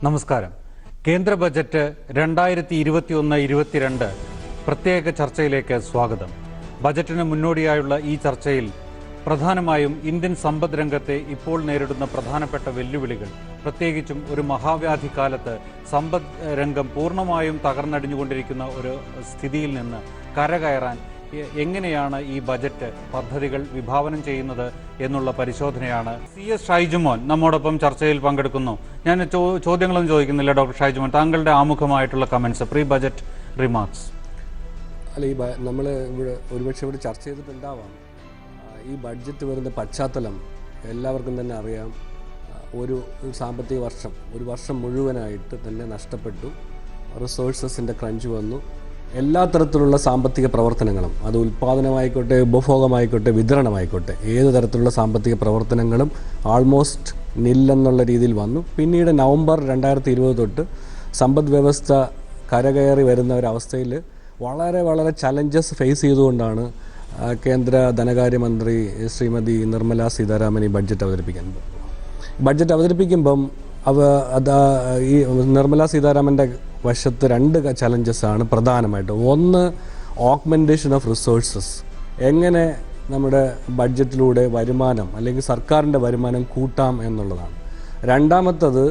നമസ്കാരം. കേന്ദ്ര ബജറ്റ് 2021-22 പ്രത്യേക ചർച്ചയിലേക്ക് സ്വാഗതം. ബജറ്റിന് മുന്നോടിയായുള്ള ഈ ചർച്ചയിൽ പ്രധാനമായും ഇന്ത്യൻ സമ്പദ് രംഗത്തെ ഇപ്പോൾ നേരിടുന്ന പ്രധാനപ്പെട്ട വെല്ലുവിളികൾ, പ്രത്യേകിച്ചും ഒരു മഹാവ്യാധി കാലത്ത് സമ്പദ് രംഗം പൂർണ്ണമായും തകർന്നടിഞ്ഞുകൊണ്ടിരിക്കുന്ന ഒരു സ്ഥിതിയിൽ നിന്ന് കരകയറാൻ എങ്ങനെയാണ് ഈ ബജറ്റ് പദ്ധതികൾ വിഭാവനം ചെയ്യുന്നത് എന്നുള്ള പരിശോധനയാണ്. CS ഷൈജുമോൻ നമ്മോടൊപ്പം ചർച്ചയിൽ പങ്കെടുക്കുന്നു. ഞാൻ ചോദ്യങ്ങളൊന്നും ചോദിക്കുന്നില്ല. ഡോക്ടർ ഷൈജുമോൻ, താങ്കളുടെ ആമുഖമായിട്ടുള്ള കമന്റ്സ്, പ്രീ ബജറ്റ് റിമാർക്സ്. അല്ല, ഈ നമ്മൾ ഒരുപക്ഷെ ഇവിടെ ചർച്ച ചെയ്തിട്ടുണ്ടാവാം. ഈ ബഡ്ജറ്റ് വരുന്ന പശ്ചാത്തലം എല്ലാവർക്കും തന്നെ അറിയാം. ഒരു സാമ്പത്തിക വർഷം, ഒരു വർഷം മുഴുവനായിട്ട് തന്നെ നഷ്ടപ്പെട്ടു. റിസോഴ്സസിൻ്റെ ക്രഞ്ച് വന്നു. എല്ലാ തരത്തിലുള്ള സാമ്പത്തിക പ്രവർത്തനങ്ങളും, അത് ഉൽപ്പാദനമായിക്കോട്ടെ, ഉപഭോഗമായിക്കോട്ടെ, വിതരണമായിക്കോട്ടെ, ഏത് തരത്തിലുള്ള സാമ്പത്തിക പ്രവർത്തനങ്ങളും ആൾമോസ്റ്റ് നില്ലെന്നുള്ള രീതിയിൽ വന്നു. പിന്നീട് നവംബർ 2020 തൊട്ട് സമ്പദ് വ്യവസ്ഥ കരകയറി വരുന്ന ഒരവസ്ഥയിൽ വളരെ വളരെ ചലഞ്ചസ് ഫേസ് ചെയ്തുകൊണ്ടാണ് കേന്ദ്ര ധനകാര്യമന്ത്രി ശ്രീമതി നിർമ്മല സീതാരാമൻ ഈ ബഡ്ജറ്റ് അവതരിപ്പിക്കുന്നത്. ബഡ്ജറ്റ് അവതരിപ്പിക്കുമ്പം ഈ നിർമ്മല സീതാരാമൻ്റെ വശത്ത് രണ്ട് ചലഞ്ചസാണ് പ്രധാനമായിട്ട്. ഒന്ന്, ഓഗ്മെൻറ്റേഷൻ ഓഫ് റിസോഴ്സസ്. എങ്ങനെ നമ്മുടെ ബഡ്ജറ്റിലൂടെ വരുമാനം അല്ലെങ്കിൽ സർക്കാരിൻ്റെ വരുമാനം കൂട്ടാം എന്നുള്ളതാണ്. രണ്ടാമത്തത്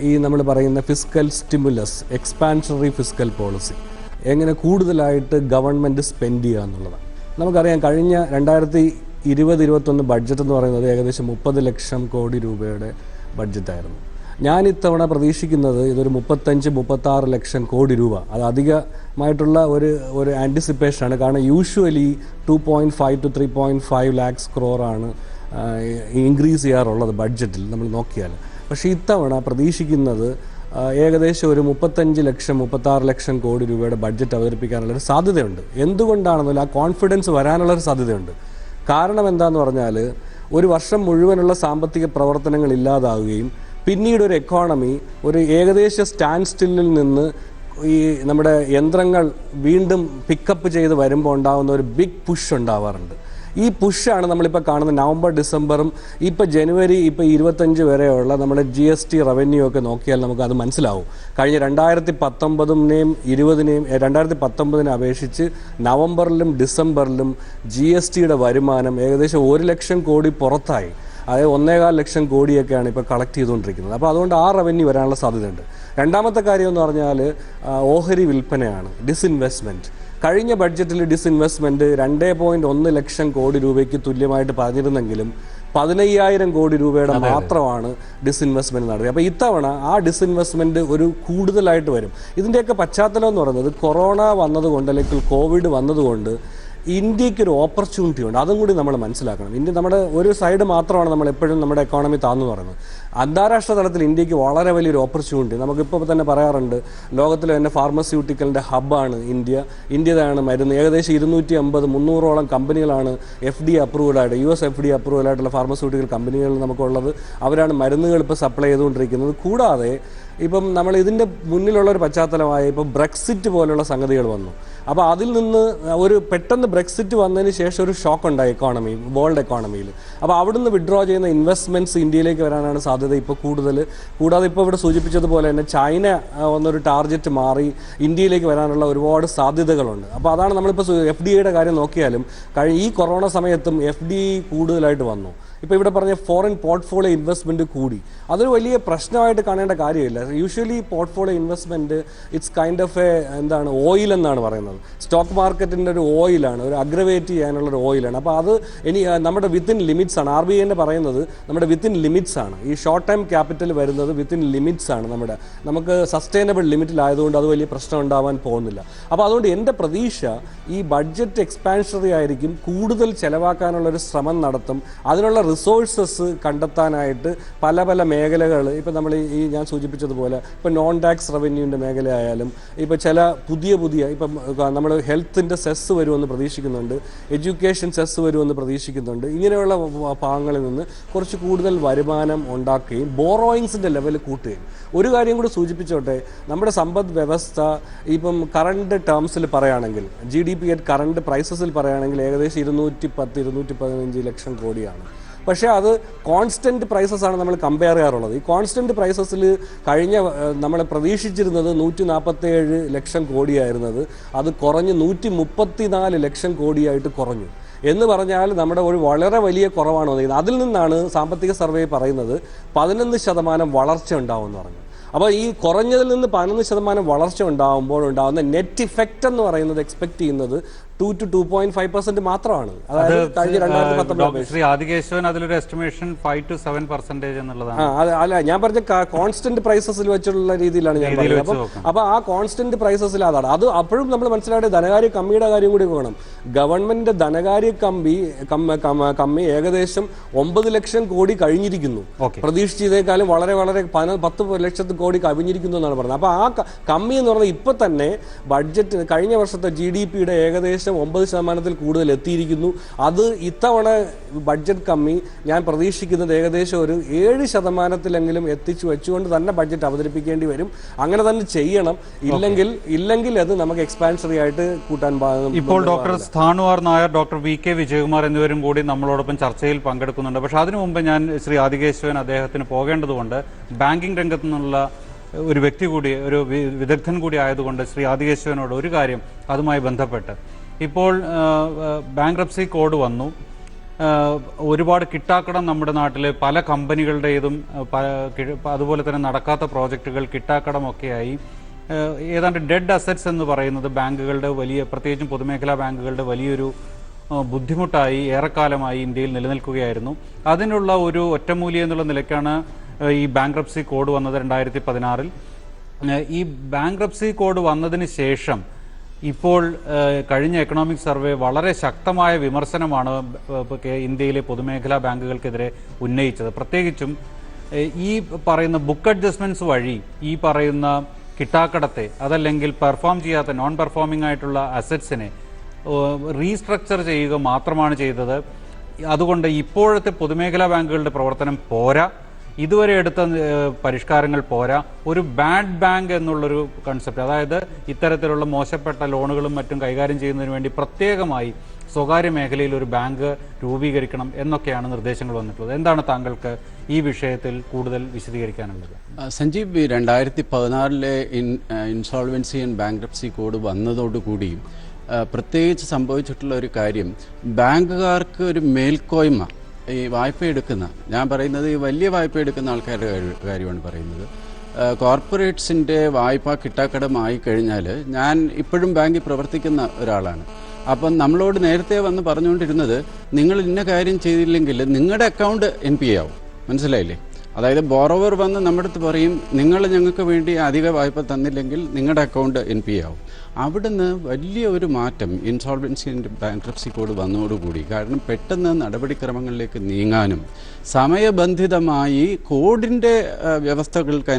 ഈ നമ്മൾ പറയുന്ന ഫിസ്ക്കൽ സ്റ്റിമുലസ്, എക്സ്പാൻഷണറി ഫിസ്ക്കൽ പോളിസി. എങ്ങനെ കൂടുതലായിട്ട് ഗവൺമെൻറ് സ്പെൻഡ് ചെയ്യുക എന്നുള്ളതാണ്. നമുക്കറിയാം, കഴിഞ്ഞ 2020-21 ബഡ്ജറ്റ് എന്ന് പറയുന്നത് ഏകദേശം 30 ലക്ഷം കോടി രൂപയുടെ ബഡ്ജറ്റായിരുന്നു. ഞാൻ ഇത്തവണ പ്രതീക്ഷിക്കുന്നത് ഇതൊരു 35-36 ലക്ഷം കോടി രൂപ. അത് അധികമായിട്ടുള്ള ഒരു ആൻറ്റിസിപ്പേഷനാണ്. കാരണം usually 2.5 to 3.5 lakhs crore increase ചെയ്യാറുള്ളത് ബഡ്ജറ്റിൽ നമ്മൾ നോക്കിയാൽ. പക്ഷേ ഇത്തവണ പ്രതീക്ഷിക്കുന്നത് ഏകദേശം ഒരു 35-36 ലക്ഷം കോടി രൂപയുടെ ബഡ്ജറ്റ് അവതരിപ്പിക്കാനുള്ളൊരു സാധ്യതയുണ്ട്. എന്തുകൊണ്ടാണെന്നല്ല, ആ കോൺഫിഡൻസ് വരാനുള്ളൊരു സാധ്യതയുണ്ട്. കാരണം എന്താണെന്ന് പറഞ്ഞാൽ, ഒരു വർഷം മുഴുവനുള്ള സാമ്പത്തിക പ്രവർത്തനങ്ങൾ ഇല്ലാതാവുകയും പിന്നീട് ഒരു എക്കോണമി ഒരു ഏകദേശ സ്റ്റാൻഡ് സ്റ്റില്ലിൽ നിന്ന് ഈ നമ്മുടെ യന്ത്രങ്ങൾ വീണ്ടും പിക്കപ്പ് ചെയ്ത് വരുമ്പോൾ ഉണ്ടാകുന്ന ഒരു ബിഗ് പുഷ് ഉണ്ടാവാറുണ്ട്. ഈ പുഷാണ് നമ്മളിപ്പോൾ കാണുന്ന നവംബർ, ഡിസംബറും ഇപ്പോൾ ജനുവരി 25 വരെയുള്ള നമ്മുടെ GST റവന്യൂ ഒക്കെ നോക്കിയാൽ നമുക്കത് മനസ്സിലാവും. കഴിഞ്ഞ 2019-നെയും 2019 അപേക്ഷിച്ച് നവംബറിലും ഡിസംബറിലും GSTയുടെ വരുമാനം ഏകദേശം 1 ലക്ഷം കോടി പുറത്തായി. അതായത് 1.25 ലക്ഷം കോടിയൊക്കെയാണ് ഇപ്പോൾ കളക്ട് ചെയ്തുകൊണ്ടിരിക്കുന്നത്. അപ്പോൾ അതുകൊണ്ട് ആ റവന്യൂ വരാനുള്ള സാധ്യതയുണ്ട്. രണ്ടാമത്തെ കാര്യം എന്ന് പറഞ്ഞാൽ ഓഹരി വിൽപ്പനയാണ്, ഡിസ്ഇൻവെസ്റ്റ്മെൻറ്റ്. കഴിഞ്ഞ ബഡ്ജറ്റിൽ ഡിസ്ഇൻവെസ്റ്റ്മെൻറ്റ് 2.1 ലക്ഷം കോടി രൂപയ്ക്ക് തുല്യമായിട്ട് പറഞ്ഞിരുന്നെങ്കിലും 15,000 കോടി രൂപയുടെ മാത്രമാണ് ഡിസ്ഇൻവെസ്റ്റ്മെൻറ്റ് നടത്തിയത്. അപ്പോൾ ഇത്തവണ ആ ഡിസ്ഇൻവെസ്റ്റ്മെൻറ്റ് ഒരു കൂടുതലായിട്ട് വരും. ഇതിൻ്റെയൊക്കെ പശ്ചാത്തലം എന്ന് പറയുന്നത് കൊറോണ വന്നതുകൊണ്ട് അല്ലെങ്കിൽ കോവിഡ് വന്നതുകൊണ്ട് ഇന്ത്യക്കൊരു ഓപ്പർച്യൂണിറ്റി ഉണ്ട്. അതും കൂടി നമ്മൾ മനസ്സിലാക്കണം. ഇന്ത്യ നമ്മുടെ ഒരു സൈഡ് മാത്രമാണ് നമ്മൾ എപ്പോഴും നമ്മുടെ എക്കോണമി താന്നു പറയുന്നത്. അന്താരാഷ്ട്ര തലത്തിൽ ഇന്ത്യക്ക് വളരെ വലിയൊരു ഓപ്പർച്യൂണിറ്റി. നമുക്കിപ്പോൾ തന്നെ പറയാറുണ്ട്, ലോകത്തിലെ തന്നെ ഫാർമസ്യൂട്ടിക്കലിൻ്റെ ഹബ്ബാണ് ഇന്ത്യ. ഇന്ത്യയിലാണ് മരുന്ന് ഏകദേശം 250-300ഓളം കമ്പനികളാണ് FDA അപ്രൂവ്ഡ് ആയിട്ട്, US FDA അപ്രൂവൽ ആയിട്ടുള്ള ഫാർമസ്യൂട്ടിക്കൽ കമ്പനികൾ നമുക്കുള്ളത്. അവരാണ് മരുന്നുകൾ ഇപ്പോൾ സപ്ലൈ ചെയ്തുകൊണ്ടിരിക്കുന്നത്. കൂടാതെ ഇപ്പം നമ്മൾ ഇതിൻ്റെ മുന്നിലുള്ളൊരു പശ്ചാത്തലമായ ഇപ്പം ബ്രെക്സിറ്റ് പോലുള്ള സംഗതികൾ വന്നു. അപ്പോൾ അതിൽ നിന്ന് ഒരു പെട്ടെന്ന് ബ്രെക്സിറ്റ് വന്നതിന് ശേഷം ഒരു ഷോക്ക് ഉണ്ടായി വേൾഡ് എക്കോണമിയിൽ. അപ്പോൾ അവിടുന്ന് വിഡ്രോ ചെയ്യുന്ന ഇൻവെസ്റ്റ്മെൻറ്റ്സ് ഇന്ത്യയിലേക്ക് വരാനാണ് സാധ്യത ഇപ്പോൾ കൂടുതൽ. കൂടാതെ ഇപ്പോൾ ഇവിടെ സൂചിപ്പിച്ചതുപോലെ തന്നെ ചൈന ഒന്നൊരു ടാർഗറ്റ് മാറി ഇന്ത്യയിലേക്ക് വരാനുള്ള ഒരുപാട് സാധ്യതകളുണ്ട്. അപ്പോൾ അതാണ് നമ്മളിപ്പോൾ FDIയുടെ കാര്യം നോക്കിയാലും ഈ കൊറോണ സമയത്തും FDI കൂടുതലായിട്ട് വന്നു. ഇപ്പോൾ ഇവിടെ പറഞ്ഞ ഫോറിൻ പോർട്ട്ഫോളിയോ ഇൻവെസ്റ്റ്മെൻറ്റ് കൂടി. അതൊരു വലിയ പ്രശ്നമായിട്ട് കാണേണ്ട കാര്യമില്ല. Usually portfolio investment it's kind of oil എന്നാണ് പറയുന്നത്. സ്റ്റോക്ക് മാർക്കറ്റിൻ്റെ ഒരു ഓയിലാണ്, ഒരു അഗ്രവേറ്റ് ചെയ്യാനുള്ളൊരു ഓയിലാണ്. അപ്പോൾ അത് നമ്മുടെ വിത്തിൻ ലിമിറ്റ്സ് ആണ്. RBI പറയുന്നത് നമ്മുടെ വിത്തിൻ ലിമിറ്റ്സ് ആണ്. ഈ ഷോർട്ട് ടൈം ക്യാപിറ്റൽ വരുന്നത് വിത്തിൻ ലിമിറ്റ്സ് ആണ്. നമുക്ക് സസ്റ്റൈനബിൾ ലിമിറ്റിലായതുകൊണ്ട് അത് വലിയ പ്രശ്നം ഉണ്ടാവാൻ പോകുന്നില്ല. അപ്പോൾ അതുകൊണ്ട് എൻ്റെ പ്രതീക്ഷ ഈ ബഡ്ജറ്റ് എക്സ്പാൻഷണറി ആയിരിക്കും, കൂടുതൽ ചിലവാക്കാനുള്ളൊരു ശ്രമം നടത്തും. അതിനുള്ള റിസോഴ്സസ് കണ്ടെത്താനായിട്ട് പല പല മേഖലകൾ, ഇപ്പോൾ നമ്മൾ ഞാൻ സൂചിപ്പിച്ചതുപോലെ ഇപ്പോൾ നോൺ ടാക്സ് റവന്യൂവിൻ്റെ മേഖലയായാലും, ഇപ്പോൾ ചില പുതിയ ഇപ്പം നമ്മൾ ഹെൽത്തിൻ്റെ സെസ് വരുമെന്ന് പ്രതീക്ഷിക്കുന്നുണ്ട്, എഡ്യൂക്കേഷൻ സെസ് വരുമെന്ന് പ്രതീക്ഷിക്കുന്നുണ്ട്. ഇങ്ങനെയുള്ള ഭാഗങ്ങളിൽ നിന്ന് കുറച്ച് കൂടുതൽ വരുമാനം ഉണ്ടാക്കുകയും ബോറോയിങ്സിൻ്റെ ലെവൽ കൂട്ടുകയും. ഒരു കാര്യം കൂടി സൂചിപ്പിച്ചോട്ടെ, നമ്മുടെ സമ്പദ് വ്യവസ്ഥ ഇപ്പം കറണ്ട് ടേംസിൽ പറയുകയാണെങ്കിൽ, GDP അറ്റ് കറണ്ട് പ്രൈസസിൽ പറയുകയാണെങ്കിൽ ഏകദേശം 210-215 ലക്ഷം കോടിയാണ്. പക്ഷേ അത് കോൺസ്റ്റൻറ്റ് പ്രൈസസ് ആണ് നമ്മൾ കമ്പയർ ചെയ്യാറുള്ളത്. ഈ കോൺസ്റ്റൻറ്റ് പ്രൈസസിൽ കഴിഞ്ഞ നമ്മൾ പ്രതീക്ഷിച്ചിരുന്നത് 147 ലക്ഷം കോടിയായിരുന്നത് അത് കുറഞ്ഞ് 134 ലക്ഷം കോടിയായിട്ട് കുറഞ്ഞു എന്ന് പറഞ്ഞാൽ നമ്മുടെ ഒരു വളരെ വലിയ കുറവാണ് വന്നിരിക്കുന്നത്. അതിൽ നിന്നാണ് സാമ്പത്തിക സർവേ പറയുന്നത് 11% വളർച്ച ഉണ്ടാവുമെന്ന് പറഞ്ഞു. അപ്പോൾ ഈ കുറഞ്ഞതിൽ നിന്ന് 11% വളർച്ച ഉണ്ടാകുമ്പോൾ ഉണ്ടാകുന്ന നെറ്റ് ഇഫക്റ്റ് എന്ന് പറയുന്നത് എക്സ്പെക്ട് ചെയ്യുന്നത് 2 to 2.5% മാത്രമാണ്. അതായത് കഴിഞ്ഞ 2019 ശ്രീ ആദികേശവൻ അതിലൊരു എസ്റ്റിമേഷൻ 5 to 7% എന്നുള്ളതാണ്. അല്ല, ഞാൻ പറഞ്ഞ കോൺസ്റ്റന്റ് പ്രൈസസിൽ വെച്ചുള്ള രീതിയിലാണ് ഞാൻ പറഞ്ഞത്. അപ്പൊ ആ കോൺസ്റ്റന്റ് പ്രൈസസിൽ അതാണ് അത്. അപ്പോഴും നമ്മൾ മനസ്സിലായിട്ട് ധനകാര്യ കമ്മിയുടെ കാര്യം കൂടി വേണം. ഗവൺമെന്റ് ധനകാര്യ കമ്മി ഏകദേശം 9 ലക്ഷം കോടി കഴിഞ്ഞിരിക്കുന്നു. പ്രതീക്ഷിച്ചതേക്കാളും വളരെ വളരെ 10 ലക്ഷത്തി കോടി കവിഞ്ഞിരിക്കുന്നു എന്നാണ് പറഞ്ഞത്. അപ്പൊ ആ കമ്മി എന്ന് പറഞ്ഞാൽ ഇപ്പൊ തന്നെ ബഡ്ജറ്റ് കഴിഞ്ഞ വർഷത്തെ GDPയുടെ ഏകദേശം 9% കൂടുതൽ എത്തിയിരിക്കുന്നു. അത് ഇത്തവണ ബഡ്ജറ്റ് കമ്മി ഞാൻ പ്രതീക്ഷിക്കുന്നത് ഏകദേശം ഒരു 7%-ലെങ്കിലും എത്തിച്ചു വെച്ചുകൊണ്ട് തന്നെ ബഡ്ജറ്റ് അവതരിപ്പിക്കേണ്ടി വരും. അങ്ങനെ തന്നെ ചെയ്യണം. ഇല്ലെങ്കിൽ അത് നമുക്ക് എക്സ്പാൻഷറി ആയിട്ട് കൂട്ടാൻ. ഇപ്പോൾ doctor Sthanuvar Nair, doctor VK Vijayakumar എന്നിവരും കൂടി നമ്മളോടൊപ്പം ചർച്ചയിൽ പങ്കെടുക്കുന്നുണ്ട്. പക്ഷെ അതിനു മുമ്പ് ഞാൻ ശ്രീ ആദികേശവൻ അദ്ദേഹത്തിന് പോകേണ്ടതുകൊണ്ട് ബാങ്കിംഗ് രംഗത്തു നിന്നുള്ള ഒരു വ്യക്തി കൂടി, ഒരു വിദഗ്ധൻ കൂടി ആയതുകൊണ്ട് ശ്രീ ആദികേശവനോട് ഒരു കാര്യം അതുമായി ബന്ധപ്പെട്ട്, ഇപ്പോൾ ബാങ്ക്രപ്സി കോഡ് വന്നു. ഒരുപാട് കിട്ടാക്കടം നമ്മുടെ നാട്ടിലെ പല കമ്പനികളുടേതും അതുപോലെ തന്നെ നടക്കാത്ത പ്രോജക്റ്റുകൾ കിട്ടാക്കടമൊക്കെയായി ഏതാണ്ട് ഡെഡ് അസറ്റ്സ് എന്ന് പറയുന്നത് ബാങ്കുകളുടെ പ്രത്യേകിച്ചും പൊതുമേഖലാ ബാങ്കുകളുടെ വലിയൊരു ബുദ്ധിമുട്ടായി ഏറെക്കാലമായി ഇന്ത്യയിൽ നിലനിൽക്കുകയായിരുന്നു. അതിനുള്ള ഒരു ഒറ്റമൂലി എന്നുള്ള നിലയ്ക്കാണ് ഈ ബാങ്ക്രപ്സി കോഡ് വന്നത് 2016. ഈ ബാങ്ക്രപ്സി കോഡ് വന്നതിന് ശേഷം ഇപ്പോൾ കഴിഞ്ഞ എക്കണോമിക് സർവേ വളരെ ശക്തമായ വിമർശനമാണ് ഇന്ത്യയിലെ പൊതുമേഖലാ ബാങ്കുകൾക്കെതിരെ ഉന്നയിച്ചത്. പ്രത്യേകിച്ചും ഈ പറയുന്ന ബുക്ക് അഡ്ജസ്റ്റ്മെന്റ്സ് വഴി ഈ പറയുന്ന കിട്ടാക്കടത്തെ, അതല്ലെങ്കിൽ പെർഫോം ചെയ്യാത്ത നോൺ പെർഫോമിംഗ് ആയിട്ടുള്ള അസറ്റ്സിനെ റീസ്ട്രക്ചർ ചെയ്യുക മാത്രമാണ് ചെയ്തത്. അതുകൊണ്ട് ഇപ്പോഴത്തെ പൊതുമേഖലാ ബാങ്കുകളുടെ പ്രവർത്തനം പോരാ, ഇതുവരെ എടുത്ത പരിഷ്കാരങ്ങൾ പോരാ. ഒരു ബാഡ് ബാങ്ക് എന്നുള്ളൊരു കൺസെപ്റ്റ്, അതായത് ഇത്തരത്തിലുള്ള മോശപ്പെട്ട ലോണുകളും മറ്റും കൈകാര്യം ചെയ്യുന്നതിന് വേണ്ടി പ്രത്യേകമായി സ്വകാര്യ മേഖലയിൽ ഒരു ബാങ്ക് രൂപീകരിക്കണം എന്നൊക്കെയാണ് നിർദ്ദേശങ്ങൾ വന്നിട്ടുള്ളത്. എന്താണ് താങ്കൾക്ക് ഈ വിഷയത്തിൽ കൂടുതൽ വിശദീകരിക്കാനുള്ളത്? Sanjeev, 2016 insolvency and bankruptcy code വന്നതോടുകൂടി പ്രത്യേകിച്ച് സംഭവിച്ചിട്ടുള്ള ഒരു കാര്യം, ബാങ്കുകാർക്ക് ഒരു മേൽക്കോയ്മ, ഈ വായ്പ എടുക്കുന്ന, ഞാൻ പറയുന്നത് ഈ വലിയ വായ്പ എടുക്കുന്ന ആൾക്കാരുടെ കാര്യമാണ് പറയുന്നത്. കോർപ്പറേറ്റ്സിൻ്റെ വായ്പ കിട്ടാക്കടമായി കഴിഞ്ഞാൽ, ഞാൻ ഇപ്പോഴും ബാങ്കിൽ പ്രവർത്തിക്കുന്ന ഒരാളാണ്. അപ്പം നമ്മളോട് നേരത്തെ വന്ന് പറഞ്ഞുകൊണ്ടിരുന്നത്, നിങ്ങൾ ഇന്ന കാര്യം ചെയ്തില്ലെങ്കിൽ നിങ്ങളുടെ അക്കൗണ്ട് NPA ആവും. മനസ്സിലായില്ലേ? അതായത് ബോറോവർ വന്ന് നമ്മുടെ അടുത്ത് പറയും, നിങ്ങൾ ഞങ്ങൾക്ക് വേണ്ടി അധിക വായ്പ തന്നില്ലെങ്കിൽ നിങ്ങളുടെ അക്കൗണ്ട് NPA ആവും. അവിടുന്ന് വലിയ ഒരു മാറ്റം ഇൻസോൾവൻസി ആൻഡ് ബാങ്ക്രപ്സി കോഡ് വന്നതോടുകൂടി, കാരണം പെട്ടെന്ന് നടപടിക്രമങ്ങളിലേക്ക് നീങ്ങാനും സമയബന്ധിതമായി കോഡിൻ്റെ വ്യവസ്ഥകൾക്ക്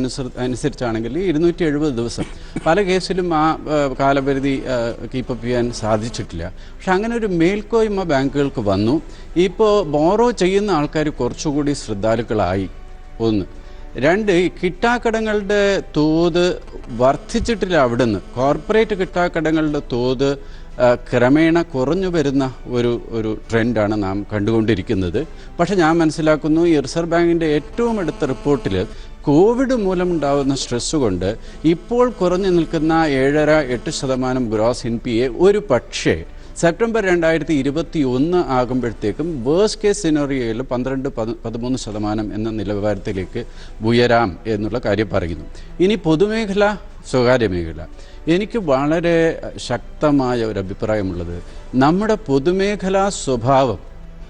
അനുസരിച്ചാണെങ്കിൽ 270 ദിവസം പല കേസിലും ആ കാലപരിധി കീപ്പപ്പ് ചെയ്യാൻ സാധിച്ചിട്ടില്ല. പക്ഷെ അങ്ങനെ ഒരു മേൽക്കോയ്മ ബാങ്കുകൾക്ക് വന്നു. ഇപ്പോൾ ബോറോ ചെയ്യുന്ന ആൾക്കാർ കുറച്ചുകൂടി ശ്രദ്ധാലുക്കളായി. 1. 2, കിട്ടാക്കടങ്ങളുടെ തോത് വർദ്ധിച്ചിട്ടില്ല. അവിടുന്ന് കോർപ്പറേറ്റ് കിട്ടാക്കടങ്ങളുടെ തോത് ക്രമേണ കുറഞ്ഞു വരുന്ന ഒരു ട്രെൻഡാണ് നാം കണ്ടുകൊണ്ടിരിക്കുന്നത്. പക്ഷെ ഞാൻ മനസ്സിലാക്കുന്നു, ഈ റിസർവ് ബാങ്കിൻ്റെ ഏറ്റവും അടുത്ത റിപ്പോർട്ടിൽ കോവിഡ് മൂലമുണ്ടാകുന്ന സ്ട്രെസ് കൊണ്ട് ഇപ്പോൾ കുറഞ്ഞു നിൽക്കുന്ന 7.5-8% ഗ്രോസ് NPA ഒരു പക്ഷേ സെപ്റ്റംബർ 2021 ആകുമ്പോഴത്തേക്കും വേഴ്സ്റ്റ് കേസ് സിനോറിയോയിൽ 12-13% എന്ന നിലവാരത്തിലേക്ക് ഉയരാം എന്നുള്ള കാര്യം പറയുന്നു. ഇനി പൊതുമേഖല, സ്വകാര്യ മേഖല, എനിക്ക് വളരെ ശക്തമായ ഒരു അഭിപ്രായമുള്ളത്, നമ്മുടെ പൊതുമേഖലാ സ്വഭാവം,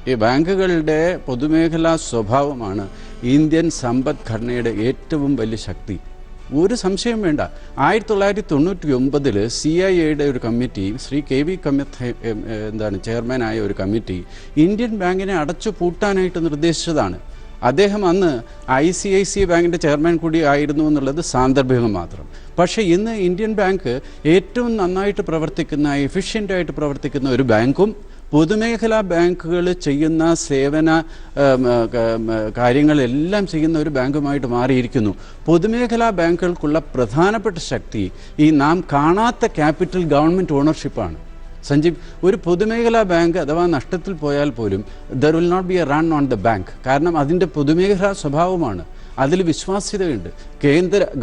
ഈ ബാങ്കുകളുടെ പൊതുമേഖലാ സ്വഭാവമാണ് ഇന്ത്യൻ സമ്പദ്ഘടനയുടെ ഏറ്റവും വലിയ ശക്തി. ഒരു സംശയം വേണ്ട. 1999 CIA ഒരു കമ്മിറ്റി, ശ്രീ KV കമ്മിറ്റി ചെയർമാനായ ഒരു കമ്മിറ്റി ഇന്ത്യൻ ബാങ്കിനെ അടച്ചു പൂട്ടാനായിട്ട് നിർദ്ദേശിച്ചതാണ്. അദ്ദേഹം അന്ന് ICICI ബാങ്കിൻ്റെ ചെയർമാൻ കൂടി ആയിരുന്നു എന്നുള്ളത് സാന്ദർഭികം മാത്രം. പക്ഷേ ഇന്ന് ഇന്ത്യൻ ബാങ്ക് ഏറ്റവും നന്നായിട്ട് പ്രവർത്തിക്കുന്ന, എഫിഷ്യൻ്റായിട്ട് പ്രവർത്തിക്കുന്ന ഒരു ബാങ്കും പൊതുമേഖലാ ബാങ്കുകൾ ചെയ്യുന്ന സേവന കാര്യങ്ങളെല്ലാം ചെയ്യുന്ന ഒരു ബാങ്കുമായിട്ട് മാറിയിരിക്കുന്നു. പൊതുമേഖലാ ബാങ്കുകൾക്കുള്ള പ്രധാനപ്പെട്ട ശക്തി ഈ നാം കാണാത്ത ക്യാപിറ്റൽ ഗവൺമെൻറ് ഓണർഷിപ്പാണ്. സഞ്ജീവ്, ഒരു പൊതുമേഖലാ ബാങ്ക് അഥവാ നഷ്ടത്തിൽ പോയാൽ പോലും there will not be a run on the bank. കാരണം അതിൻ്റെ പൊതുമേഖലാ സ്വഭാവമാണ്. അതിൽ വിശ്വാസ്യതയുണ്ട്,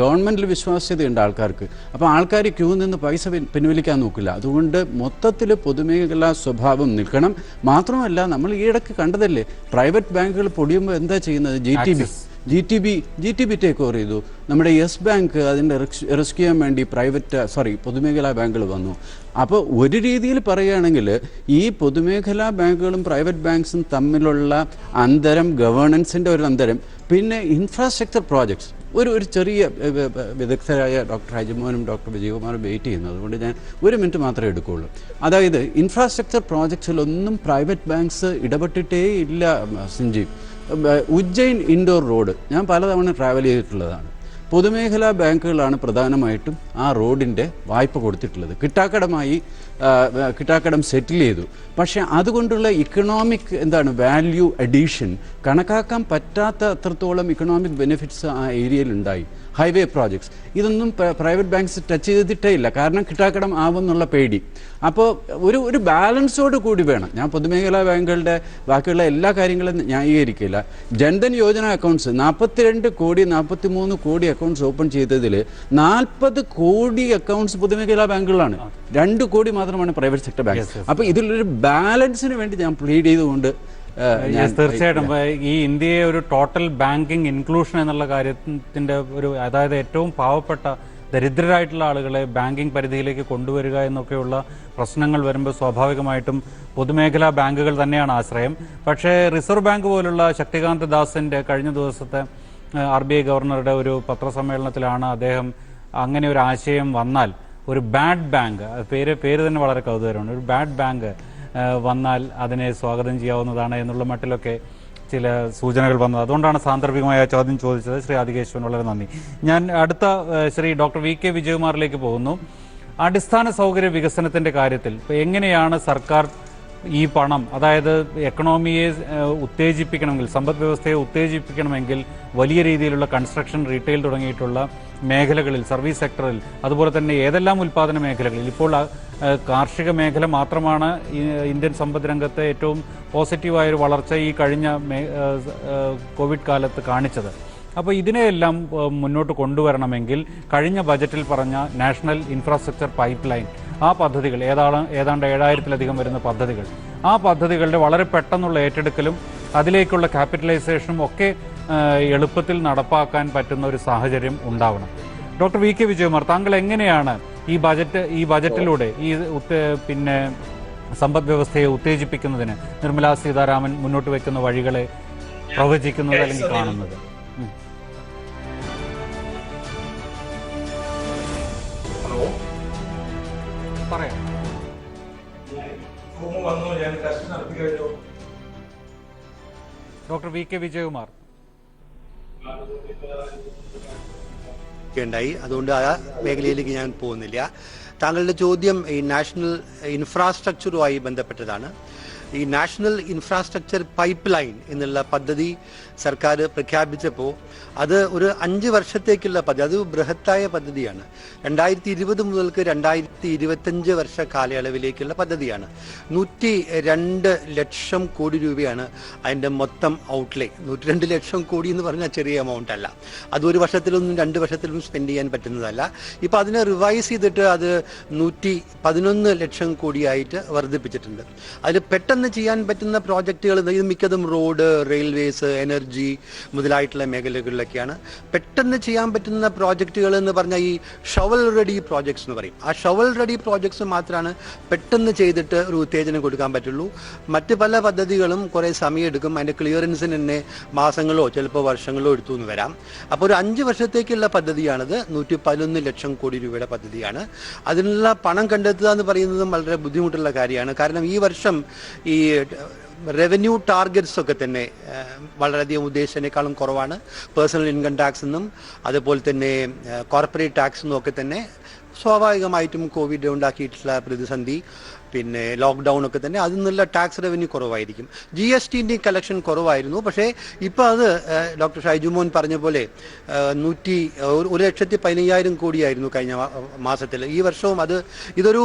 ഗവൺമെൻറ്റിൽ വിശ്വാസ്യതയുണ്ട് ആൾക്കാർക്ക്. അപ്പോൾ ആൾക്കാർ ക്യൂ നിന്ന് പൈസ പിൻവലിക്കാൻ നോക്കില്ല. അതുകൊണ്ട് മൊത്തത്തിൽ പൊതുമേഖലാ സ്വഭാവം നിൽക്കണം. മാത്രമല്ല, നമ്മൾ ഈയിടയ്ക്ക് കണ്ടതല്ലേ, പ്രൈവറ്റ് ബാങ്കുകൾ പൊടിയുമ്പോൾ എന്താ ചെയ്യുന്നത്? G T B take over ചെയ്തു. നമ്മുടെ യെസ് ബാങ്ക് അതിൻ്റെ റെസ്ക്യൂ ചെയ്യാൻ വേണ്ടി പൊതുമേഖലാ ബാങ്കുകൾ വന്നു. അപ്പോൾ ഒരു രീതിയിൽ പറയുകയാണെങ്കിൽ ഈ പൊതുമേഖലാ ബാങ്കുകളും പ്രൈവറ്റ് ബാങ്ക്സും തമ്മിലുള്ള അന്തരം, ഗവേണൻസിൻ്റെ ഒരു അന്തരം, പിന്നെ ഇൻഫ്രാസ്ട്രക്ചർ പ്രോജക്ട്സ് ഒരു ചെറിയ വിദഗ്ധരായ ഡോക്ടർ ഹജിമോനും ഡോക്ടർ വിജയകുമാറും വെയിറ്റ് ചെയ്യുന്നു. അതുകൊണ്ട് ഞാൻ ഒരു മിനിറ്റ് മാത്രമേ എടുക്കുകയുള്ളൂ. അതായത് ഇൻഫ്രാസ്ട്രക്ചർ പ്രോജക്ട്സിലൊന്നും പ്രൈവറ്റ് ബാങ്ക്സ് ഇടപെട്ടിട്ടേ ഇല്ല സഞ്ജീവ്. ഉജ്ജയിൻ ഇൻഡോർ റോഡ് ഞാൻ പലതവണ ട്രാവൽ ചെയ്തിട്ടുള്ളതാണ്. പൊതുമേഖലാ ബാങ്കുകളാണ് പ്രധാനമായിട്ടും ആ റോഡിൻ്റെ വായ്പ കൊടുത്തിട്ടുള്ളത്. കിട്ടാക്കടം സെറ്റിൽ ചെയ്തു. പക്ഷേ അതുകൊണ്ടുള്ള ഇക്കണോമിക് വാല്യൂ അഡീഷൻ കണക്കാക്കാൻ പറ്റാത്ത അത്രത്തോളം ഇക്കണോമിക് ബെനിഫിറ്റ്സ് ആ ഏരിയയിൽ ഉണ്ടായി. ഹൈവേ പ്രോജക്ട്സ് ഇതൊന്നും പ്രൈവറ്റ് ബാങ്ക്സ് ടച്ച് ചെയ്തിട്ടേ ഇല്ല. കാരണം കിട്ടാക്കടം ആവുമെന്നുള്ള പേടി. അപ്പോൾ ഒരു ബാലൻസോട് കൂടി വേണം. ഞാൻ പൊതുമേഖലാ ബാങ്കുകളുടെ ബാക്കിയുള്ള എല്ലാ കാര്യങ്ങളും ന്യായീകരിക്കില്ല. ജൻധൻ യോജന അക്കൗണ്ട്സ് 42 കോടി 43 കോടി അക്കൗണ്ട്സ് ഓപ്പൺ ചെയ്തതിൽ 40 കോടി അക്കൗണ്ട്സ് പൊതുമേഖലാ ബാങ്കുകളാണ്. 2 കോടി മാത്രമാണ് പ്രൈവറ്റ് സെക്ടർ ബാങ്ക്. അപ്പോൾ ഇതിലൊരു ബാലൻസിന് വേണ്ടി ഞാൻ പ്ലീഡ് ചെയ്തുകൊണ്ട് തീർച്ചയായിട്ടും ഈ ഇന്ത്യയെ ഒരു ടോട്ടൽ ബാങ്കിങ് ഇൻക്ലൂഷൻ എന്നുള്ള കാര്യത്തിന്റെ അതായത് ഏറ്റവും പാവപ്പെട്ട ദരിദ്രരായിട്ടുള്ള ആളുകളെ ബാങ്കിങ് പരിധിയിലേക്ക് കൊണ്ടുവരിക എന്നൊക്കെയുള്ള പ്രശ്നങ്ങൾ വരുമ്പോൾ സ്വാഭാവികമായിട്ടും പൊതുമേഖലാ ബാങ്കുകൾ തന്നെയാണ് ആശ്രയം. പക്ഷേ റിസർവ് ബാങ്ക് പോലുള്ള ശക്തികാന്ത ദാസിന്റെ കഴിഞ്ഞ ദിവസത്തെ RBI ഗവർണറുടെ ഒരു പത്രസമ്മേളനത്തിലാണ് അദ്ദേഹം അങ്ങനെ ഒരു ആശയം വന്നാൽ ഒരു ബാഡ് ബാങ്ക്, പേര് തന്നെ വളരെ കൗതുകരമാണ്, ഒരു ബാഡ് ബാങ്ക് വന്നാൽ അതിനെ സ്വാഗതം ചെയ്യാവുന്നതാണ് എന്നുള്ള മട്ടിലൊക്കെ ചില സൂചനകൾ വന്നത്. അതുകൊണ്ടാണ് സാന്ദർഭികമായ ചോദ്യം ചോദിച്ചത്. ശ്രീ ആദികേശവൻ, വളരെ നന്ദി. ഞാൻ അടുത്ത ശ്രീ ഡോക്ടർ VK വിജയകുമാറിലേക്ക് പോകുന്നു. അടിസ്ഥാന സൗകര്യ വികസനത്തിന്റെ കാര്യത്തിൽ എങ്ങനെയാണ് സർക്കാർ ഈ പണം, അതായത് എക്കണോമിയെ ഉത്തേജിപ്പിക്കണമെങ്കിൽ, സമ്പദ് വ്യവസ്ഥയെ ഉത്തേജിപ്പിക്കണമെങ്കിൽ വലിയ രീതിയിലുള്ള കൺസ്ട്രക്ഷൻ, റീറ്റെയിൽ തുടങ്ങിയിട്ടുള്ള മേഖലകളിൽ, സർവീസ് സെക്ടറിൽ, അതുപോലെ തന്നെ ഏതെല്ലാം ഉൽപ്പാദന മേഖലകളിൽ, ഇപ്പോൾ കാർഷിക മേഖല മാത്രമാണ് ഇന്ത്യൻ സമ്പദ് രംഗത്തെ ഏറ്റവും പോസിറ്റീവായൊരു വളർച്ച ഈ കഴിഞ്ഞ കോവിഡ് കാലത്ത് കാണിച്ചത്. അപ്പോൾ ഇതിനെയെല്ലാം മുന്നോട്ട് കൊണ്ടുവരണമെങ്കിൽ കഴിഞ്ഞ ബജറ്റിൽ പറഞ്ഞ നാഷണൽ ഇൻഫ്രാസ്ട്രക്ചർ പൈപ്പ് ലൈൻ, ആ പദ്ധതികൾ ഏതാണ്ട് 7000-ലധികം വരുന്ന പദ്ധതികൾ, ആ പദ്ധതികളുടെ വളരെ പെട്ടെന്നുള്ള ഏറ്റെടുക്കലും അതിലേക്കുള്ള ക്യാപിറ്റലൈസേഷനും ഒക്കെ എളുപ്പത്തിൽ നടപ്പാക്കാൻ പറ്റുന്ന ഒരു സാഹചര്യം ഉണ്ടാവണം. ഡോക്ടർ VK വിജയകുമാർ, താങ്കൾ എങ്ങനെയാണ് ഈ ബജറ്റിലൂടെ പിന്നെ സമ്പദ് വ്യവസ്ഥയെ ഉത്തേജിപ്പിക്കുന്നതിന് നിർമ്മലാ സീതാരാമൻ മുന്നോട്ട് വെക്കുന്ന വഴികളെ പ്രവചിക്കുന്നത് അല്ലെങ്കിൽ കാണുന്നത്? പറയാം. ഡോക്ടർ VK വിജയകുമാർ ഉണ്ടായി. അതുകൊണ്ട് ആ മേഖലയിലേക്ക് ഞാൻ പോകുന്നില്ല. താങ്കളുടെ ചോദ്യം ഈ നാഷണൽ ഇൻഫ്രാസ്ട്രക്ചറുമായി ബന്ധപ്പെട്ടതാണ്. ഈ നാഷണൽ ഇൻഫ്രാസ്ട്രക്ചർ പൈപ്പ് ലൈൻ എന്നുള്ള പദ്ധതി സർക്കാർ പ്രഖ്യാപിച്ചപ്പോൾ അത് ഒരു 5 വർഷത്തേക്കുള്ള പദ്ധതി, അത് ബൃഹത്തായ പദ്ധതിയാണ്. 2020 മുതൽക്ക് 2025 വർഷ കാലയളവിലേക്കുള്ള പദ്ധതിയാണ്. 102 ലക്ഷം കോടി രൂപയാണ് അതിൻ്റെ മൊത്തം ഔട്ട്ലേ. 102 ലക്ഷം കോടി എന്ന് പറഞ്ഞാൽ ചെറിയ എമൗണ്ട് അല്ല. അത് ഒരു വർഷത്തിലൊന്നും 2 വർഷത്തിലും സ്പെൻഡ് ചെയ്യാൻ പറ്റുന്നതല്ല. ഇപ്പം അതിനെ റിവൈസ് ചെയ്തിട്ട് അത് 111 ലക്ഷം കോടിയായിട്ട് വർദ്ധിപ്പിച്ചിട്ടുണ്ട്. അതിൽ പെട്ടെന്ന് ചെയ്യാൻ പറ്റുന്ന പ്രോജക്റ്റുകൾ ഇത് മിക്കതും റോഡ്, റെയിൽവേസ്, എനർജി മുതലായിട്ടുള്ള മേഖലകളിലൊക്കെയാണ്. പെട്ടെന്ന് ചെയ്യാൻ പറ്റുന്ന പ്രോജക്റ്റുകൾ എന്ന് പറഞ്ഞാൽ ഈ ഷവൽ റെഡി പ്രോജക്ട്സ് എന്ന് പറയും. ആ ഷവൽ റെഡി പ്രോജക്ട്സ് മാത്രമാണ് പെട്ടെന്ന് ചെയ്തിട്ട് ഒരു ഉത്തേജനം കൊടുക്കാൻ പറ്റുള്ളൂ. മറ്റ് പല പദ്ധതികളും കുറേ സമയമെടുക്കും. അതിൻ്റെ ക്ലിയറൻസിന് തന്നെ മാസങ്ങളോ ചിലപ്പോൾ വർഷങ്ങളോ എടുത്തു എന്ന് വരാം. അപ്പോൾ ഒരു 5 വർഷത്തേക്കുള്ള പദ്ധതിയാണത്. 111 ലക്ഷം കോടി രൂപയുടെ പദ്ധതിയാണ്. അതിനുള്ള പണം കണ്ടെത്തുക എന്ന് പറയുന്നതും വളരെ ബുദ്ധിമുട്ടുള്ള കാര്യമാണ്. കാരണം ഈ വർഷം ഈ റവന്യൂ ടാർഗറ്റ്സ് ഒക്കെ തന്നെ വളരെയധികം ഉദ്ദേശിച്ചതിനേക്കാളും കുറവാണ്. പേഴ്സണൽ ഇൻകം ടാക്സ് എന്നും അതുപോലെ തന്നെ കോർപ്പറേറ്റ് ടാക്സ് എന്നും ഒക്കെ തന്നെ സ്വാഭാവികമായിട്ടും കോവിഡ് ഉണ്ടാക്കിയിട്ടുള്ള പ്രതിസന്ധി പിന്നെ ലോക്ക്ഡൗൺ ഒക്കെ തന്നെ അതിൽ നിന്നുള്ള ടാക്സ് റവന്യൂ കുറവായിരിക്കും. GST കളക്ഷൻ കുറവായിരുന്നു. പക്ഷേ ഇപ്പോൾ അത് ഡോക്ടർ ഷൈജുമോൻ പറഞ്ഞ പോലെ 1,15,000 കോടിയായിരുന്നു കഴിഞ്ഞ മാസത്തിൽ. ഈ വർഷവും ഇതൊരു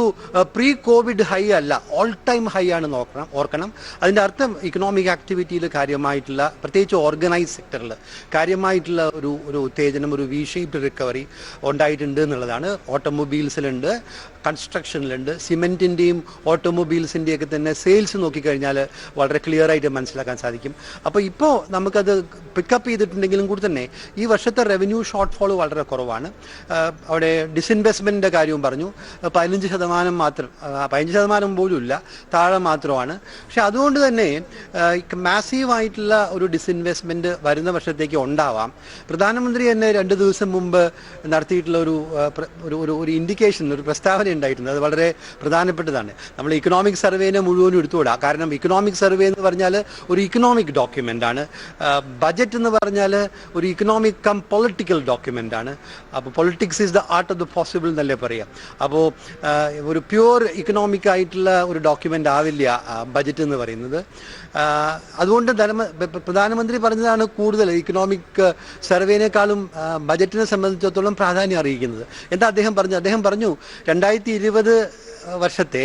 പ്രീ കോവിഡ് ഹൈ അല്ല, ഓൾ ടൈം ഹൈ ആണ് ഓർക്കണം. അതിൻ്റെ അർത്ഥം ഇക്കണോമിക് ആക്ടിവിറ്റിയിൽ കാര്യമായിട്ടുള്ള, പ്രത്യേകിച്ച് ഓർഗനൈസ് സെക്ടറിൽ കാര്യമായിട്ടുള്ള ഒരു ഉത്തേജനം, ഒരു വി ഷേപ്ഡ് റിക്കവറി ഉണ്ടായിട്ടുണ്ട് എന്നുള്ളതാണ്. ഓട്ടോമൊബൈൽസിലുണ്ട്, കൺസ്ട്രക്ഷനിലുണ്ട്, സിമെൻറ്റിൻ്റെയും ഓട്ടോമൊബൈൽസിൻ്റെയൊക്കെ തന്നെ സെയിൽസ് നോക്കിക്കഴിഞ്ഞാൽ വളരെ ക്ലിയർ ആയിട്ട് മനസ്സിലാക്കാൻ സാധിക്കും. അപ്പോൾ ഇപ്പോൾ നമുക്കത് പിക്കപ്പ് ചെയ്തിട്ടുണ്ടെങ്കിലും കൂടി തന്നെ ഈ വർഷത്തെ റവന്യൂ ഷോർട്ട് ഫോൾ വളരെ കുറവാണ്. അവിടെ ഡിസ്ഇൻവെസ്റ്റ്മെൻറ്റിൻ്റെ കാര്യവും പറഞ്ഞു, 15% മാത്രം, 15% പോലും ഇല്ല, താഴെ മാത്രമാണ്. പക്ഷെ അതുകൊണ്ട് തന്നെ മാസീവായിട്ടുള്ള ഒരു ഡിസ്ഇൻവെസ്റ്റ്മെൻറ്റ് വരുന്ന വർഷത്തേക്ക് ഉണ്ടാവാം. പ്രധാനമന്ത്രി തന്നെ 2 ദിവസം മുമ്പ് നടത്തിയിട്ടുള്ള ഒരു ഇൻഡിക്കേഷൻ, ഒരു പ്രസ്താവന ഉണ്ടായിട്ടുണ്ട്. അത് വളരെ പ്രധാനപ്പെട്ടതാണ്. നമ്മൾ ഇക്കണോമിക് സർവേനെ മുഴുവനും എടുത്തുകൂടാ. കാരണം ഇക്കണോമിക് സർവേ എന്ന് പറഞ്ഞാൽ ഒരു ഇക്കണോമിക് ഡോക്യുമെൻ്റ് ആണ്. ബജറ്റ് എന്ന് പറഞ്ഞാൽ ഒരു ഇക്കണോമിക് കം പൊളിറ്റിക്കൽ ഡോക്യുമെൻ്റ് ആണ്. അപ്പോൾ politics is the art of the possible എന്നല്ലേ പറയാം. അപ്പോൾ ഒരു പ്യൂർ ഇക്കണോമിക് ആയിട്ടുള്ള ഒരു ഡോക്യുമെൻ്റ് ആവില്ല ബജറ്റ് എന്ന് പറയുന്നത്. അതുകൊണ്ട് പ്രധാനമന്ത്രി പറഞ്ഞതാണ് കൂടുതൽ ഇക്കണോമിക് സർവേനേക്കാളും ബജറ്റിനെ സംബന്ധിച്ചിടത്തോളം പ്രാധാന്യം അറിയിക്കുന്നത്. എന്താ അദ്ദേഹം പറഞ്ഞു 2020 വർഷത്തെ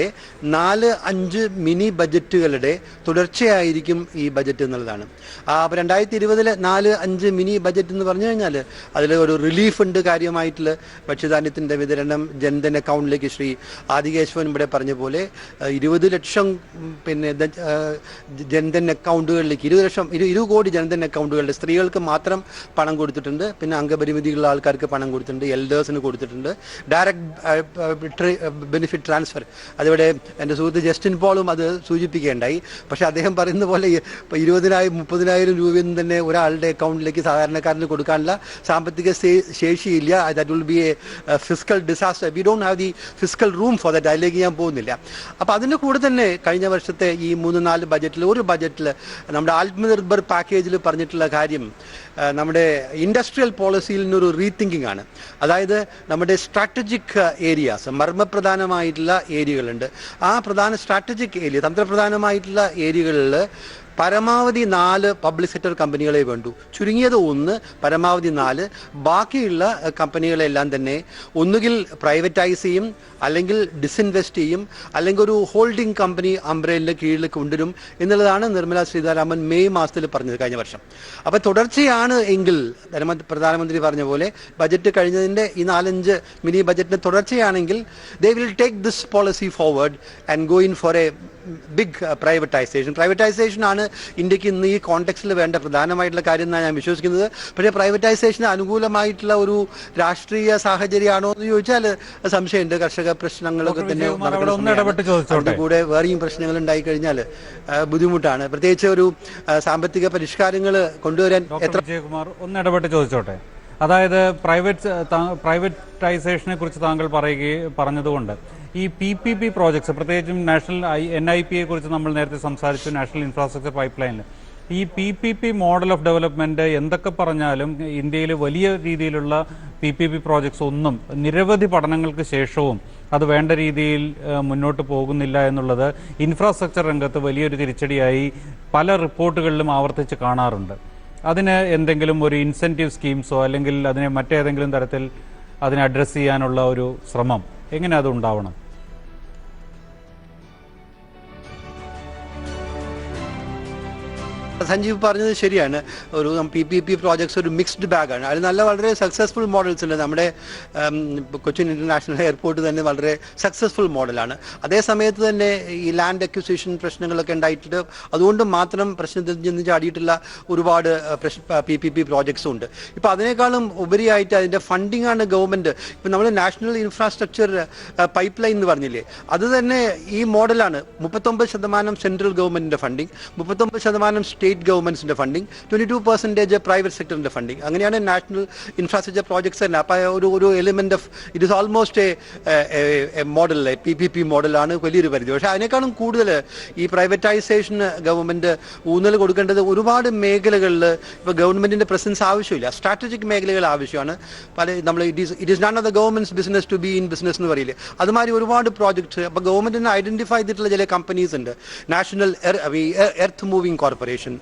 4-5 മിനി ബജറ്റുകളുടെ തുടർച്ചയായിരിക്കും ഈ ബജറ്റ് എന്നുള്ളതാണ്. അപ്പോൾ 2020 4-5 മിനി ബജറ്റ് എന്ന് പറഞ്ഞു കഴിഞ്ഞാൽ അതിൽ ഒരു റിലീഫ് ഉണ്ട്, കാര്യമായിട്ടുള്ള ഭക്ഷ്യധാന്യത്തിൻ്റെ വിതരണം, ജൻധൻ അക്കൗണ്ടിലേക്ക് ശ്രീ ആദികേശവൻ ഇവിടെ പറഞ്ഞ പോലെ 20 ലക്ഷം പിന്നെ ജൻധൻ അക്കൗണ്ടുകളിലേക്ക് 20 കോടി ജൻധൻ അക്കൗണ്ടുകളിൽ സ്ത്രീകൾക്ക് മാത്രം പണം കൊടുത്തിട്ടുണ്ട്. പിന്നെ അംഗപരിമിതിയുള്ള ആൾക്കാർക്ക് പണം കൊടുത്തിട്ടുണ്ട്, എൽഡേഴ്സിന് കൊടുത്തിട്ടുണ്ട്, ഡയറക്റ്റ് ബെനിഫിറ്റ് ട്രാൻസ്ഫർ. അതിവിടെ എൻ്റെ സുഹൃത്ത് ജസ്റ്റിൻ പോളും അത് സൂചിപ്പിക്കുകയുണ്ടായി. പക്ഷേ അദ്ദേഹം പറയുന്ന പോലെ 20,000-30,000 രൂപയൊന്നും തന്നെ ഒരാളുടെ അക്കൗണ്ടിലേക്ക് സാധാരണക്കാരന് കൊടുക്കാനുള്ള സാമ്പത്തിക ശേഷിയില്ല. That will be a fiscal disaster. We don't have the fiscal room for that. അതിലേക്ക് ഞാൻ പോകുന്നില്ല. അപ്പോൾ അതിൻ്റെ കൂടെ തന്നെ കഴിഞ്ഞ വർഷത്തെ ഈ 3-4 ബജറ്റിൽ നമ്മുടെ ആത്മനിർഭർ പാക്കേജിൽ പറഞ്ഞിട്ടുള്ള കാര്യം നമ്മുടെ ഇൻഡസ്ട്രിയൽ പോളിസിയിൽ നിന്നൊരു റീതിങ്കിങ് ആണ്. അതായത് നമ്മുടെ സ്ട്രാറ്റജിക് ഏരിയാസ്, മർമ്മപ്രധാനമായിട്ടുള്ള ഏരിയകളുണ്ട്. ആ പ്രധാന സ്ട്രാറ്റജിക് ഏരിയ, തന്ത്രപ്രധാനമായിട്ടുള്ള ഏരിയകളിൽ പരമാവധി 4 പബ്ലിക് സെക്ടർ കമ്പനികളെ വേണ്ടു. ചുരുങ്ങിയത് 1, പരമാവധി 4. ബാക്കിയുള്ള കമ്പനികളെല്ലാം തന്നെ ഒന്നുകിൽ പ്രൈവറ്റൈസ് ചെയ്യും, അല്ലെങ്കിൽ ഡിസ്ഇൻവെസ്റ്റ് ചെയ്യും, അല്ലെങ്കിൽ ഒരു ഹോൾഡിംഗ് കമ്പനി അംബ്രേലിൻ്റെ കീഴിൽ കൊണ്ടുവരും എന്നുള്ളതാണ് നിർമ്മല സീതാരാമൻ മെയ് മാസത്തിൽ പറഞ്ഞത് കഴിഞ്ഞ വർഷം. അപ്പോൾ തുടർച്ചയാണ് എങ്കിൽ പ്രധാനമന്ത്രി പറഞ്ഞ പോലെ ബജറ്റ് കഴിഞ്ഞതിൻ്റെ ഈ 4-5 മിനി ബജറ്റിൻ്റെ തുടർച്ചയാണെങ്കിൽ they will take this policy forward and go in for a big privatisation ആണ് ഇന്ത്യക്ക് ഇന്ന് ഈ കോണ്ടെക്സ്റ്റിൽ വേണ്ട പ്രധാനമായിട്ടുള്ള കാര്യം എന്നാണ് ഞാൻ വിശ്വസിക്കുന്നത്. പക്ഷേ പ്രൈവറ്റൈസേഷന് അനുകൂലമായിട്ടുള്ള ഒരു രാഷ്ട്രീയ സാഹചര്യമാണോ എന്ന് ചോദിച്ചാൽ സംശയമുണ്ട്. കർഷക പ്രശ്നങ്ങളൊക്കെ തന്നെ അതിൻ്റെ കൂടെ വേറെയും പ്രശ്നങ്ങൾ ഉണ്ടായി കഴിഞ്ഞാൽ ബുദ്ധിമുട്ടാണ്. പ്രത്യേകിച്ച് ഒരു സാമ്പത്തിക പരിഷ്കാരങ്ങൾ കൊണ്ടുവരാൻ വിജയകുമാർ ഒന്ന് ഇടപെട്ട് ചോദിച്ചോട്ടെ. അതായത് പ്രൈവറ്റൈസേഷനെ കുറിച്ച് താങ്കൾ പറഞ്ഞതുകൊണ്ട് ഈ PPP പ്രോജക്ട്സ്, പ്രത്യേകിച്ചും നാഷണൽ NIPയെ കുറിച്ച് നമ്മൾ നേരത്തെ സംസാരിച്ചു, നാഷണൽ ഇൻഫ്രാസ്ട്രക്ചർ പൈപ്പ് ലൈനിൽ ഈ PPP മോഡൽ ഓഫ് ഡെവലപ്മെന്റ് എന്തൊക്കെ പറഞ്ഞാലും ഇന്ത്യയിൽ വലിയ രീതിയിലുള്ള PPP പ്രോജക്ട്സ് ഒന്നും നിരവധി പഠനങ്ങൾക്ക് ശേഷവും അത് വേണ്ട രീതിയിൽ മുന്നോട്ട് പോകുന്നില്ല എന്നുള്ളത് ഇൻഫ്രാസ്ട്രക്ചർ രംഗത്ത് വലിയൊരു തിരിച്ചടിയായി പല റിപ്പോർട്ടുകളിലും ആവർത്തിച്ച് കാണാറുണ്ട്. അതിന് എന്തെങ്കിലും ഒരു ഇൻസെൻറ്റീവ് സ്കീംസോ അല്ലെങ്കിൽ അതിനെ മറ്റേതെങ്കിലും തരത്തിൽ അതിനെ അഡ്രസ്സ് ചെയ്യാനുള്ള ഒരു ശ്രമം എങ്ങനെ അത് ഉണ്ടാവണം? സഞ്ജീവ് പറഞ്ഞത് ശരിയാണ്. ഒരു PPP പ്രോജക്ട്സ് ഒരു മിക്സ്ഡ് ബാഗാണ്. അതിൽ വളരെ സക്സസ്ഫുൾ മോഡൽസ് ഉണ്ട്. നമ്മുടെ കൊച്ചിൻ ഇൻ്റർനാഷണൽ എയർപോർട്ട് തന്നെ വളരെ സക്സസ്ഫുൾ മോഡലാണ്. അതേ സമയത്ത് തന്നെ ഈ ലാൻഡ് അക്വിസിഷൻ പ്രശ്നങ്ങളൊക്കെ ഉണ്ടായിട്ടുണ്ട്. അതുകൊണ്ട് മാത്രം പ്രശ്നത്തിൽ നിന്ന് ചാടിയിട്ടുള്ള ഒരുപാട് PPP പ്രോജക്ട്സും ഉണ്ട്. ഇപ്പോൾ അതിനേക്കാളും ഉപരിയായിട്ട് അതിൻ്റെ ഫണ്ടിങ് ആണ് ഗവൺമെൻറ്. ഇപ്പം നമ്മൾ നാഷണൽ ഇൻഫ്രാസ്ട്രക്ചർ പൈപ്പ് ലൈൻ എന്ന് പറഞ്ഞില്ലേ, അത് തന്നെ ഈ മോഡലാണ്. 39% സെൻട്രൽ ഗവൺമെൻറ്റിൻ്റെ ഫണ്ടിങ്, 39% സ്റ്റേറ്റ് സ്റ്റേറ്റ് ഗവൺമെൻറ്റ്സിൻ്റെ ഫണ്ടിങ്, 22% പ്രൈവറ്റ് സെക്ടറിൻ്റെ ഫണ്ടിങ്. അങ്ങനെയാണ് നാഷണൽ ഇൻഫ്രാസ്ട്രക്ചർ പ്രോജക്ട്സ് തന്നെ. അപ്പോൾ ഒരു element of it is almost a model, PPP മോഡലാണ് വലിയൊരു പരിധി. പക്ഷേ അതിനേക്കാളും കൂടുതൽ ഈ പ്രൈവറ്റൈസേഷന് ഗവൺമെൻറ് ഊന്നൽ കൊടുക്കേണ്ടത് ഒരുപാട് മേഖലകളിൽ ഇപ്പോൾ ഗവൺമെൻറ്റിൻ്റെ പ്രസൻസ് ആവശ്യമില്ല, സ്ട്രാറ്റജിക് മേഖലകൾ ആവശ്യമാണ്. നമ്മൾ it is none of the government's business to be in business എന്ന് പറയില്ലേ, അതുമാതിരി ഒരുപാട് പ്രോജക്ട്സ്. അപ്പോൾ ഗവൺമെൻറ്റിന് ഐഡൻറ്റിഫൈ ചെയ്തിട്ടുള്ള ചില കമ്പനീസ് ഉണ്ട്. National earth moving corporation,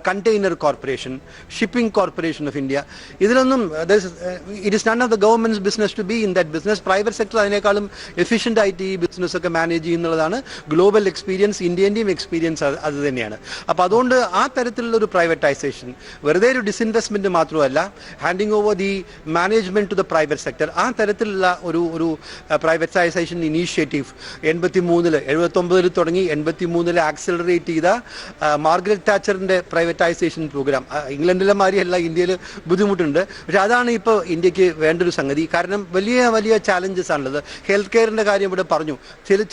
container corporation, shipping corporation of India. ഇതിലൊന്നും it is none of the government's business to be in that business. Private sector അതിനേക്കാളും എഫിഷ്യൻ്റ് ആയിട്ട് ഈ ബിസിനസ് ഒക്കെ മാനേജ് ചെയ്യുന്നുള്ളതാണ് ഗ്ലോബൽ എക്സ്പീരിയൻസ്, ഇന്ത്യൻ്റെയും എക്സ്പീരിയൻസ് അത് തന്നെയാണ്. അപ്പോൾ അതുകൊണ്ട് ആ തരത്തിലുള്ള ഒരു പ്രൈവറ്റൈസേഷൻ വെറുതെ ഒരു ഡിസ്ഇൻവെസ്റ്റ്മെൻറ്റ് മാത്രമല്ല, handing over the management to the private sector, ആ തരത്തിലുള്ള ഒരു പ്രൈവറ്റൈസേഷൻ ഇനീഷ്യേറ്റീവ് 79 തുടങ്ങി 83 ആക്സിലറേറ്റ് ചെയ്ത മാർഗരറ്റ് താച്ചറിൻ്റെ പ്രൈവറ്റൈസേഷൻ പ്രോഗ്രാം. ഇംഗ്ലണ്ടിലെ മാതിരിയല്ല, ഇന്ത്യയിൽ ബുദ്ധിമുട്ടുണ്ട്. പക്ഷെ അതാണ് ഇപ്പോൾ ഇന്ത്യക്ക് വേണ്ടൊരു സംഗതി. കാരണം വലിയ വലിയ ചാലഞ്ചസ് ആണുള്ളത്. ഹെൽത്ത് കെയറിൻ്റെ കാര്യം ഇവിടെ പറഞ്ഞു.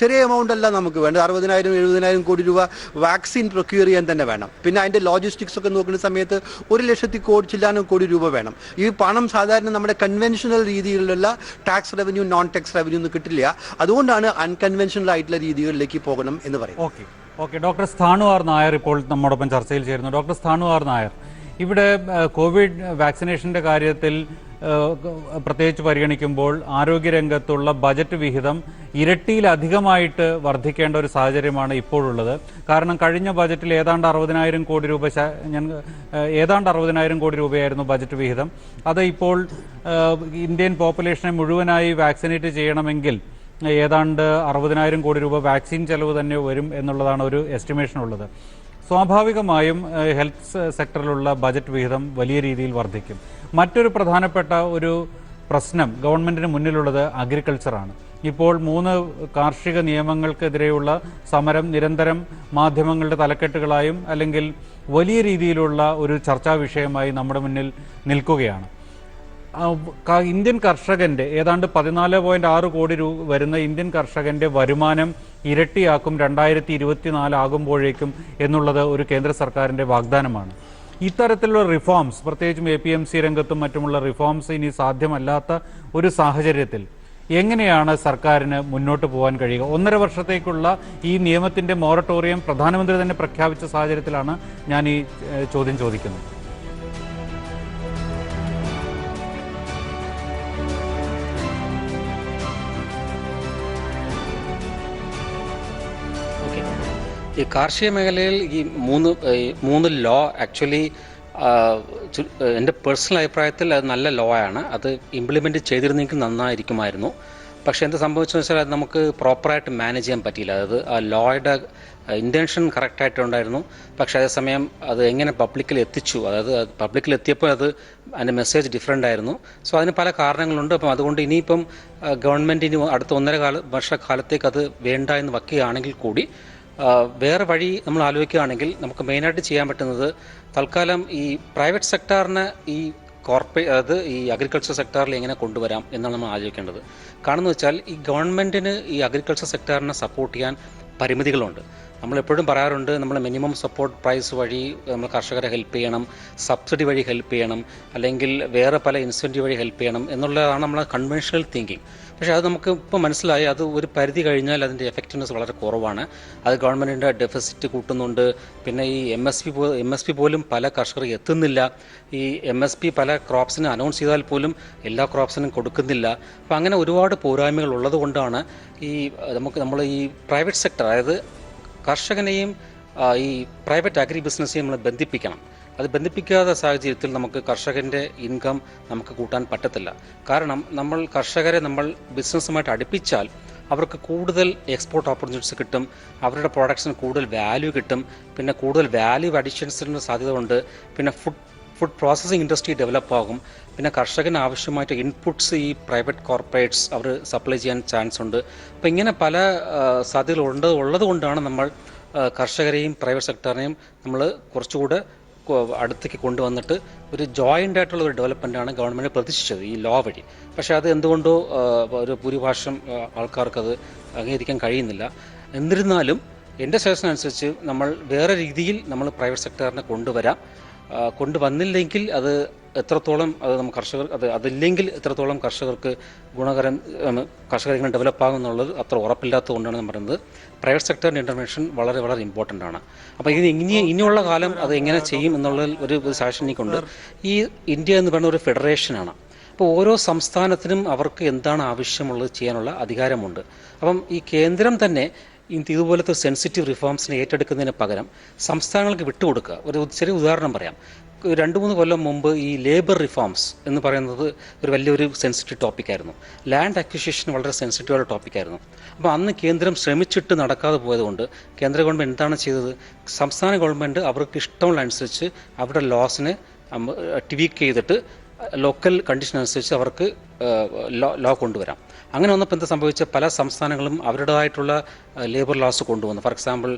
ചെറിയ എമൗണ്ട് അല്ല നമുക്ക് വേണ്ടത്. 60,000-70,000 കോടി രൂപ വാക്സിൻ പ്രൊക്യൂർ ചെയ്യാൻ തന്നെ വേണം. പിന്നെ അതിൻ്റെ ലോജിസ്റ്റിക്സ് ഒക്കെ നോക്കുന്ന സമയത്ത് 1,00,000 കോടി രൂപ വേണം. ഈ പണം സാധാരണ നമ്മുടെ കൺവെൻഷണൽ രീതിയിലുള്ള tax revenue, non tax revenue ഒന്നും കിട്ടില്ല. അതുകൊണ്ടാണ് അൺകൺവെൻഷണൽ ആയിട്ടുള്ള രീതികളിലേക്ക് പോകണം എന്ന് പറയും. Okay doctor Sthanu R Nair ഇപ്പോൾ നമ്മോടൊപ്പം ചർച്ചയിൽ ചേരുന്നു. ഡോക്ടർ സ്ഥാണു ആർ നായർ, ഇവിടെ കോവിഡ് വാക്സിനേഷൻ്റെ കാര്യത്തിൽ പ്രത്യേകിച്ച് പരിഗണിക്കുമ്പോൾ ആരോഗ്യരംഗത്തുള്ള ബജറ്റ് വിഹിതം ഇരട്ടിയിലധികമായിട്ട് വർദ്ധിക്കേണ്ട ഒരു സാഹചര്യമാണ് ഇപ്പോഴുള്ളത്. കാരണം കഴിഞ്ഞ ബജറ്റിൽ ഏതാണ്ട് 60,000 കോടി രൂപ ഏതാണ്ട് 60,000 കോടി രൂപയായിരുന്നു ബജറ്റ് വിഹിതം. അത് ഇപ്പോൾ ഇന്ത്യൻ പോപ്പുലേഷനെ മുഴുവനായി വാക്സിനേറ്റ് ചെയ്യണമെങ്കിൽ ഏതാണ്ട് 60,000 കോടി രൂപ വാക്സിൻ ചെലവ് തന്നെ വരും എന്നുള്ളതാണ് ഒരു എസ്റ്റിമേഷൻ ഉള്ളത്. സ്വാഭാവികമായും ഹെൽത്ത് സെക്ടറിലുള്ള ബജറ്റ് വിഹിതം വലിയ രീതിയിൽ വർദ്ധിക്കും. മറ്റൊരു പ്രധാനപ്പെട്ട ഒരു പ്രശ്നം ഗവൺമെൻറ്റിന് മുന്നിലുള്ളത് അഗ്രികൾച്ചറാണ്. ഇപ്പോൾ 3 കാർഷിക നിയമങ്ങൾക്കെതിരെയുള്ള സമരം നിരന്തരം മാധ്യമങ്ങളുടെ തലക്കെട്ടുകളായും അല്ലെങ്കിൽ വലിയ രീതിയിലുള്ള ഒരു ചർച്ചാ വിഷയമായി നമ്മുടെ മുന്നിൽ നിൽക്കുകയാണ്. ഇന്ത്യൻ കർഷകൻ്റെ ഏതാണ്ട് 14.6 കോടി രൂപ വരുന്ന ഇന്ത്യൻ കർഷകൻ്റെ വരുമാനം ഇരട്ടിയാക്കും 2024 ആകുമ്പോഴേക്കും എന്നുള്ളത് ഒരു കേന്ദ്ര സർക്കാരിൻ്റെ വാഗ്ദാനമാണ്. ഇത്തരത്തിലുള്ള റിഫോംസ്, പ്രത്യേകിച്ചും APMC രംഗത്തും മറ്റുമുള്ള റിഫോംസ് ഇനി സാധ്യമല്ലാത്ത ഒരു സാഹചര്യത്തിൽ എങ്ങനെയാണ് സർക്കാരിന് മുന്നോട്ട് പോകാൻ കഴിയുക? 1.5 വർഷത്തേക്കുള്ള ഈ നിയമത്തിൻ്റെ മൊറട്ടോറിയം പ്രധാനമന്ത്രി തന്നെ പ്രഖ്യാപിച്ച സാഹചര്യത്തിലാണ് ഞാൻ ഈ ചോദ്യം ചോദിക്കുന്നത്. ഈ കാർഷിക മേഖലയിൽ ഈ മൂന്ന് ലോ ആക്ച്വലി എൻ്റെ പേഴ്സണൽ അഭിപ്രായത്തിൽ അത് നല്ല ലോ ആണ്. അത് ഇംപ്ലിമെൻറ്റ് ചെയ്തിരുന്നെങ്കിൽ നന്നായിരിക്കുമായിരുന്നു. പക്ഷേ എന്ത് സംഭവിച്ചെന്ന് വെച്ചാൽ അത് നമുക്ക് പ്രോപ്പറായിട്ട് മാനേജ് ചെയ്യാൻ പറ്റിയില്ല. അതായത് ആ ലോയുടെ ഇൻറ്റൻഷൻ കറക്റ്റായിട്ടുണ്ടായിരുന്നു. പക്ഷേ അതേസമയം അത് എങ്ങനെ പബ്ലിക്കിൽ എത്തിച്ചു, അതായത് പബ്ലിക്കിൽ എത്തിയപ്പോൾ അതിൻ്റെ മെസ്സേജ് ഡിഫറെൻ്റ് ആയിരുന്നു. സോ അതിന് പല കാരണങ്ങളുണ്ട്. അപ്പം അതുകൊണ്ട് ഇനിയിപ്പം ഗവൺമെൻറ്റിന് അടുത്ത 1.5 വർഷക്കാലത്തേക്ക് അത് വേണ്ട എന്ന് വയ്ക്കുകയാണെങ്കിൽ കൂടി വേറെ വഴി നമ്മൾ ആലോചിക്കുകയാണെങ്കിൽ നമുക്ക് മെയിനായിട്ട് ചെയ്യാൻ പറ്റുന്നത് തൽക്കാലം ഈ പ്രൈവറ്റ് സെക്ടറിന് ഈ അതായത് ഈ അഗ്രികൾച്ചർ സെക്ടറിൽ എങ്ങനെ കൊണ്ടുവരാം എന്നാണ് നമ്മൾ ആലോചിക്കേണ്ടത്. കാരണം എന്ന് വെച്ചാൽ ഈ ഗവൺമെൻറ്റിന് ഈ അഗ്രികൾച്ചർ സെക്ടറിനെ സപ്പോർട്ട് ചെയ്യാൻ പരിമിതികളുണ്ട്. നമ്മളെപ്പോഴും പറയാറുണ്ട്, നമ്മൾ മിനിമം സപ്പോർട്ട് പ്രൈസ് വഴി നമ്മൾ കർഷകരെ ഹെൽപ്പ് ചെയ്യണം, സബ്സിഡി വഴി ഹെൽപ്പ് ചെയ്യണം, അല്ലെങ്കിൽ വേറെ പല ഇൻസെൻറ്റീവ് വഴി ഹെൽപ്പ് ചെയ്യണം എന്നുള്ളതാണ് നമ്മളെ കൺവെൻഷണൽ തിങ്കിങ്. പക്ഷേ അത് നമുക്ക് ഇപ്പോൾ മനസ്സിലായി, അത് ഒരു പരിധി കഴിഞ്ഞാൽ അതിൻ്റെ എഫക്റ്റീവ്നെസ് വളരെ കുറവാണ്. അത് ഗവൺമെൻറ്റിൻ്റെ ഡെഫിസിറ്റ് കൂട്ടുന്നുണ്ട്. പിന്നെ ഈ MSP പോലും പല കർഷകർക്ക് എത്തുന്നില്ല. ഈ MSP പല ക്രോപ്സിന് അനൗൺസ് ചെയ്താൽ പോലും എല്ലാ ക്രോപ്സിനും കൊടുക്കുന്നില്ല. അപ്പോൾ അങ്ങനെ ഒരുപാട് പോരായ്മകൾ ഉള്ളത് കൊണ്ടാണ് നമ്മൾ ഈ പ്രൈവറ്റ് സെക്ടർ, അതായത് കർഷകനെയും ഈ പ്രൈവറ്റ് അഗ്രി ബിസിനസ്സെയും നമ്മൾ ബന്ധിപ്പിക്കണം. അത് ബന്ധിപ്പിക്കാത്ത സാഹചര്യത്തിൽ നമുക്ക് കർഷകൻ്റെ ഇൻകം നമുക്ക് കൂട്ടാൻ പറ്റത്തില്ല. കാരണം നമ്മൾ കർഷകരെ ബിസിനസ്സുമായിട്ട് അടുപ്പിച്ചാൽ അവർക്ക് കൂടുതൽ എക്സ്പോർട്ട് ഓപ്പർച്യൂണിറ്റീസ് കിട്ടും, അവരുടെ പ്രോഡക്ട്സിന് കൂടുതൽ വാല്യൂ കിട്ടും, പിന്നെ കൂടുതൽ വാല്യൂ അഡീഷൻസിന് സാധ്യത ഉണ്ട്. പിന്നെ ഫുഡ് പ്രോസസ്സിംഗ് ഇൻഡസ്ട്രി ഡെവലപ്പ് ആകും. പിന്നെ കർഷകന് ആവശ്യമായിട്ട് ഇൻപുട്സ് ഈ പ്രൈവറ്റ് കോർപ്പറേറ്റ്സ് അവർ സപ്ലൈ ചെയ്യാൻ ചാൻസ് ഉണ്ട്. അപ്പോൾ ഇങ്ങനെ പല സാധ്യതകൾ ഉള്ളത് കൊണ്ടാണ് നമ്മൾ കർഷകരെയും പ്രൈവറ്റ് സെക്ടറിനെയും നമ്മൾ കുറച്ചുകൂടെ അടുത്തേക്ക് കൊണ്ടുവന്നിട്ട് ഒരു ജോയിൻ്റ് ആയിട്ടുള്ള ഒരു ഡെവലപ്മെൻറ്റാണ് ഗവൺമെൻറ് പ്രതീക്ഷിച്ചത് ഈ ലോ വഴി. പക്ഷേ അത് എന്തുകൊണ്ടോ ഒരു ഭൂരിഭാഷം ആൾക്കാർക്ക് അത് അംഗീകരിക്കാൻ കഴിയുന്നില്ല. എന്നിരുന്നാലും എൻ്റെ സജഷൻ അനുസരിച്ച് നമ്മൾ വേറെ രീതിയിൽ നമ്മൾ പ്രൈവറ്റ് സെക്ടറിനെ കൊണ്ടുവന്നില്ലെങ്കിൽ അത് എത്രത്തോളം അത് നമുക്ക് അതില്ലെങ്കിൽ എത്രത്തോളം കർഷകർക്ക് ഗുണകരം കർഷകർ ഇങ്ങനെ ഡെവലപ്പ് ആകും എന്നുള്ളത് അത്ര ഉറപ്പില്ലാത്തത് കൊണ്ടാണ് ഞാൻ പറയുന്നത് പ്രൈവറ്റ് സെക്ടറിൻ്റെ ഇൻ്റർവെൻഷൻ വളരെ വളരെ ഇമ്പോർട്ടൻ്റ് ആണ്. അപ്പോൾ ഇത് ഇനിയുള്ള കാലം അത് എങ്ങനെ ചെയ്യും എന്നുള്ളതിൽ ഒരു സജഷൻ എനിക്കുണ്ട്. ഈ ഇന്ത്യ എന്ന് പറയുന്ന ഒരു ഫെഡറേഷനാണ്. അപ്പോൾ ഓരോ സംസ്ഥാനത്തിനും അവർക്ക് എന്താണ് ആവശ്യമുള്ളത് ചെയ്യാനുള്ള അധികാരമുണ്ട്. അപ്പം ഈ കേന്ദ്രം തന്നെ ഇതുപോലത്തെ സെൻസിറ്റീവ് റിഫോംസിനെ ഏറ്റെടുക്കുന്നതിന് പകരം സംസ്ഥാനങ്ങൾക്ക് വിട്ടുകൊടുക്കുക. ഒരു ചെറിയ ഉദാഹരണം പറയാം. 2-3 കൊല്ലം മുമ്പ് ഈ ലേബർ റിഫോംസ് എന്ന് പറയുന്നത് ഒരു വലിയൊരു സെൻസിറ്റീവ് ടോപ്പിക്കായിരുന്നു. ലാൻഡ് അക്വിസിഷൻ വളരെ സെൻസിറ്റീവായ ടോപ്പിക്കായിരുന്നു. അപ്പോൾ അന്ന് കേന്ദ്രം ശ്രമിച്ചിട്ട് നടക്കാതെ പോയതുകൊണ്ട് കേന്ദ്ര ഗവൺമെൻറ് എന്താണ് ചെയ്തത്? സംസ്ഥാന ഗവൺമെൻറ് അവർക്ക് ഇഷ്ടമുള്ള അനുസരിച്ച് അവരുടെ ലോസിനെ ട്വീക്ക് ചെയ്തിട്ട് ലോക്കൽ കണ്ടീഷൻ അനുസരിച്ച് അവർക്ക് ലോ കൊണ്ടുവരാം. അങ്ങനെ വന്നപ്പോൾ എന്താ സംഭവിച്ച പല സംസ്ഥാനങ്ങളും അവരുടേതായിട്ടുള്ള ലേബർ ലോസ് കൊണ്ടുവന്നു. ഫോർ എക്സാമ്പിൾ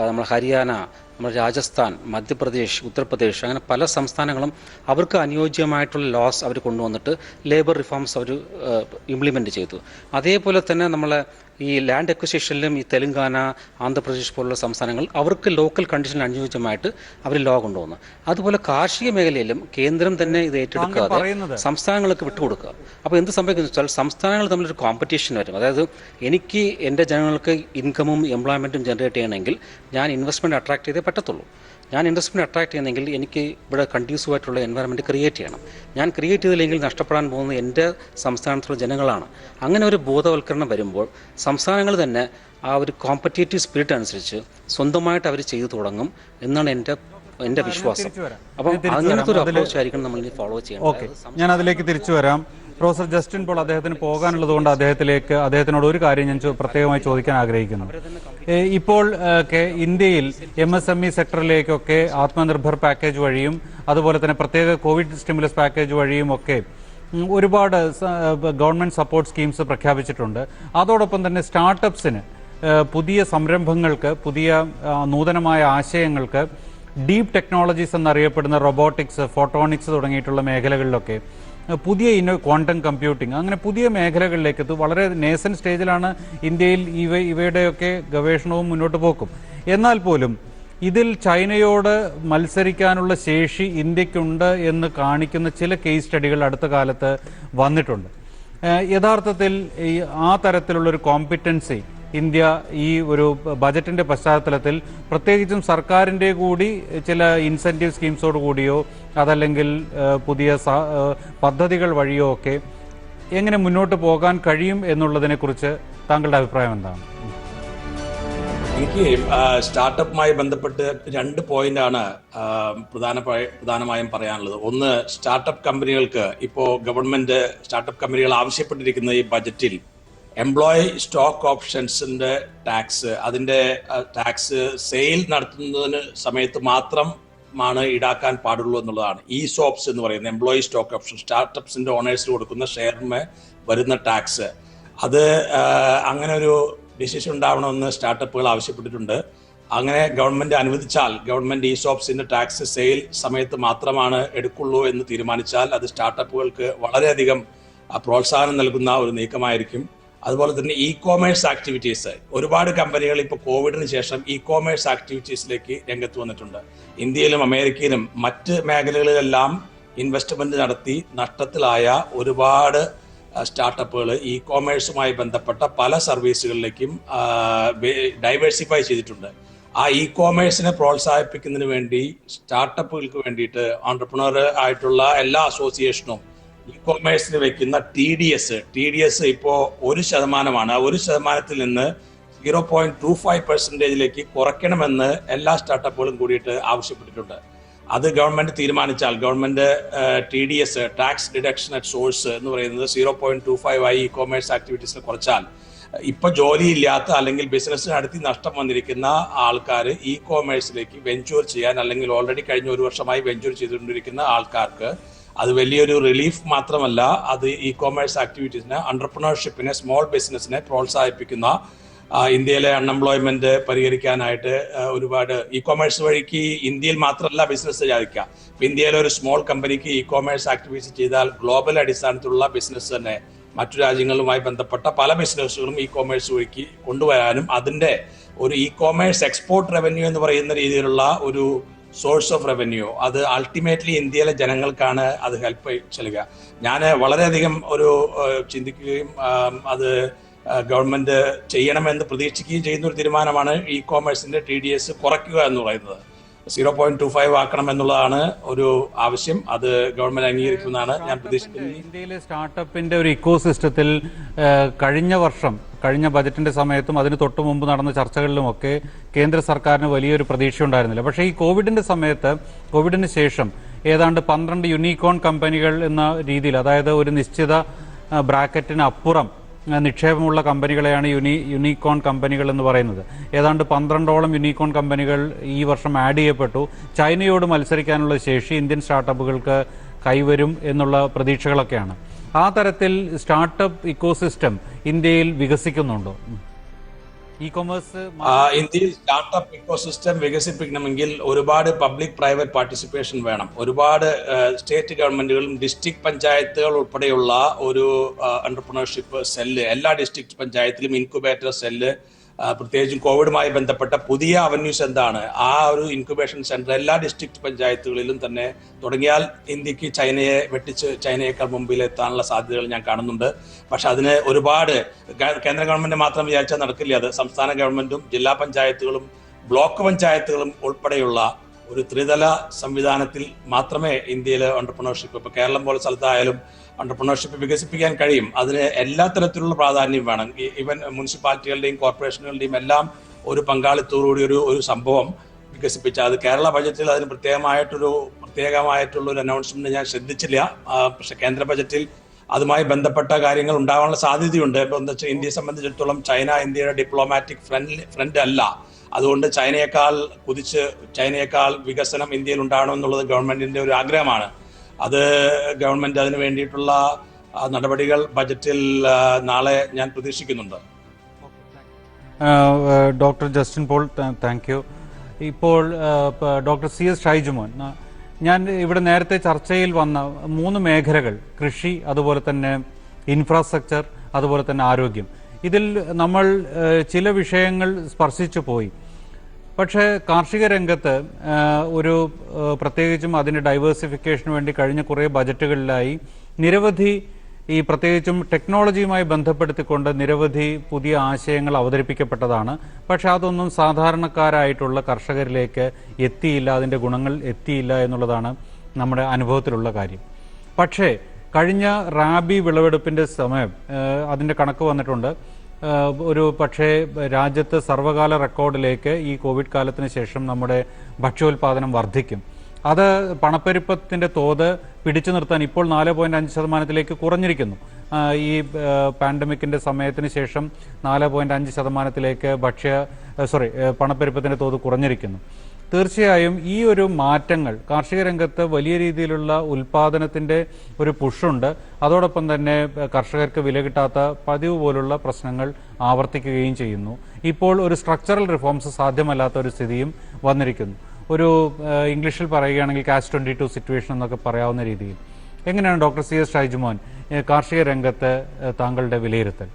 നമ്മൾ ഹരിയാന, നമ്മൾ രാജസ്ഥാൻ, മധ്യപ്രദേശ്, ഉത്തർപ്രദേശ്, അങ്ങനെ പല സംസ്ഥാനങ്ങളും അവർക്ക് അനുയോജ്യമായിട്ടുള്ള ലോസ് അവർ കൊണ്ടുവന്നിട്ട് ലേബർ റിഫോംസ് അവർ ഇംപ്ലിമെൻ്റ് ചെയ്തു. അതേപോലെ തന്നെ നമ്മൾ ഈ ലാൻഡ് അക്വിസിഷനിലും ഈ തെലങ്കാന, ആന്ധ്രാപ്രദേശ് പോലുള്ള സംസ്ഥാനങ്ങൾ അവർക്ക് ലോക്കൽ കണ്ടീഷന് അനുയോജ്യമായിട്ട് അവർ ലോ കൊണ്ടുവന്നു. അതുപോലെ കാർഷിക മേഖലയിലും കേന്ദ്രം തന്നെ ഇത് ഏറ്റെടുക്കാതെ സംസ്ഥാനങ്ങൾക്ക് വിട്ടുകൊടുക്കുക. അപ്പോൾ എന്ത് സംഭവിക്കുന്നു വെച്ചാൽ സംസ്ഥാനങ്ങൾ തമ്മിലൊരു കോമ്പറ്റീഷൻ വരും. അതായത് എനിക്ക് എൻ്റെ ജനങ്ങൾക്ക് ഇൻകമും എംപ്ലോയ്മെൻറ്റും ജനറേറ്റ് ചെയ്യണമെങ്കിൽ ഞാൻ ഇൻവെസ്റ്റ്മെൻറ്റ് അട്രാക്ട് ചെയ്തേ പറ്റത്തുള്ളൂ. ഞാൻ ഇൻവെസ്റ്റ്മെൻറ്റ് അട്രാക്ട് ചെയ്യുന്നെങ്കിൽ എനിക്ക് ഇവിടെ കണ്ട്യൂസീവ് ആയിട്ടുള്ള എൻവയറമെൻറ്റ് ക്രിയേറ്റ് ചെയ്യണം. ഞാൻ ക്രിയേറ്റ് ചെയ്തില്ലെങ്കിൽ നഷ്ടപ്പെടാൻ പോകുന്നത് എൻ്റെ സംസ്ഥാനത്തുള്ള ജനങ്ങളാണ്. അങ്ങനെ ഒരു ബോധവൽക്കരണം വരുമ്പോൾ സംസ്ഥാനങ്ങൾ തന്നെ ആ ഒരു കോമ്പറ്റേറ്റീവ് സ്പിരിറ്റ് അനുസരിച്ച് സ്വന്തമായിട്ട് അവർ ചെയ്തു തുടങ്ങും എന്നാണ് എൻ്റെ വിശ്വാസം. അപ്പം അങ്ങനത്തെ ഒരു അപ്രോച്ച് ആയിരിക്കണം നമ്മൾ ഇനി ഫോളോ ചെയ്യേണ്ടത്. ഓക്കെ, ഞാൻ അതിലേക്ക് തിരിച്ചു വരാം. പ്രൊഫസർ ജസ്റ്റിൻ പോൾ അദ്ദേഹത്തിന് പോകാനുള്ളത് കൊണ്ട് അദ്ദേഹത്തിനോട് ഒരു കാര്യം ഞാൻ പ്രത്യേകമായി ചോദിക്കാൻ ആഗ്രഹിക്കുന്നു. ഇപ്പോൾ ഇന്ത്യയിൽ MSME സെക്ടറിലേക്കൊക്കെ ആത്മനിർഭർ പാക്കേജ് വഴിയും അതുപോലെ തന്നെ പ്രത്യേക കോവിഡ് സ്റ്റിമുലസ് പാക്കേജ് വഴിയും ഒക്കെ ഒരുപാട് ഗവൺമെന്റ് സപ്പോർട്ട് സ്കീംസ് പ്രഖ്യാപിച്ചിട്ടുണ്ട്. അതോടൊപ്പം തന്നെ സ്റ്റാർട്ടപ്സിന്, പുതിയ സംരംഭങ്ങൾക്ക്, പുതിയ നൂതനമായ ആശയങ്ങൾക്ക് ഡീപ് ടെക്നോളജീസ് എന്നറിയപ്പെടുന്ന റോബോട്ടിക്സ്, ഫോട്ടോണിക്സ് തുടങ്ങിയിട്ടുള്ള മേഖലകളിലൊക്കെ പുതിയ ക്വാണ്ടം കമ്പ്യൂട്ടിംഗ്, അങ്ങനെ പുതിയ മേഖലകളിലേക്ക് ഇത് വളരെ നേസൻ സ്റ്റേജിലാണ് ഇന്ത്യയിൽ ഇവയുടെയൊക്കെ ഗവേഷണവും മുന്നോട്ട് പോക്കും. എന്നാൽ പോലും ഇതിൽ ചൈനയോട് മത്സരിക്കാനുള്ള ശേഷി ഇന്ത്യക്കുണ്ട് എന്ന് കാണിക്കുന്ന ചില കേസ് സ്റ്റഡികൾ അടുത്ത കാലത്ത് വന്നിട്ടുണ്ട്. യഥാർത്ഥത്തിൽ ആ തരത്തിലുള്ളൊരു കോമ്പിറ്റൻസി ഇന്ത്യ ഈ ഒരു ബജറ്റിന്റെ പശ്ചാത്തലത്തിൽ, പ്രത്യേകിച്ചും സർക്കാരിൻ്റെ കൂടി ചില ഇൻസെൻറ്റീവ് സ്കീംസോട് കൂടിയോ അതല്ലെങ്കിൽ പുതിയ പദ്ധതികൾ വഴിയോ ഒക്കെ എങ്ങനെ മുന്നോട്ട് പോകാൻ കഴിയും എന്നുള്ളതിനെക്കുറിച്ച് താങ്കളുടെ അഭിപ്രായം എന്താണ്? എനിക്ക് സ്റ്റാർട്ടപ്പുമായി ബന്ധപ്പെട്ട് 2 പോയിന്റാണ് പ്രധാനമായും പറയാനുള്ളത്. ഒന്ന്, സ്റ്റാർട്ടപ്പ് കമ്പനികൾക്ക് ഇപ്പോൾ ഗവൺമെന്റ് സ്റ്റാർട്ടപ്പ് കമ്പനികൾ ആവശ്യപ്പെട്ടിരിക്കുന്ന ഈ ബജറ്റിൽ എംപ്ലോയി സ്റ്റോക്ക് ഓപ്ഷൻസിന്റെ ടാക്സ്, അതിന്റെ ടാക്സ് സെയിൽ നടത്തുന്നതിന് സമയത്ത് മാത്രമാണ് ഈടാക്കാൻ പാടുള്ളൂ എന്നുള്ളതാണ്. ESOPs എന്ന് പറയുന്നത് എംപ്ലോയി സ്റ്റോക്ക് ഓപ്ഷൻ, സ്റ്റാർട്ടപ്സിന്റെ ഓണേഴ്സിന് കൊടുക്കുന്ന ഷെയറിന് വരുന്ന ടാക്സ്, അത് അങ്ങനെ ഒരു ഡിസിഷൻ ഉണ്ടാവണമെന്ന് സ്റ്റാർട്ടപ്പുകൾ ആവശ്യപ്പെട്ടിട്ടുണ്ട്. അങ്ങനെ ഗവൺമെന്റ് അനുവദിച്ചാൽ, ഗവൺമെന്റ് ESOPസിന്റെ ടാക്സ് സെയിൽ സമയത്ത് മാത്രമാണ് എടുക്കുള്ളൂ എന്ന് തീരുമാനിച്ചാൽ അത് സ്റ്റാർട്ടപ്പുകൾക്ക് വളരെയധികം പ്രോത്സാഹനം നൽകുന്ന ഒരു നീക്കമായിരിക്കും. അതുപോലെ തന്നെ ഇ-കോമേഴ്സ് ആക്ടിവിറ്റീസ്, ഒരുപാട് കമ്പനികൾ ഇപ്പോൾ കോവിഡിന് ശേഷം ഇ-കോമേഴ്സ് ആക്ടിവിറ്റീസിലേക്ക് രംഗത്ത് വന്നിട്ടുണ്ട്. ഇന്ത്യയിലും അമേരിക്കയിലും മറ്റ് മേഖലകളിലെല്ലാം ഇൻവെസ്റ്റ്മെന്റ് നടത്തി നഷ്ടത്തിലായ ഒരുപാട് സ്റ്റാർട്ടപ്പുകൾ ഇ-കോമേഴ്സുമായി ബന്ധപ്പെട്ട പല സർവീസുകളിലേക്കും ഡൈവേഴ്സിഫൈ ചെയ്തിട്ടുണ്ട്. ആ ഇ-കോമേഴ്സിനെ പ്രോത്സാഹിപ്പിക്കുന്നതിന് വേണ്ടി സ്റ്റാർട്ടപ്പുകൾക്ക് വേണ്ടിയിട്ട് ഓൺട്രപ്രണർ ആയിട്ടുള്ള എല്ലാ അസോസിയേഷനും ഇ-കോമേഴ്സിന് വെക്കുന്ന TDS ഇപ്പോൾ 1%. ആ 1% നിന്ന് 0.25% കുറയ്ക്കണമെന്ന് എല്ലാ സ്റ്റാർട്ടപ്പുകളും കൂടിയിട്ട് ആവശ്യപ്പെട്ടിട്ടുണ്ട്. അത് ഗവൺമെന്റ് തീരുമാനിച്ചാൽ, government TDS, tax deduction at source എന്ന് പറയുന്നത് 0.25 ആയി ഇ-കോമേഴ്സ് ആക്ടിവിറ്റീസിൽ കുറച്ചാൽ ഇപ്പൊ ജോലിയില്ലാത്ത അല്ലെങ്കിൽ ബിസിനസ് നടത്തി നഷ്ടം വന്നിരിക്കുന്ന ആൾക്കാർ ഇ-കോമേഴ്സിലേക്ക് വെഞ്ചൂർ ചെയ്യാൻ, അല്ലെങ്കിൽ ഓൾറെഡി കഴിഞ്ഞ 1 വർഷമായി വെഞ്ചൂർ ചെയ്തുകൊണ്ടിരിക്കുന്ന ആൾക്കാർക്ക് അത് വലിയൊരു റിലീഫ് മാത്രമല്ല, അത് ഇ-കോമേഴ്സ് ആക്ടിവിറ്റീസിനെ, എന്റർപ്രണർഷിപ്പിനെ, സ്മോൾ ബിസിനസിനെ പ്രോത്സാഹിപ്പിക്കുന്ന, ഇന്ത്യയിലെ അൺഎംപ്ലോയ്മെന്റ് പരിഹരിക്കാനായിട്ട് ഒരുപാട് ഇ-കോമേഴ്സ് വഴിക്ക് ഇന്ത്യയിൽ മാത്രമല്ല ബിസിനസ് സാധിക്കുക. ഇന്ത്യയിലെ ഒരു സ്മോൾ കമ്പനിക്ക് ഇ-കോമേഴ്സ് ആക്ടിവിറ്റീസ് ചെയ്താൽ ഗ്ലോബൽ അടിസ്ഥാനത്തിലുള്ള ബിസിനസ് തന്നെ മറ്റു രാജ്യങ്ങളുമായി ബന്ധപ്പെട്ട പല ബിസിനസ്സുകളും ഇ കോമേഴ്സ് വഴിക്ക് കൊണ്ടുവരാനും അതിൻ്റെ ഒരു ഇ കോമേഴ്സ് എക്സ്പോർട്ട് റവന്യൂ എന്ന് പറയുന്ന രീതിയിലുള്ള ഒരു സോഴ്സ് ഓഫ് റവന്യൂ അത് അൾട്ടിമേറ്റ്ലി ഇന്ത്യയിലെ ജനങ്ങൾക്കാണ് അത് ഹെൽപ്പ് ചെയ്യുക. ഞാൻ വളരെയധികം ചിന്തിക്കുകയും അത് ഗവൺമെന്റ് ചെയ്യണമെന്ന് പ്രതീക്ഷിക്കുകയും ചെയ്യുന്ന ഒരു തീരുമാനമാണ് ഇ കോമേഴ്സിന്റെ TDS കുറയ്ക്കുക എന്ന് പറയുന്നത്. 0.25 ആക്കണം എന്നുള്ളതാണ് ഒരു ആവശ്യം. അത് ഗവൺമെന്റ് അംഗീകരിക്കുമെന്നാണ് ഞാൻ പ്രതീക്ഷിക്കുന്നത്. ഇന്ത്യയിലെ സ്റ്റാർട്ടപ്പിന്റെ ഒരു ഇക്കോ സിസ്റ്റത്തിൽ കഴിഞ്ഞ ബജറ്റിന്റെ സമയത്തും അതിന് തൊട്ടു മുമ്പ് നടന്ന ചർച്ചകളിലുമൊക്കെ കേന്ദ്ര സർക്കാരിന് വലിയൊരു പ്രതീക്ഷ ഉണ്ടായിരുന്നില്ല. പക്ഷേ ഈ കോവിഡിന് ശേഷം ഏതാണ്ട് 12 യൂണിക്കോൺ കമ്പനികൾ എന്ന രീതിയിൽ, അതായത് ഒരു നിശ്ചിത ബ്രാക്കറ്റിന് അപ്പുറം നിക്ഷേപമുള്ള കമ്പനികളെയാണ് യൂണിക്കോൺ കമ്പനികൾ എന്ന് പറയുന്നത്. ഏതാണ്ട് 12ഓളം യൂണിക്കോൺ കമ്പനികൾ ഈ വർഷം ആഡ് ചെയ്യപ്പെട്ടു. ചൈനയോട് മത്സരിക്കാനുള്ള ശേഷി ഇന്ത്യൻ സ്റ്റാർട്ടപ്പുകൾക്ക് കൈവരും എന്നുള്ള പ്രതീക്ഷകളൊക്കെയാണ്. ആ തരത്തിൽ സ്റ്റാർട്ടപ്പ് ഇക്കോസിസ്റ്റം ഇന്ത്യയിൽ വികസിക്കുന്നുണ്ടോ? ഇ കൊമേഴ്സ് ഇന്ത്യയിൽ സ്റ്റാർട്ടപ്പ് ഇക്കോസിസ്റ്റം വികസിപ്പിക്കണമെങ്കിൽ ഒരുപാട് പബ്ലിക് പ്രൈവറ്റ് പാർട്ടിസിപ്പേഷൻ വേണം. ഒരുപാട് സ്റ്റേറ്റ് ഗവൺമെന്റുകളും ഡിസ്ട്രിക്ട് പഞ്ചായത്തുകൾ ഉൾപ്പെടെയുള്ള ഒരു എന്റർപ്രണർഷിപ്പ് സെല്ല് എല്ലാ ഡിസ്ട്രിക്ട് പഞ്ചായത്തിലും ഇൻക്യുബേറ്റർ സെല്ല്, പ്രത്യേകിച്ചും കോവിഡുമായി ബന്ധപ്പെട്ട പുതിയ അവന്യൂസ് എന്താണ്, ആ ഒരു ഇൻക്യുബേഷൻ സെന്റർ എല്ലാ ഡിസ്ട്രിക്ട് പഞ്ചായത്തുകളിലും തന്നെ തുടങ്ങിയാൽ ഇന്ത്യക്ക് ചൈനയേക്കാൾ മുമ്പിൽ എത്താനുള്ള സാധ്യതകൾ ഞാൻ കാണുന്നുണ്ട്. പക്ഷെ അതിന് ഒരുപാട് കേന്ദ്ര ഗവൺമെന്റ് മാത്രം വിചാരിച്ചാൽ നടക്കില്ല. അത് സംസ്ഥാന ഗവൺമെന്റും ജില്ലാ പഞ്ചായത്തുകളും ബ്ലോക്ക് പഞ്ചായത്തുകളും ഉൾപ്പെടെയുള്ള ഒരു ത്രിതല സംവിധാനത്തിൽ മാത്രമേ ഇന്ത്യയിൽ എന്റർപ്രണർഷിപ്പ്, ഇപ്പോൾ കേരളം പോലെ സ്ഥലത്തായാലും എന്റർപ്രണർഷിപ്പ് വികസിപ്പിക്കാൻ കഴിയും. അതിന് എല്ലാ തരത്തിലുള്ള പ്രാധാന്യം വേണം. ഈവൻ മുനിസിപ്പാലിറ്റികളുടെയും കോർപ്പറേഷനുകളുടെയും എല്ലാം ഒരു പങ്കാളിത്തോടുകൂടി ഒരു സംഭവം വികസിപ്പിച്ച അത് കേരള ബജറ്റിൽ അതിന് പ്രത്യേകമായിട്ടുള്ള ഒരു അനൗൺസ്മെന്റ് ഞാൻ ശ്രദ്ധിച്ചില്ല. പക്ഷെ കേന്ദ്ര ബജറ്റിൽ അതുമായി ബന്ധപ്പെട്ട കാര്യങ്ങൾ ഉണ്ടാവാനുള്ള സാധ്യതയുണ്ട്. ഇപ്പോൾ എന്താ വെച്ചാൽ ഇന്ത്യയെ സംബന്ധിച്ചിടത്തോളം ചൈന ഇന്ത്യയുടെ ഡിപ്ലോമാറ്റിക് ഫ്രണ്ട് അല്ല. അതുകൊണ്ട് ചൈനയേക്കാൾ വികസനം ഇന്ത്യയിൽ ഉണ്ടാകണമെന്നുള്ളത് ഗവൺമെന്റിന്റെ ഒരു ആഗ്രഹമാണ്. അത് ഗവൺമെന്റ് അതിന് വേണ്ടിയിട്ടുള്ള നടപടികൾ ബജറ്റിൽ നാളെ ഞാൻ പ്രതീക്ഷിക്കുന്നുണ്ട്. Doctor Justin Paul, thank you. ഇപ്പോൾ ഡോക്ടർ CS ഷൈജുമോൻ, ഞാൻ ഇവിടെ നേരത്തെ ചർച്ചയിൽ വന്ന 3 മേഖലകൾ, കൃഷി, അതുപോലെ തന്നെ ഇൻഫ്രാസ്ട്രക്ചർ, അതുപോലെ തന്നെ ആരോഗ്യം, ഇതിൽ നമ്മൾ ചില വിഷയങ്ങൾ സ്പർശിച്ചു പോയി. പക്ഷേ കാർഷിക രംഗത്ത് പ്രത്യേകിച്ചും അതിൻ്റെ ഡൈവേഴ്സിഫിക്കേഷന് വേണ്ടി കഴിഞ്ഞ കുറേ ബജറ്റുകളിലായി നിരവധി പ്രത്യേകിച്ചും ടെക്നോളജിയുമായി ബന്ധപ്പെടുത്തിക്കൊണ്ട് നിരവധി പുതിയ ആശയങ്ങൾ അവതരിപ്പിക്കപ്പെട്ടതാണ്. പക്ഷെ അതൊന്നും സാധാരണക്കാരായിട്ടുള്ള കർഷകരിലേക്ക് എത്തിയില്ല, അതിൻ്റെ ഗുണങ്ങൾ എത്തിയില്ല എന്നുള്ളതാണ് നമ്മുടെ അനുഭവത്തിലുള്ള കാര്യം. പക്ഷേ കഴിഞ്ഞ റാബി വിളവെടുപ്പിൻ്റെ സമയം അതിൻ്റെ കണക്ക് വന്നിട്ടുണ്ട്. പക്ഷേ രാജ്യത്ത് സർവ്വകാല റെക്കോർഡിലേക്ക് ഈ കോവിഡ് കാലത്തിന് ശേഷം നമ്മുടെ ഭക്ഷ്യോൽപാദനം വർദ്ധിക്കും. അത് പണപ്പെരുപ്പത്തിൻ്റെ തോത് പിടിച്ചു നിർത്താൻ ഇപ്പോൾ 4.5% കുറഞ്ഞിരിക്കുന്നു. ഈ പാൻഡമിക്കിൻ്റെ സമയത്തിന് ശേഷം 4.5% പണപ്പെരുപ്പത്തിൻ്റെ തോത് കുറഞ്ഞിരിക്കുന്നു. തീർച്ചയായും ഈ ഒരു മാറ്റങ്ങൾ കാർഷിക രംഗത്ത് വലിയ രീതിയിലുള്ള ഉൽപാദനത്തിൻ്റെ ഒരു പുഷുണ്ട്. അതോടൊപ്പം തന്നെ കർഷകർക്ക് വില കിട്ടാത്ത പതിവ് പോലുള്ള പ്രശ്നങ്ങൾ ആവർത്തിക്കുകയും ചെയ്യുന്നു. ഇപ്പോൾ ഒരു സ്ട്രക്ചറൽ റിഫോംസ് സാധ്യമല്ലാത്ത ഒരു സ്ഥിതിയും വന്നിരിക്കുന്നു. ഇംഗ്ലീഷിൽ പറയുകയാണെങ്കിൽ Catch-22 സിറ്റുവേഷൻ എന്നൊക്കെ പറയാവുന്ന രീതിയിൽ. എങ്ങനെയാണ് ഡോക്ടർ CS ഷൈജുമോൻ കാർഷിക രംഗത്ത് താങ്കളുടെ വിലയിരുത്തൽ?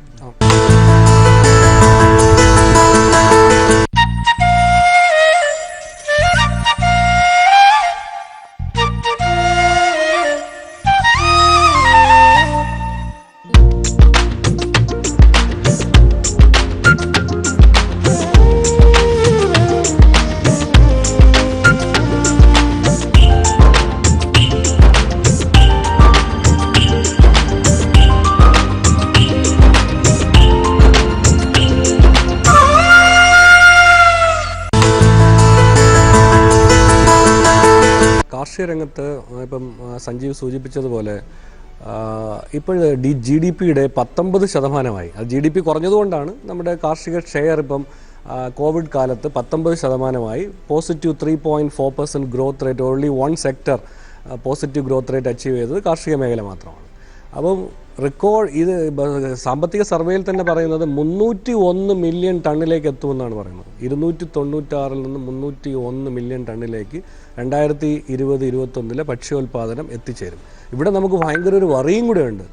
കാർഷിക രംഗത്ത് ഇപ്പം സഞ്ജീവ് സൂചിപ്പിച്ചതുപോലെ ഇപ്പോൾ GDPയുടെ 19%. അത് GDP കുറഞ്ഞതുകൊണ്ടാണ് നമ്മുടെ കാർഷിക ഷെയർ ഇപ്പം കോവിഡ് കാലത്ത് 19%. Positive 3.4% growth rate, only 1 sector positive growth rate achieve ചെയ്തത് കാർഷിക മേഖല മാത്രമാണ്. അപ്പം ഇത് സാമ്പത്തിക സർവേയിൽ തന്നെ പറയുന്നത് 301 മില്യൺ ടണ്ണിലേക്ക് എത്തുമെന്നാണ് പറയുന്നത്. 296 നിന്ന് 301 മില്യൺ ടണ്ണിലേക്ക് 2020-21 ഭക്ഷ്യോൽപാദനം എത്തിച്ചേരും. ഇവിടെ നമുക്ക് ഭയങ്കര ഒരു വറിയും കൂടെ ഉണ്ട്.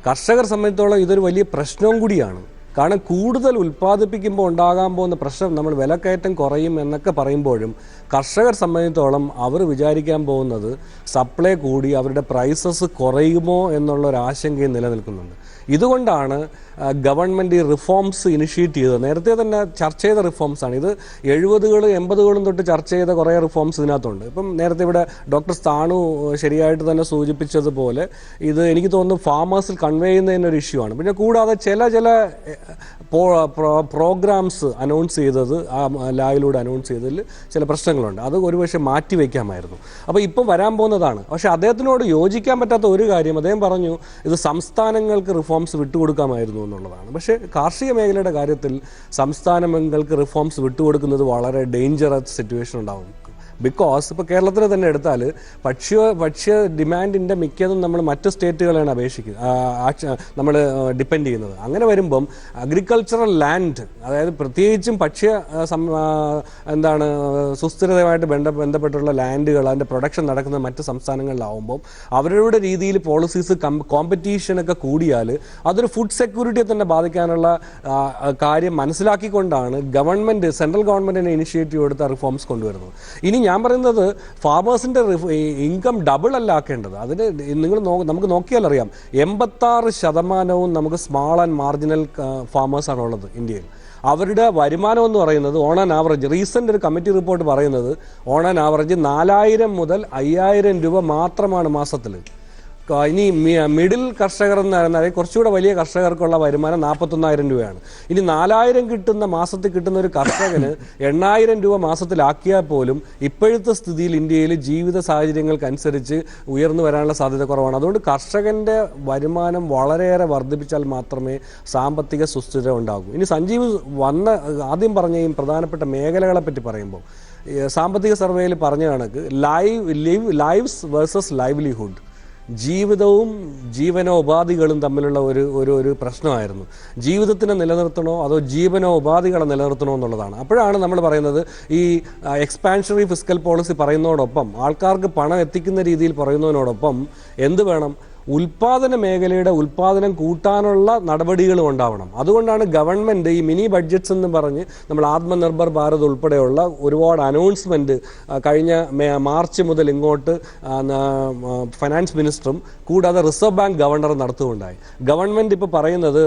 കർഷകർ സംബന്ധിച്ചോളം ഇതൊരു വലിയ പ്രശ്നവും കൂടിയാണ്. കാരണം കൂടുതൽ ഉൽപ്പാദിപ്പിക്കുമ്പോൾ ഉണ്ടാകാൻ പോകുന്ന പ്രശ്നം നമ്മൾ വിലക്കയറ്റം കുറയും എന്നൊക്കെ പറയുമ്പോഴും കർഷകർ സംബന്ധിച്ചോളം അവർ വിചാരിക്കാൻ പോകുന്നത് സപ്ലൈ കൂടി അവരുടെ പ്രൈസസ് കുറയുമോ എന്നുള്ള ഒരു ആശങ്കയും നിലനിൽക്കുന്നുണ്ട്. ഇതുകൊണ്ടാണ് ഗവൺമെൻറ് ഈ റിഫോംസ് ഇനിഷ്യേറ്റ് ചെയ്തത്. നേരത്തെ തന്നെ ചർച്ച ചെയ്ത റിഫോംസാണ് ഇത്. 70കളും 80കളും തൊട്ട് ചർച്ച ചെയ്ത കുറേ റിഫോംസ് ഇതിനകത്തുണ്ട്. ഇപ്പം നേരത്തെ ഇവിടെ ഡോക്ടർ സ്ഥാണു ശരിയായിട്ട് തന്നെ സൂചിപ്പിച്ചതുപോലെ ഇത് എനിക്ക് തോന്നുന്നു ഫാമേഴ്സിൽ കൺവേ ചെയ്യുന്നതിനൊരു ഇഷ്യൂ ആണ്. പിന്നെ കൂടാതെ ചില പ്രോഗ്രാംസ് അനൗൺസ് ചെയ്തത് ആ ലായിലൂടെ അനൗൺസ് ചെയ്തതിൽ ചില പ്രശ്നങ്ങളുണ്ട്. അത് ഒരുപക്ഷെ മാറ്റി വയ്ക്കാമായിരുന്നു. അപ്പോൾ ഇപ്പം വരാൻ പോകുന്നതാണ്. പക്ഷേ അദ്ദേഹത്തിനോട് യോജിക്കാൻ പറ്റാത്ത ഒരു കാര്യം അദ്ദേഹം പറഞ്ഞു, ഇത് സംസ്ഥാനങ്ങൾക്ക് റിഫോംസ് വിട്ടുകൊടുക്കാമായിരുന്നു എന്നുള്ളതാണ്. പക്ഷേ കാർഷിക മേഖലയുടെ കാര്യത്തിൽ സംസ്ഥാനങ്ങൾക്ക് റിഫോംസ് വിട്ടുകൊടുക്കുന്നത് വളരെ ഡേഞ്ചറസ് സിറ്റുവേഷൻ ഉണ്ടാകും. ബിക്കോസ് ഇപ്പോൾ കേരളത്തിൽ തന്നെ എടുത്താൽ ഭക്ഷ്യ ഡിമാൻഡിൻ്റെ മിക്കതും നമ്മൾ മറ്റ് സ്റ്റേറ്റുകളെയാണ് നമ്മൾ ഡിപ്പെൻഡ് ചെയ്യുന്നത്. അങ്ങനെ വരുമ്പം അഗ്രികൾച്ചറൽ ലാൻഡ്, അതായത് പ്രത്യേകിച്ചും സുസ്ഥിരതയുമായിട്ട് ബന്ധപ്പെട്ടുള്ള ലാൻഡുകൾ അതിൻ്റെ പ്രൊഡക്ഷൻ നടക്കുന്ന മറ്റ് സംസ്ഥാനങ്ങളിലാവുമ്പം അവരുടെ രീതിയിൽ പോളിസീസ് കോമ്പറ്റീഷനൊക്കെ കൂടിയാൽ അതൊരു ഫുഡ് സെക്യൂരിറ്റിയെ തന്നെ ബാധിക്കാനുള്ള കാര്യം മനസ്സിലാക്കിക്കൊണ്ടാണ് സെൻട്രൽ ഗവൺമെൻറ്റിനെ ഇനിഷ്യേറ്റീവ് എടുത്ത റിഫോംസ് കൊണ്ടുവരുന്നത്. ഇനി ഞാൻ പറയുന്നത് ഫാമേഴ്സിൻ്റെ ഇൻകം ഡബിൾ അല്ല ആക്കേണ്ടത്. അതിന് നമുക്ക് നോക്കിയാൽ അറിയാം 86% നമുക്ക് സ്മാൾ ആൻഡ് മാർജിനൽ ഫാമേഴ്സാണുള്ളത് ഇന്ത്യയിൽ. അവരുടെ വരുമാനം എന്ന് പറയുന്നത് ഓൺ ആൻ ആവറേജ്, റീസെൻ്റ് ഒരു കമ്മിറ്റി റിപ്പോർട്ട് പറയുന്നത് ഓൺ ആൻ ആവറേജ് 4000 മുതൽ 5000 രൂപ മാത്രമാണ് മാസത്തിൽ. ഇനി മിഡിൽ കർഷകർ എന്ന് പറഞ്ഞാൽ കുറച്ചുകൂടെ വലിയ കർഷകർക്കുള്ള വരുമാനം 41,000 രൂപയാണ്. ഇനി 4,000 കിട്ടുന്ന മാസത്തിൽ കിട്ടുന്ന ഒരു കർഷകന് 8,000 രൂപ മാസത്തിലാക്കിയാൽ പോലും ഇപ്പോഴത്തെ സ്ഥിതിയിൽ ഇന്ത്യയിൽ ജീവിത സാഹചര്യങ്ങൾക്കനുസരിച്ച് ഉയർന്നു വരാനുള്ള സാധ്യത കുറവാണ്. അതുകൊണ്ട് കർഷകൻ്റെ വരുമാനം വളരെയേറെ വർദ്ധിപ്പിച്ചാൽ മാത്രമേ സാമ്പത്തിക സുസ്ഥിരത ഉണ്ടാകൂ. ഇനി സഞ്ജീവ് ആദ്യം പറഞ്ഞ ഈ പ്രധാനപ്പെട്ട മേഖലകളെ പറ്റി പറയുമ്പോൾ സാമ്പത്തിക സർവേയിൽ പറഞ്ഞ കണക്ക് ലൈവ്സ് വേഴ്സസ് ലൈവ്ലിഹുഡ്, ജീവിതവും ജീവനോപാധികളും തമ്മിലുള്ള ഒരു പ്രശ്നമായിരുന്നു. ജീവിതത്തിനെ നിലനിർത്തണോ അതോ ജീവനോപാധികളെ നിലനിർത്തണോ എന്നുള്ളതാണ്. അപ്പോഴാണ് നമ്മൾ പറയുന്നത് ഈ എക്സ്പാൻഷണറി ഫിസ്ക്കൽ പോളിസി പറയുന്നതോടൊപ്പം, ആൾക്കാർക്ക് പണം എത്തിക്കുന്ന രീതിയിൽ പറയുന്നതിനോടൊപ്പം എന്ത് വേണം, ഉൽപ്പാദന മേഖലയുടെ ഉൽപ്പാദനം കൂട്ടാനുള്ള നടപടികളും ഉണ്ടാവണം. അതുകൊണ്ടാണ് ഗവൺമെൻറ് ഈ മിനി ബഡ്ജറ്റ്സ് എന്ന് പറഞ്ഞ് നമ്മൾ ആത്മനിർഭർ ഭാരത് ഉൾപ്പെടെയുള്ള ഒരുപാട് അനൗൺസ്മെൻറ്റ് കഴിഞ്ഞ മാർച്ച് മുതൽ ഇങ്ങോട്ട് ഫൈനാൻസ് മിനിസ്റ്ററും കൂടാതെ റിസർവ് ബാങ്ക് ഗവർണറും നടത്തുകയുണ്ടായി. ഗവൺമെൻറ് ഇപ്പോൾ പറയുന്നത്,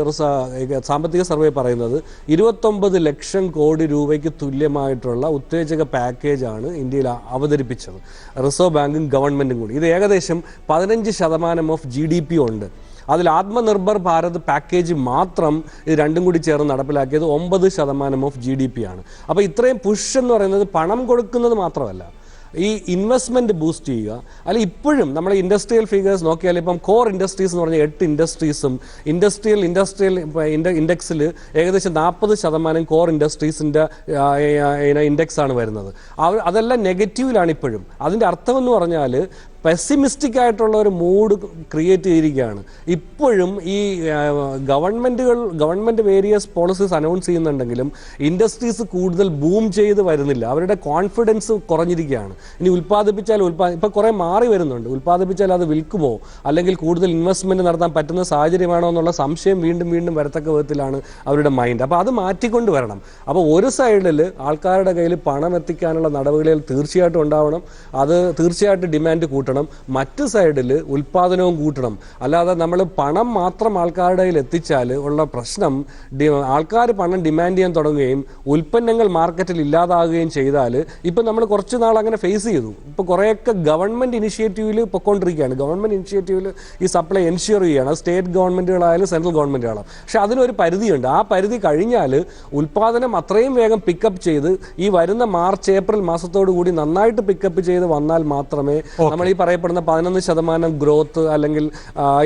സാമ്പത്തിക സർവേ പറയുന്നത് 29 ലക്ഷം കോടി രൂപയ്ക്ക് തുല്യമായിട്ടുള്ള ഉത്തേജക പാക്കേജാണ് ഇന്ത്യയിൽ അവതരിപ്പിച്ചത്, റിസർവ് ബാങ്കും ഗവൺമെൻറ്റും കൂടി. ഇത് ഏകദേശം 15% ഓഫ് GDP ഉണ്ട്. അതിൽ ആത്മനിർഭർ ഭാരത് പാക്കേജ് മാത്രം ഇത് രണ്ടും കൂടി ചേർന്ന് നടപ്പിലാക്കിയത് 9% ഓഫ് GDP ആണ്. അപ്പോൾ ഇത്രയും പുഷ് എന്ന് പറയുന്നത് പണം കൊടുക്കുന്നത് മാത്രമല്ല, ഈ ഇൻവെസ്റ്റ്മെൻറ്റ് ബൂസ്റ്റ് ചെയ്യുക. അല്ല, ഇപ്പോഴും നമ്മൾ ഇൻഡസ്ട്രിയൽ ഫിഗേഴ്സ് നോക്കിയാൽ ഇപ്പം കോർ ഇൻഡസ്ട്രീസ് എന്ന് പറഞ്ഞാൽ 8 ഇൻഡസ്ട്രീസും ഇൻഡസ്ട്രിയൽ ഇൻഡെക്സിൽ ഏകദേശം 40% കോർ ഇൻഡസ്ട്രീസിൻ്റെ ഇൻഡെക്സാണ് വരുന്നത്. അതെല്ലാം നെഗറ്റീവിലാണ് ഇപ്പോഴും. അതിൻ്റെ അർത്ഥമെന്ന് പറഞ്ഞാൽ പെസിമിസ്റ്റിക് ആയിട്ടുള്ള ഒരു മൂഡ് ക്രിയേറ്റ് ചെയ്തിരിക്കുകയാണ്. ഇപ്പോഴും ഈ ഗവൺമെൻറ് വേരിയസ് പോളിസീസ് അനൗൺസ് ചെയ്യുന്നുണ്ടെങ്കിലും ഇൻഡസ്ട്രീസ് കൂടുതൽ ബൂം ചെയ്ത് വരുന്നില്ല. അവരുടെ കോൺഫിഡൻസ് കുറഞ്ഞിരിക്കുകയാണ്. ഇനി ഉൽപ്പാദിപ്പിച്ചാൽ ഇപ്പോൾ കുറേ മാറി വരുന്നുണ്ട്. ഉൽപ്പാദിപ്പിച്ചാൽ അത് വിൽക്കുമോ അല്ലെങ്കിൽ കൂടുതൽ ഇൻവെസ്റ്റ്മെൻറ്റ് നടത്താൻ പറ്റുന്ന സാഹചര്യമാണോ എന്നുള്ള സംശയം വീണ്ടും വരത്തക്ക വിധത്തിലാണ് അവരുടെ മൈൻഡ്. അപ്പോൾ അത് മാറ്റിക്കൊണ്ട് വരണം. അപ്പോൾ ഒരു സൈഡിൽ ആൾക്കാരുടെ കയ്യിൽ പണം എത്തിക്കാനുള്ള നടപടികൾ തീർച്ചയായിട്ടും ഉണ്ടാവണം. അത് തീർച്ചയായിട്ടും ഡിമാൻഡ് കൂട്ടണം. മറ്റ് സൈഡിൽ ഉൽപ്പാദനവും കൂട്ടണം. അല്ലാതെ നമ്മൾ പണം മാത്രം ആൾക്കാരുടെ കയ്യിൽ എത്തിച്ചാൽ ഉള്ള പ്രശ്നം, ആൾക്കാർ പണം ഡിമാൻഡ് ചെയ്യാൻ തുടങ്ങുകയും ഉൽപ്പന്നങ്ങൾ മാർക്കറ്റിൽ ഇല്ലാതാകുകയും ചെയ്താൽ, ഇപ്പം നമ്മൾ കുറച്ച് നാൾ അങ്ങനെ ഫേസ് ചെയ്തു. ഇപ്പോൾ കുറേയൊക്കെ ഗവൺമെൻറ് ഇനിഷ്യേറ്റീവിൽ പൊയ്ക്കൊണ്ടിരിക്കുകയാണ്. ഗവൺമെൻറ് ഇനിഷ്യേറ്റീവിൽ ഈ സപ്ലൈ എൻഷ്യൂർ ചെയ്യുകയാണ്. അത് സ്റ്റേറ്റ് ഗവൺമെൻറ്റുകളായാലും സെൻട്രൽ ഗവൺമെൻറ്റുകളാണ്. പക്ഷേ അതിനൊരു പരിധിയുണ്ട്. ആ പരിധി കഴിഞ്ഞാൽ ഉൽപ്പാദനം അത്രയും വേഗം പിക്കപ്പ് ചെയ്ത് ഈ വരുന്ന മാർച്ച് ഏപ്രിൽ മാസത്തോടു കൂടി നന്നായിട്ട് പിക്കപ്പ് ചെയ്ത് വന്നാൽ മാത്രമേ നമ്മൾ ഈ പറയപ്പെടുന്ന 11% ഗ്രോത്ത് അല്ലെങ്കിൽ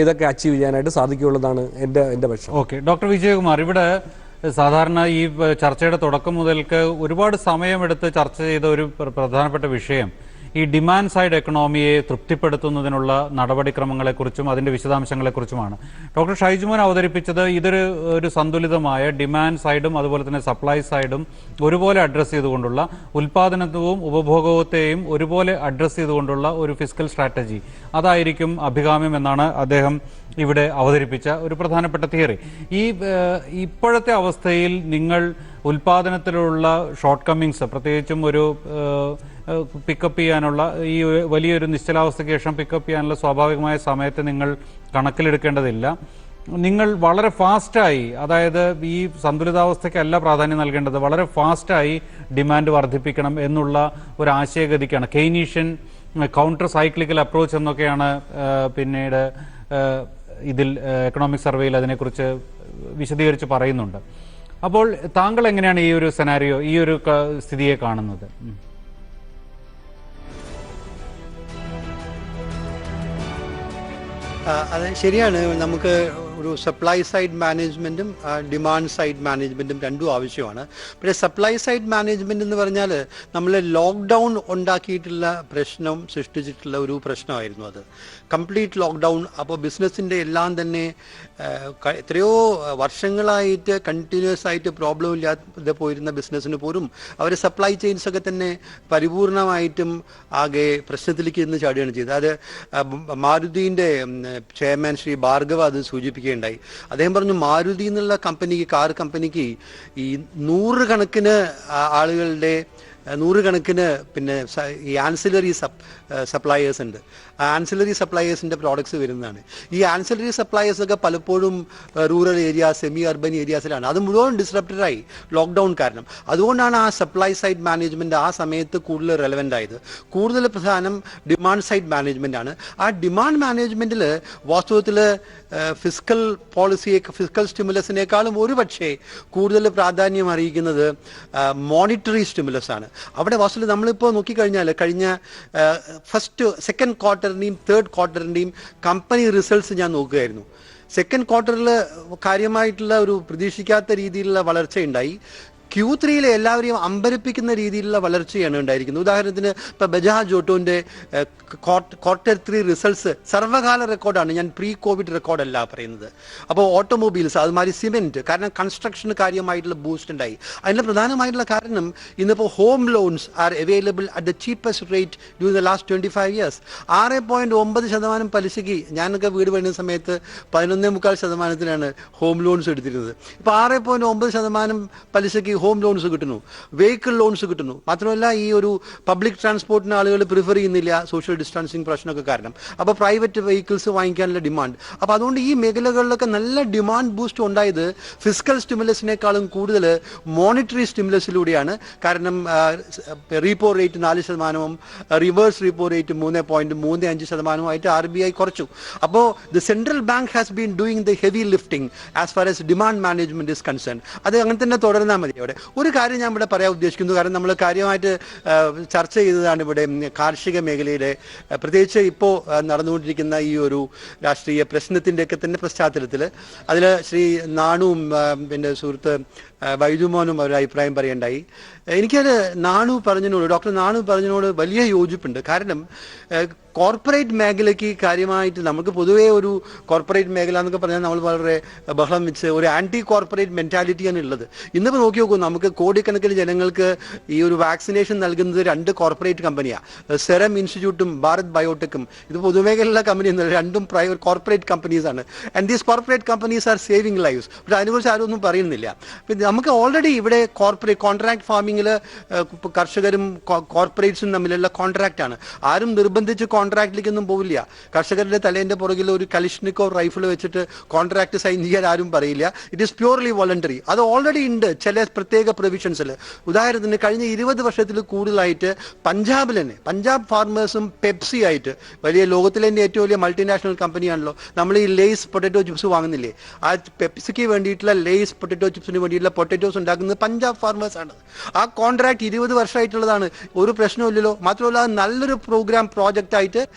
ഇതൊക്കെ അച്ചീവ് ചെയ്യാനായിട്ട് സാധിക്കുകയുള്ളതാണ് എൻ്റെ പക്ഷം. ഓക്കെ, ഡോക്ടർ വിജയകുമാർ, ഇവിടെ സാധാരണ ഈ ചർച്ചയുടെ തുടക്കം മുതൽക്ക് ഒരുപാട് സമയമെടുത്ത് ചർച്ച ചെയ്ത ഒരു പ്രധാനപ്പെട്ട വിഷയം ഈ ഡിമാൻഡ് സൈഡ് എക്കണോമിയെ തൃപ്തിപ്പെടുത്തുന്നതിനുള്ള നടപടിക്രമങ്ങളെക്കുറിച്ചും അതിൻ്റെ വിശദാംശങ്ങളെക്കുറിച്ചുമാണ് ഡോക്ടർ ഷൈജുമോൻ അവതരിപ്പിച്ചത്. ഒരു സന്തുലിതമായ ഡിമാൻഡ് സൈഡും അതുപോലെ തന്നെ സപ്ലൈ സൈഡും ഒരുപോലെ അഡ്രസ്സ് ചെയ്തുകൊണ്ടുള്ള, ഉൽപ്പാദനത്വവും ഉപഭോഗത്തെയും ഒരുപോലെ അഡ്രസ്സ് ചെയ്തുകൊണ്ടുള്ള ഒരു ഫിസ്ക്കൽ സ്ട്രാറ്റജി, അതായിരിക്കും അഭികാമ്യം എന്നാണ് അദ്ദേഹം ഇവിടെ അവതരിപ്പിച്ച ഒരു പ്രധാനപ്പെട്ട തിയറി. ഇപ്പോഴത്തെ അവസ്ഥയിൽ നിങ്ങൾ ഉൽപാദനത്തിലുള്ള ഷോർട്ട് കമ്മിങ്സ്, പ്രത്യേകിച്ചും ഒരു പിക്കപ്പ് ചെയ്യാനുള്ള ഈ വലിയൊരു നിശ്ചലാവസ്ഥയ്ക്ക് ശേഷം പിക്കപ്പ് ചെയ്യാനുള്ള സ്വാഭാവികമായ സമയത്ത് നിങ്ങൾ കണക്കിലെടുക്കേണ്ടതില്ല. നിങ്ങൾ വളരെ ഫാസ്റ്റായി, അതായത് ഈ സന്തുലിതാവസ്ഥയ്ക്കല്ല പ്രാധാന്യം നൽകേണ്ടത്, വളരെ ഫാസ്റ്റായി ഡിമാൻഡ് വർദ്ധിപ്പിക്കണം എന്നുള്ള ഒരു ആശയഗതിക്കാണ് കെയ്നീഷ്യൻ കൗണ്ടർ സൈക്ലിക്കൽ അപ്രോച്ച് എന്നൊക്കെയാണ് പിന്നീട് ഇതിൽ എക്കണോമിക് സർവേയിൽ അതിനെക്കുറിച്ച് വിശദീകരിച്ച് പറയുന്നുണ്ട്. അപ്പോൾ താങ്കൾ എങ്ങനെയാണ് ഈ ഒരു സെനാരിയോ, ഈ ഒരു സ്ഥിതിയെ കാണുന്നത്? അത് ശരിയാണ്. നമുക്ക് ഒരു സപ്ലൈ സൈഡ് മാനേജ്മെൻറ്റും ഡിമാൻഡ് സൈഡ് മാനേജ്മെൻറ്റും രണ്ടും ആവശ്യമാണ്. പക്ഷേ സപ്ലൈ സൈഡ് മാനേജ്മെൻറ്റ് എന്ന് പറഞ്ഞാൽ നമ്മൾ ലോക്ക്ഡൗൺ ഉണ്ടാക്കിയിട്ടുള്ള പ്രശ്നം സൃഷ്ടിച്ചിട്ടുള്ള ഒരു പ്രശ്നമായിരുന്നു അത്. Complete lockdown. അപ്പോൾ ബിസിനസ്സിൻ്റെ എല്ലാം തന്നെ എത്രയോ വർഷങ്ങളായിട്ട് കണ്ടിന്യൂസ് ആയിട്ട് പ്രോബ്ലം ഇല്ലാതെ പോയിരുന്ന ബിസിനസ്സിന് പോലും അവർ സപ്ലൈ ചെയിൻസൊക്കെ തന്നെ പരിപൂർണമായിട്ടും ആകെ പ്രശ്നത്തിലേക്ക് ഇന്ന് ചാടുകയാണ് ചെയ്തത്. അത് മാരുതിൻ്റെ ചെയർമാൻ ശ്രീ ഭാർഗവ അത് സൂചിപ്പിക്കുകയുണ്ടായി. അദ്ദേഹം പറഞ്ഞു, മാരുതി എന്നുള്ള കമ്പനിക്ക്, കാർ കമ്പനിക്ക് ഈ 100 കണക്കിന് ആളുകളുടെ പിന്നെ ഈ ആൻസിലറി സപ്ലയേഴ്സ് ഉണ്ട്. ആൻസിലറി സപ്ലയേഴ്സിൻ്റെ പ്രോഡക്ട്സ് വരുന്നതാണ്. ഈ ആൻസിലറി സപ്ലയേഴ്സൊക്കെ പലപ്പോഴും റൂറൽ ഏരിയാസ്, സെമി അർബൻ ഏരിയാസിലാണ്. അത് മുഴുവൻ ഡിസ്റപ്റ്റഡായി ലോക്ക്ഡൗൺ കാരണം. അതുകൊണ്ടാണ് ആ സപ്ലൈ സൈഡ് മാനേജ്മെൻറ്റ് ആ സമയത്ത് കൂടുതൽ റെലവൻ്റ് ആയത്. കൂടുതൽ പ്രധാനം ഡിമാൻഡ് സൈഡ് മാനേജ്മെൻ്റ് ആണ്. ആ ഡിമാൻഡ് മാനേജ്മെൻറ്റിൽ വാസ്തവത്തിൽ ഫിസ്ക്കൽ സ്റ്റിമുലസിനേക്കാളും ഒരുപക്ഷെ കൂടുതൽ പ്രാധാന്യം അറിയിക്കുന്നത് മോണിറ്ററി സ്റ്റിമുലസ് ആണ്. അവിടെ വാസ്തവത്തിൽ നമ്മളിപ്പോൾ നോക്കിക്കഴിഞ്ഞാൽ കഴിഞ്ഞ സെക്കൻഡ് ക്വാർട്ടറിൻ്റെയും തേർഡ് ക്വാർട്ടറിൻ്റെയും കമ്പനി റിസൾട്ട്സ് ഞാൻ നോക്കുകയായിരുന്നു. സെക്കൻഡ് ക്വാർട്ടറിൽ കാര്യമായിട്ടുള്ള ഒരു പ്രതീക്ഷിക്കാത്ത രീതിയിലുള്ള വളർച്ചയുണ്ടായി. Q3 എല്ലാവരെയും അമ്പരപ്പിക്കുന്ന രീതിയിലുള്ള വളർച്ചയാണ് ഉണ്ടായിരിക്കുന്നത്. ഉദാഹരണത്തിന് ഇപ്പോൾ ബജാജ് ഓട്ടോൻ്റെ Q3 റിസൾട്ട്സ് സർവ്വകാല റെക്കോർഡാണ്. ഞാൻ പ്രീ കോവിഡ് റെക്കോർഡല്ല പറയുന്നത്. അപ്പോൾ ഓട്ടോമൊബൈൽസ്, അതുമാതിരി സിമെൻറ്റ്, കാരണം കൺസ്ട്രക്ഷന് കാര്യമായിട്ടുള്ള ബൂസ്റ്റ് ഉണ്ടായി. അതിൻ്റെ പ്രധാനമായിട്ടുള്ള കാരണം ഇന്നിപ്പോൾ home loans are available at the cheapest rate during the last 25 years. 6.9% പലിശയ്ക്ക്, ഞാനൊക്കെ വീട് പണിയുന്ന സമയത്ത് 11.25% ഹോം ലോൺസ് എടുത്തിരുന്നത്. ഇപ്പോൾ 6.9% പലിശയ്ക്ക് ഹോം ലോൺസ് കിട്ടുന്നു, വെഹിക്കിൾ ലോൺസ് കിട്ടുന്നു. മാത്രമല്ല ഈ ഒരു പബ്ലിക് ട്രാൻസ്പോർട്ടിന് ആളുകൾ പ്രിഫർ ചെയ്യുന്നില്ല, സോഷ്യൽ ഡിസ്റ്റൻസിങ് പ്രശ്നമൊക്കെ കാരണം. അപ്പോൾ പ്രൈവറ്റ് വെഹിക്കിൾസ് വാങ്ങിക്കാനുള്ള ഡിമാൻഡ്. അപ്പോൾ അതുകൊണ്ട് ഈ മേഖലകളിലൊക്കെ നല്ല ഡിമാൻഡ് ബൂസ്റ്റ് ഉണ്ടായത് ഫിസ്ക്കൽ സ്റ്റിമുലസിനേക്കാളും കൂടുതൽ മോണിറ്ററി സ്റ്റിമുലസിലൂടെയാണ്. കാരണം repo rate 4%, reverse repo rate 3.35% RBI കുറച്ചു. അപ്പോൾ the central bank has been doing the heavy lifting as far as demand management is concern. അത് അങ്ങനെ തന്നെ തുടർന്നാൽ മതി. അവിടെ ഒരു കാര്യം ഞാൻ ഇവിടെ പറയാൻ ഉദ്ദേശിക്കുന്നു, കാരണം നമ്മൾ കാര്യമായിട്ട് ചർച്ച ചെയ്തതാണ് ഇവിടെ കാർഷിക മേഖലയിലെ, പ്രത്യേകിച്ച് ഇപ്പോൾ നടന്നുകൊണ്ടിരിക്കുന്ന ഈ ഒരു രാഷ്ട്രീയ പ്രശ്നത്തിൻ്റെയൊക്കെ തന്നെ പശ്ചാത്തലത്തിൽ. അതിൽ ശ്രീ നാണുവും പിന്നെ സുഹൃത്ത് വൈജുമോനും ഒരു അഭിപ്രായം പറയണ്ടായി. എനിക്കത് ഡോക്ടർ നാണു പറഞ്ഞതിനോട് വലിയ യോജിപ്പുണ്ട്. കാരണം കോർപ്പറേറ്റ് മേഖലയ്ക്ക് കാര്യമായിട്ട് നമുക്ക് പൊതുവേ ഒരു കോർപ്പറേറ്റ് മേഖല എന്നൊക്കെ പറഞ്ഞാൽ നമ്മൾ വളരെ ബഹളം വെച്ച് ഒരു ആൻറ്റി കോർപ്പറേറ്റ് മെൻറ്റാലിറ്റിയാണ് ഉള്ളത്. ഇന്നിപ്പോൾ നോക്കി നോക്കൂ, നമുക്ക് കോടിക്കണക്കിന് ജനങ്ങൾക്ക് ഈ ഒരു വാക്സിനേഷൻ നൽകുന്നത് 2 കോർപ്പറേറ്റ് കമ്പനിയാണ്, സെറം ഇൻസ്റ്റിറ്റ്യൂട്ടും ഭാരത് ബയോടെക്കും. ഇത് പൊതുമേഖലയിലുള്ള കമ്പനിയൊന്നുമല്ല, രണ്ടും പ്രൈവറ്റ് കോർപ്പറേറ്റ് കമ്പനീസാണ്. And these corporate companies are saving lives. പക്ഷേ അതിനെക്കുറിച്ച് ആരും ഒന്നും പറയുന്നില്ല. പിന്നെ നമുക്ക് ഓൾറെഡി ഇവിടെ കോൺട്രാക്ട് ഫാമിങ്ങിൽ കർഷകരും കോർപ്പറേറ്റ്സും തമ്മിലുള്ള കോൺട്രാക്റ്റാണ്. ആരും നിർബന്ധിച്ച് കോൺട്രാക്റ്റിലേക്കൊന്നും പോവില്ല. കർഷകരുടെ തലേൻ്റെ പുറകിൽ ഒരു കലിഷ്നിക്കോ റൈഫിൾ വെച്ചിട്ട് കോൺട്രാക്ട് സൈൻ ചെയ്യാൻ ആരും പറയില്ല. It is purely voluntary. അത് ഓൾറെഡി ഉണ്ട് ചില പ്രത്യേക പ്രൊവിഷൻസിൽ. ഉദാഹരണത്തിന് കഴിഞ്ഞ 20 വർഷത്തിൽ കൂടുതലായിട്ട് പഞ്ചാബിൽ തന്നെ പഞ്ചാബ് ഫാർമേഴ്സും പെപ്സി ആയിട്ട്, വലിയ ലോകത്തിലെ തന്നെ ഏറ്റവും വലിയ മൾട്ടിനാഷണൽ കമ്പനിയാണല്ലോ, നമ്മൾ ഈ ലേസ് പൊട്ടറ്റോ ചിപ്സ് വാങ്ങുന്നില്ലേ, ആ പെപ്സിക്ക് വേണ്ടിയിട്ടുള്ള ലേസ് പൊട്ടറ്റോ ചിപ്സിന് വേണ്ടിയിട്ടുള്ള പൊട്ടറ്റോസ് ഉണ്ടാക്കുന്നത് പഞ്ചാബ് ഫാർമേഴ്സ് ആണ്. ആ കോൺട്രാക്ട് 20 വർഷമായിട്ടുള്ളതാണ്. ഒരു പ്രശ്നമില്ലല്ലോ. മാത്രമല്ല നല്ലൊരു പ്രോഗ്രാം പ്രോജക്റ്റ് ആയിട്ട്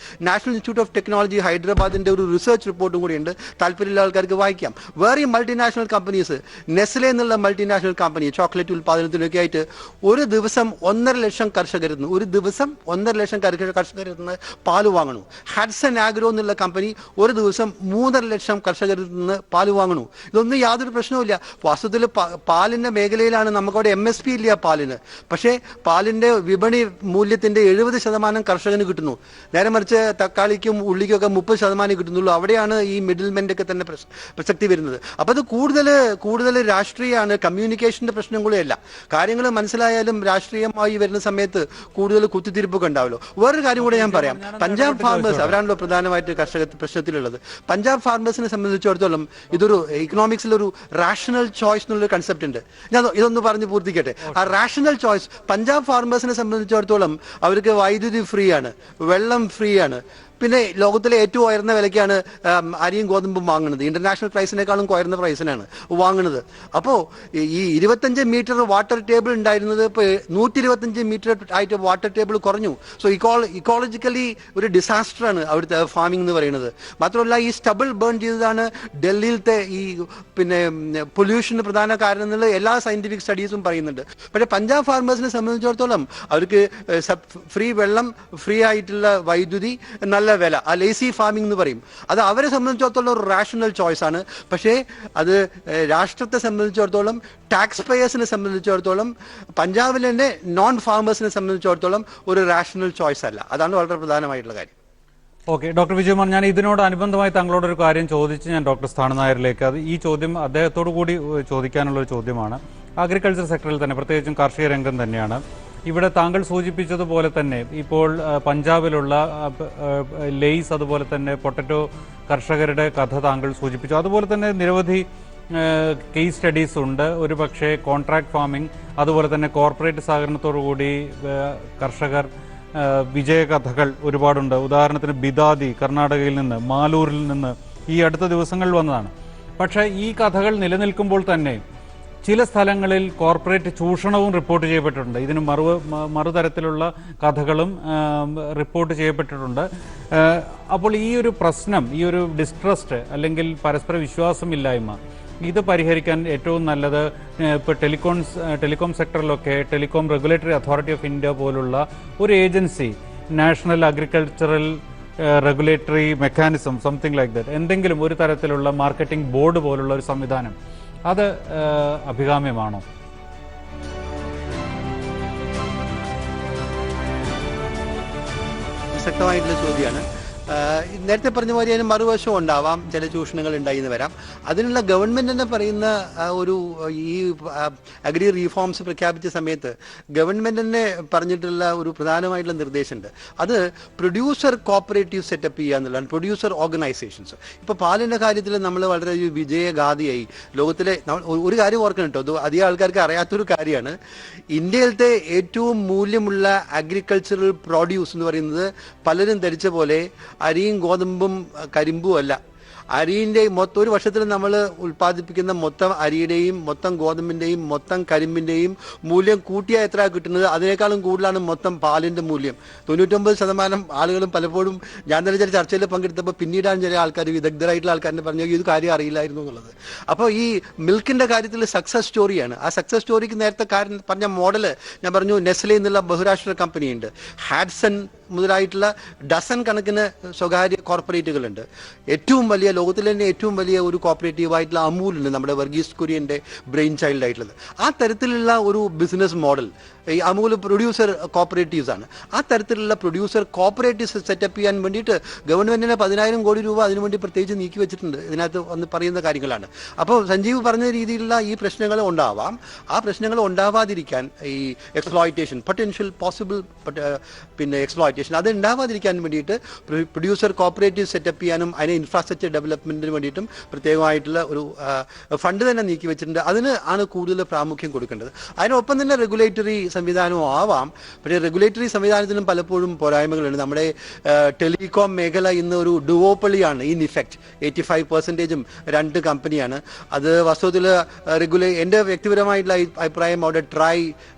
നാഷണൽ ഇൻസ്റ്റിറ്റ്യൂട്ട് ഓഫ് ടെക്നോളജി ഹൈദരാബാദിന്റെ ഒരു റിസർച്ച് റിപ്പോർട്ടും കൂടിയുണ്ട്, താല്പര്യമുള്ള ആൾക്കാർക്ക് വായിക്കാം. വേറെ മൾട്ടിനാഷണൽ കമ്പനീസ്, നെസ്ലെ എന്നുള്ള മൾട്ടിനാഷണൽ കമ്പനി, ചോക്ലേറ്റ് ഉൽപ്പാദനത്തിലൊക്കെ ആയിട്ട് ഒരു ദിവസം 1.5 ലക്ഷം കർഷകരിൽ നിന്ന് പാല് വാങ്ങണു. ഹാഡ്സൺ ആഗ്രോ എന്നുള്ള കമ്പനി ഒരു ദിവസം 3.5 ലക്ഷം കർഷകരിൽ നിന്ന് പാല് വാങ്ങണു. ഇതൊന്നും യാതൊരു പ്രശ്നവുമില്ല. വാസ്തവത്തിൽ പാലിന്റെ മേഖലയിലാണ് നമുക്കവിടെ MSP ഇല്ല പാലിന്. പക്ഷേ പാലിന്റെ വിപണി മൂല്യത്തിന്റെ 70% കർഷകന് കിട്ടുന്നു. നേരെ മറിച്ച് തക്കാളിക്കും ഉള്ളിക്കും ഒക്കെ 30% കിട്ടുന്നുള്ളൂ. അവിടെയാണ് ഈ മിഡിൽമെന്റ് ഒക്കെ തന്നെ പ്രസക്തി വരുന്നത്. അപ്പൊ അത് കൂടുതൽ രാഷ്ട്രീയമാണ്, കമ്മ്യൂണിക്കേഷന്റെ പ്രശ്നങ്ങളേ അല്ല. കാര്യങ്ങൾ മനസ്സിലായാലും രാഷ്ട്രീയമായി വരുന്ന സമയത്ത് കൂടുതൽ കുത്തിത്തിരിപ്പൊക്കെ ഉണ്ടാവല്ലോ. വേറൊരു കാര്യം കൂടെ ഞാൻ പറയാം. പഞ്ചാബ് ഫാർമേഴ്സ് അവരാണല്ലോ പ്രധാനമായിട്ട് കർഷക പ്രശ്നത്തിലുള്ളത്. പഞ്ചാബ് ഫാർമേഴ്സിനെ സംബന്ധിച്ചിടത്തോളം ഇതൊരു ഇക്കണോമിക്സിൽ ഒരു റാഷണൽ ചോയ്സ് എന്നുള്ളൊരു കൺസെപ്റ്റ് ഉണ്ട്. ഞാൻ ഇതൊന്ന് പറഞ്ഞ് പൂർത്തിക്കട്ടെ. ആ റാഷണൽ ചോയ്സ് പഞ്ചാബ് ഫാർമേഴ്സിനെ സംബന്ധിച്ചിടത്തോളം അവർക്ക് വൈദ്യുതി ഫ്രീ ആണ്, വെള്ളം ഫ്രീ ആണ്, പിന്നെ ലോകത്തിലെ ഏറ്റവും ഉയർന്ന വിലയ്ക്കാണ് അരിയും ഗോതമ്പും വാങ്ങുന്നത്. ഇന്റർനാഷണൽ പ്രൈസിനേക്കാളും ഉയർന്ന പ്രൈസിനാണ് വാങ്ങുന്നത്. അപ്പോൾ ഈ 25 മീറ്റർ വാട്ടർ ടേബിൾ ഉണ്ടായിരുന്നത് ഇപ്പോൾ 125 മീറ്റർ ആയിട്ട് വാട്ടർ ടേബിൾ കുറഞ്ഞു. സോ ഇക്കോളജിക്കലി ഒരു ഡിസാസ്റ്ററാണ് അവിടുത്തെ ഫാമിംഗ് എന്ന് പറയുന്നത്. മാത്രമല്ല ഈ സ്റ്റബിൾ ബേൺ ചെയ്തതാണ് ഡൽഹിയിലത്തെ ഈ പിന്നെ പൊല്യൂഷന് പ്രധാന കാരണം എന്നുള്ള എല്ലാ സയന്റിഫിക് സ്റ്റഡീസും പറയുന്നുണ്ട്. പക്ഷേ പഞ്ചാബ് ഫാർമേഴ്സിനെ സംബന്ധിച്ചിടത്തോളം അവർക്ക് ഫ്രീ വെള്ളം, ഫ്രീ ആയിട്ടുള്ള വൈദ്യുതി, നല്ല വില, ആ ലേസി ഫാമിംഗ് എന്ന് പറയും. അത് അവരെ സംബന്ധിച്ചിടത്തോളം ഒരു റാഷണൽ ചോയ്സ് ആണ്. പക്ഷേ അത് രാഷ്ട്രത്തെ സംബന്ധിച്ചിടത്തോളം, ടാക്സ് പേയേഴ്സിനെ സംബന്ധിച്ചിടത്തോളം, പഞ്ചാബിലെ തന്നെ നോൺ ഫാർമേഴ്സിനെ സംബന്ധിച്ചിടത്തോളം ഒരു റാഷണൽ ചോയ്സ് അല്ല. അതാണ് വളരെ പ്രധാനമായിട്ടുള്ള കാര്യം. ഓക്കെ, ഡോക്ടർ വിജയകുമാർ, ഞാൻ ഇതിനോട് അനുബന്ധമായി താങ്കളോട് ഒരു കാര്യം ചോദിച്ച് ഞാൻ ഡോക്ടർ സ്ഥാന നായരിലേക്ക്, അത് ഈ ചോദ്യം അദ്ദേഹത്തോടു കൂടി ചോദിക്കാനുള്ളൊരു ചോദ്യമാണ്. അഗ്രികൾച്ചർ സെക്ടറിൽ തന്നെ, പ്രത്യേകിച്ചും കാർഷിക രംഗം തന്നെയാണ്. ഇവിടെ താങ്കൾ സൂചിപ്പിച്ചതുപോലെ തന്നെ ഇപ്പോൾ പഞ്ചാബിലുള്ള ലെയ്സ്, അതുപോലെ തന്നെ പൊട്ടറ്റോ കർഷകരുടെ കഥ താങ്കൾ സൂചിപ്പിച്ചു. അതുപോലെ തന്നെ നിരവധി കേസ് സ്റ്റഡീസ് ഉണ്ട്. ഒരു പക്ഷേ കോൺട്രാക്ട് ഫാമിംഗ്, അതുപോലെ തന്നെ കോർപ്പറേറ്റ് സഹകരണത്തോടുകൂടി കർഷകർ വിജയകഥകൾ ഒരുപാടുണ്ട്. ഉദാഹരണത്തിന് ബിദാദി കർണാടകയിൽ നിന്ന്, മാലൂരിൽ നിന്ന് ഈ അടുത്ത ദിവസങ്ങളിൽ വന്നതാണ്. പക്ഷേ ഈ കഥകൾ നിലനിൽക്കുമ്പോൾ തന്നെ ചില സ്ഥലങ്ങളിൽ കോർപ്പറേറ്റ് ചൂഷണവും റിപ്പോർട്ട് ചെയ്യപ്പെട്ടിട്ടുണ്ട്. ഇതിന് മറുതരത്തിലുള്ള കഥകളും റിപ്പോർട്ട് ചെയ്യപ്പെട്ടിട്ടുണ്ട്. അപ്പോൾ ഈ ഒരു പ്രശ്നം, ഈ ഒരു ഡിസ്ട്രസ്റ്റ് അല്ലെങ്കിൽ പരസ്പര വിശ്വാസമില്ലായ്മ, ഇത് പരിഹരിക്കാൻ ഏറ്റവും നല്ലത് ഇപ്പോൾ ടെലികോം സെക്ടറിലൊക്കെ telecom regulatory authority of India പോലുള്ള ഒരു agency, national agricultural regulatory mechanism, something like that, എന്തെങ്കിലും ഒരു തരത്തിലുള്ള മാർക്കറ്റിംഗ് ബോർഡ് പോലുള്ള ഒരു സംവിധാനം, അത് അഭികാമ്യമാണോ? ശക്തമായിട്ടുള്ള ചോദ്യമാണ്. നേരത്തെ പറഞ്ഞ പോലെ അതിന് മറുവശം ഉണ്ടാവാം, ചില ചൂഷണങ്ങൾ ഉണ്ടായി എന്ന് വരാം. അതിനുള്ള ഗവൺമെന്റ് തന്നെ പറയുന്ന ഒരു ഈ അഗ്രി റീഫോംസ് പ്രഖ്യാപിച്ച സമയത്ത് ഗവൺമെന്റ് തന്നെ പറഞ്ഞിട്ടുള്ള ഒരു പ്രധാനമായിട്ടുള്ള നിർദ്ദേശമുണ്ട്. അത് പ്രൊഡ്യൂസർ കോപ്പറേറ്റീവ് സെറ്റപ്പ് ചെയ്യുക എന്നുള്ളതാണ്, പ്രൊഡ്യൂസർ ഓർഗനൈസേഷൻസ്. ഇപ്പോൾ പാലിൻ്റെ കാര്യത്തിൽ നമ്മൾ വളരെ വിജയഗാഥയായി. ലോകത്തിലെ ഒരു കാര്യം ഓർക്കണം കേട്ടോ, അത് അധികം ആൾക്കാർക്ക് അറിയാത്തൊരു കാര്യമാണ്. ഇന്ത്യയിലത്തെ ഏറ്റവും മൂല്യമുള്ള അഗ്രികൾച്ചറൽ പ്രൊഡ്യൂസ് എന്ന് പറയുന്നത് പലരും ധരിച്ച പോലെ അരിയും ഗോതമ്പും കരിമ്പും അല്ല. അരിയുടെ മൊത്തം ഒരു വർഷത്തിൽ നമ്മൾ ഉൽപ്പാദിപ്പിക്കുന്ന മൊത്തം അരിയുടെയും മൊത്തം ഗോതമ്പിൻ്റെയും മൊത്തം കരിമ്പിൻ്റെയും മൂല്യം കൂട്ടിയാൽ എത്ര കിട്ടുന്നത് അതിനേക്കാളും കൂടുതലാണ് മൊത്തം പാലിൻ്റെ മൂല്യം. 99% ആളുകളും പലപ്പോഴും, ഞാൻ തന്നെ ചില ചർച്ചയിൽ പങ്കെടുത്തപ്പോൾ പിന്നീടാണ് ചില ആൾക്കാർ, വിദഗ്ധരായിട്ടുള്ള ആൾക്കാരുടെ പറഞ്ഞു ഇത് കാര്യം അറിയില്ലായിരുന്നു എന്നുള്ളത്. അപ്പോൾ ഈ മിൽക്കിൻ്റെ കാര്യത്തിൽ സക്സസ് സ്റ്റോറിയാണ്. ആ സക്സസ് സ്റ്റോറിക്ക് നേരത്തെ പറഞ്ഞ മോഡല് ഞാൻ പറഞ്ഞു. നെസ്ലെ എന്നുള്ള ബഹുരാഷ്ട്ര കമ്പനിയുണ്ട്, ഹാഡ്സൺ മുതലായിട്ടുള്ള ഡസൻ കണക്കിന് സ്വകാര്യ കോർപ്പറേറ്റുകളുണ്ട്. ഏറ്റവും വലിയ, ലോകത്തിലെ തന്നെ ഏറ്റവും വലിയ ഒരു കോപ്പറേറ്റീവായിട്ടുള്ള അമൂലുണ്ട്, നമ്മുടെ വർഗീസ് കുര്യൻ്റെ ബ്രെയിൻ ചൈൽഡ് ആയിട്ടുള്ളത്. ആ തരത്തിലുള്ള ഒരു ബിസിനസ് മോഡൽ ഈ അമൂൽ പ്രൊഡ്യൂസർ കോപ്പറേറ്റീവ്സ് ആണ്. ആ തരത്തിലുള്ള പ്രൊഡ്യൂസർ കോപ്പറേറ്റീവ്സ് സെറ്റപ്പ് ചെയ്യാൻ വേണ്ടിയിട്ട് ഗവൺമെന്റിന് 10,000 കോടി രൂപ അതിനുവേണ്ടി പ്രത്യേകിച്ച് നീക്കി വെച്ചിട്ടുണ്ട്. ഇതിനകത്ത് വന്ന് പറയുന്ന കാര്യങ്ങളാണ്. അപ്പോൾ സഞ്ജീവ് പറഞ്ഞ രീതിയിലുള്ള ഈ പ്രശ്നങ്ങൾ ഉണ്ടാവാം. ആ പ്രശ്നങ്ങൾ ഉണ്ടാവാതിരിക്കാൻ ഈ എക്സ്പ്ലോയിറ്റേഷൻ, പൊട്ടൻഷ്യൽ പോസിബിൾ പിന്നെ എക്സ്പ്ലോയിറ്റേഷൻ, അത് ഉണ്ടാവാതിരിക്കാൻ വേണ്ടിയിട്ട് പ്രൊഡ്യൂസർ കോപ്പറേറ്റീവ് സെറ്റപ്പ് ചെയ്യാനും അതിനെ ഇൻഫ്രാസ്ട്രക്ചർ ഡെവലപ്മെന്റിന് വേണ്ടിയിട്ടും പ്രത്യേകമായിട്ടുള്ള ഒരു ഫണ്ട് തന്നെ നീക്കി വെച്ചിട്ടുണ്ട്. അതിന് ആണ് കൂടുതൽ പ്രാമുഖ്യം കൊടുക്കേണ്ടത്. അതിനൊപ്പം തന്നെ റെഗുലേറ്ററി സംവിധാനവും ആവാം. പക്ഷേ റെഗുലേറ്ററി സംവിധാനത്തിനും പലപ്പോഴും പോരായ്മകളുണ്ട്. നമ്മുടെ ടെലികോം മേഖല ഇന്ന് ഒരു ഡുവോപ്പളിയാണ്. ഇൻ ഇഫക്റ്റ് 85% രണ്ട് കമ്പനിയാണ്. അത് വാസ്തവത്തിൽ എൻ്റെ വ്യക്തിപരമായിട്ടുള്ള അഭിപ്രായം അവിടെ try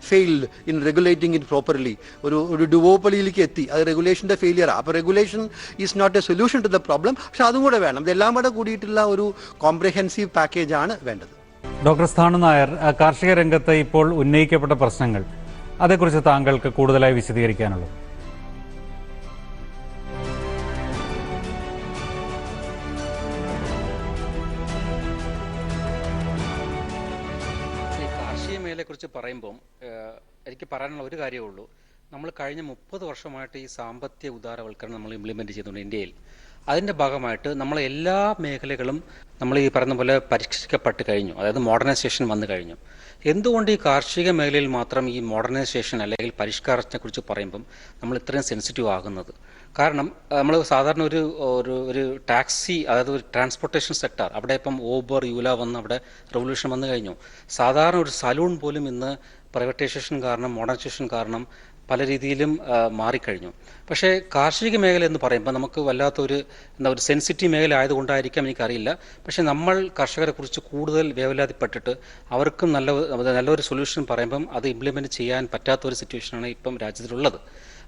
failed in regulating it properly. ഒരു ഡുവോപ്പളിയിലേക്ക് എത്തി. അത് റെഗുലേഷൻ്റെ ഫെയിലിയറാണ്. അപ്പോൾ regulation is not a solution to the problem. പക്ഷെ അതും കൂടെ വേണം. ഇതെല്ലാം കൂടെ കൂടിയിട്ടുള്ള ഒരു കോംപ്രിഹെൻസീവ് പാക്കേജാണ് വേണ്ടത്. ഡോക്ടർ സ്ഥാനു നായർ, കാർഷിക രംഗത്ത് ഇപ്പോൾ ഉന്നയിക്കപ്പെട്ട പ്രശ്നങ്ങൾ, അതേക്കുറിച്ച് താങ്കൾക്ക് കൂടുതലായി വിശദീകരിക്കാനുള്ളത്? കാർഷിക മേഖലയെക്കുറിച്ച് പറയുമ്പം എനിക്ക് പറയാനുള്ള ഒരു കാര്യമേ ഉള്ളൂ. നമ്മൾ കഴിഞ്ഞ 30 വർഷമായിട്ട് ഈ സാമ്പത്തിക ഉദാരവൽക്കരണം നമ്മൾ ഇംപ്ലിമെൻറ്റ് ചെയ്യുന്നുണ്ട് ഇന്ത്യയിൽ. അതിൻ്റെ ഭാഗമായിട്ട് നമ്മൾ എല്ലാ മേഖലകളും നമ്മൾ ഈ പറയുന്ന പോലെ പരിഷ്കരിക്കപ്പെട്ട് കഴിഞ്ഞു, അതായത് മോഡേണൈസേഷൻ വന്നു കഴിഞ്ഞു. എന്തുകൊണ്ട് ഈ കാർഷിക മേഖലയിൽ മാത്രം ഈ മോഡേണൈസേഷൻ അല്ലെങ്കിൽ പരിഷ്കാരത്തെ കുറിച്ച് പറയുമ്പം നമ്മൾ ഇത്രയും സെൻസിറ്റീവ് ആകുന്നത്? കാരണം നമ്മൾ സാധാരണ ഒരു ടാക്സി, അതായത് ഒരു ട്രാൻസ്പോർട്ടേഷൻ സെക്ടർ, അവിടെ ഇപ്പം ഊബർ, യൂല വന്ന് അവിടെ റെവല്യൂഷൻ വന്നു കഴിഞ്ഞു. സാധാരണ ഒരു സലൂൺ പോലും ഇന്ന് പ്രൈവറ്റൈസേഷൻ കാരണം, മോഡേണൈസേഷൻ കാരണം പല രീതിയിലും മാറിക്കഴിഞ്ഞു. പക്ഷേ കാർഷിക മേഖല എന്ന് പറയുമ്പോൾ നമുക്ക് വല്ലാത്തൊരു ഒരു സെൻസിറ്റീവ് മേഖല ആയതുകൊണ്ടായിരിക്കാം എനിക്കറിയില്ല. പക്ഷേ നമ്മൾ കർഷകരെ കുറിച്ച് കൂടുതൽ വേവലാതിപ്പെട്ടിട്ട് അവർക്കും നല്ലൊരു സൊല്യൂഷൻ പറയുമ്പം അത് ഇംപ്ലിമെൻറ്റ് ചെയ്യാൻ പറ്റാത്തൊരു സിറ്റുവേഷനാണ് ഇപ്പം രാജ്യത്തിലുള്ളത്.